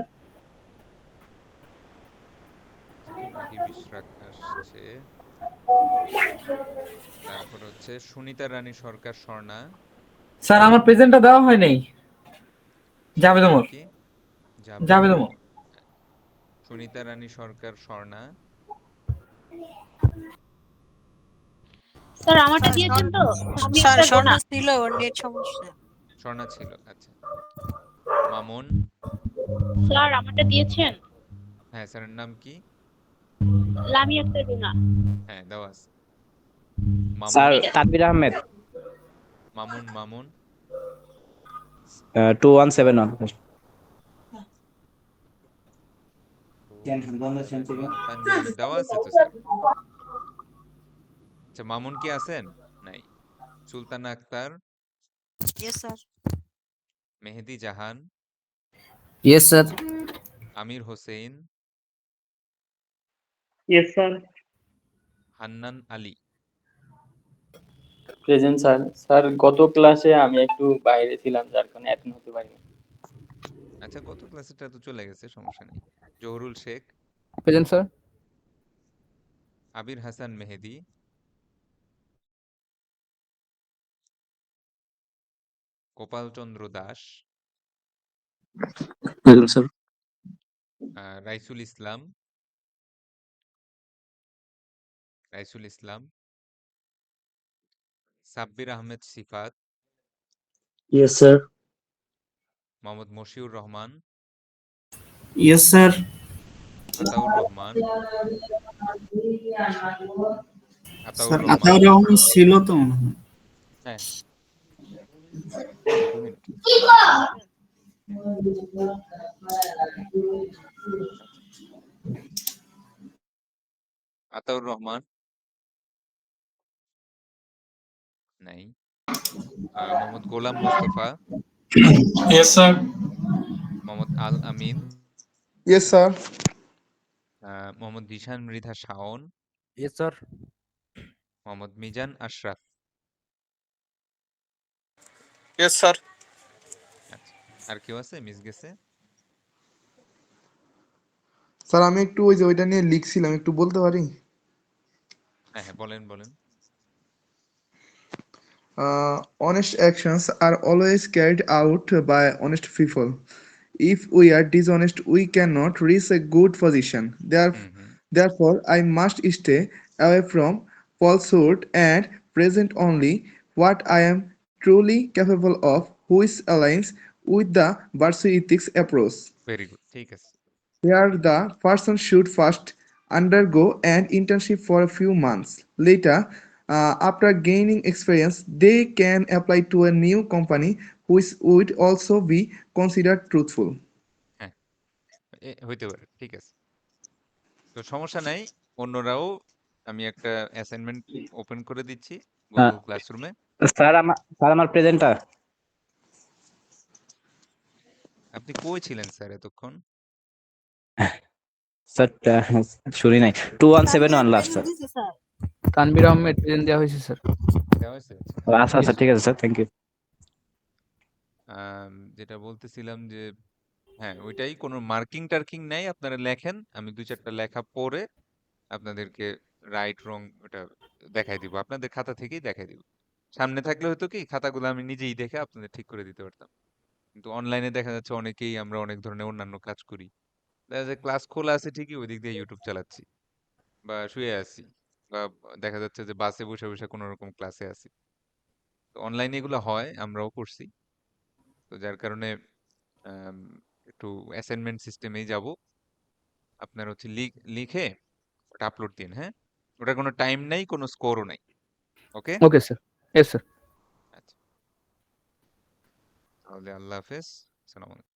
Ragib Ishrak আসছে, তারপর হচ্ছে সুনিতা রানী সরকার স্বর্ণা। স্যার আমার প্রেজেন্টটা দেওয়া হয় নাই। জাভেদ নাম ওমর। কি? জাভেদ ওমর। সুনিতা রানী সরকার স্বর্ণা, স্যার আমারটা দিয়েছেন তো? আমি স্যার একটা স্বর্ণ গোনা। ছিল, ওর নেট সমস্যা। স্বর্ণা ছিল। আচ্ছা, মামুন। স্যার আমারটা দিয়েছেন? হ্যাঁ, স্যারের নাম কি? লামিয়া আক্তার রুনা। হ্যাঁ, দেওয়া আছে। মামুন, স্যার তানভীর আহমেদ। মামুন 2171 তানভীর আহমেদ দেওয়া আছে তো স্যার। আচ্ছা, মামুন কি আছেন? নাই। Sultana Akter, yes sir. Mehedi Jahan, yes sir. Amir Hossain, yes sir. Hannan Ali. Present sir. Sir গত ক্লাসে আমি একটু বাইরে ছিলাম, যার কারণে অ্যাটেন্ড হতে পারিনি। আচ্ছা, গত ক্লাসেটা তো চলে গেছে, সমস্যা নেই। Zahurul Sheikh, present sir. Abir Hasan Mehedi, Gopal Chandra Das, present sir. Raisul Islam, Sabbir Ahmed Sifat, yes sir. Mohammad Moshiur Rahman, yes sir. Ataur Rahman, sir Ataur Rahman ছিল তো মনে হয়। হ্যাঁ, 2 মিনিট। আতাউর রহমান নাই। Mohammad Golam Mostafa, yes sir. Mohammad Al Amin, yes sir. Mohammad Zishan Mridha Shaon, yes sir. Mohammad Mizan Ashraf. Yes sir. আচ্ছা, আর কেউ আছে মিস গেছে? স্যার আমি একটু ওই যে ওইটা নিয়ে লিখছিলাম, একটু বলতে পারি? হ্যাঁ, হ্যাঁ, বলেন। Honest actions are always carried out by honest people. If we are dishonest, we cannot reach a good position. Therefore, I must stay away from falsehood and present only what I am truly capable of, which aligns with the virtue ethics approach. Very good, ঠিক আছে। Here, the person should first undergo an internship for a few months. Later, after gaining experience, they can apply to a new company, which would also be considered truthful. হ্যাঁ, হইতে পারে, ঠিক আছে। তো সমস্যা নাই, অন্যরাও আমি একটা অ্যাসাইনমেন্ট ওপেন করে দিচ্ছি গুগল ক্লাসরুমে। স্যার আমার প্রেজেন্টটা। আপনি কই ছিলেন স্যার এতক্ষণ? স্যার শুনি নাই। 2171 last sir. Tanvir Ahmed present দেওয়া হয়েছে স্যার। দেওয়া হয়েছে? আচ্ছা ঠিক আছে স্যার, থ্যাংক ইউ। যেটা বলতেছিলাম যে হ্যাঁ, ওইটাই, কোনো মার্কিং টার্কিং নাই, আপনারা লেখেন, আমি 2-4টা লেখা পরে আপনাদেরকে রাইট রং ওটা দেখাই দিব, আপনাদের খাতা থেকেই দেখাই দিব। সামনে থাকলে হয়তো কি খাতাগুলো আমি নিজেই দেখে আপনাদের ঠিক করে দিতে পারতাম, কিন্তু অনলাইনে দেখা যাচ্ছে অনেকেই আমরা অনেক ধরনের অন্যান্য কাজ করি। দেখা যায় ক্লাস খোলা আছে ঠিকই, ওই দিক দিয়ে ইউটিউব চালাচ্ছি বা শুয়ে আছি, বা দেখা যাচ্ছে যে বাসে বসে বসে কোনো রকম ক্লাসে আছি। তো অনলাইনে এগুলো হয়, আমরাও করছি। তো যার কারণে আম, একটু অ্যাসাইনমেন্ট সিস্টেমেই যাব। আপনার হচ্ছে লিখে ওটা আপলোড দিন, হ্যাঁ? ওটা কোনো টাইম নাই, কোনো স্কোরও নাই। ওকে, ওকে স্যার, এস স্যার। আচ্ছা, তাহলে আল্লাহ হাফেজ, সালাম আলাইকুম।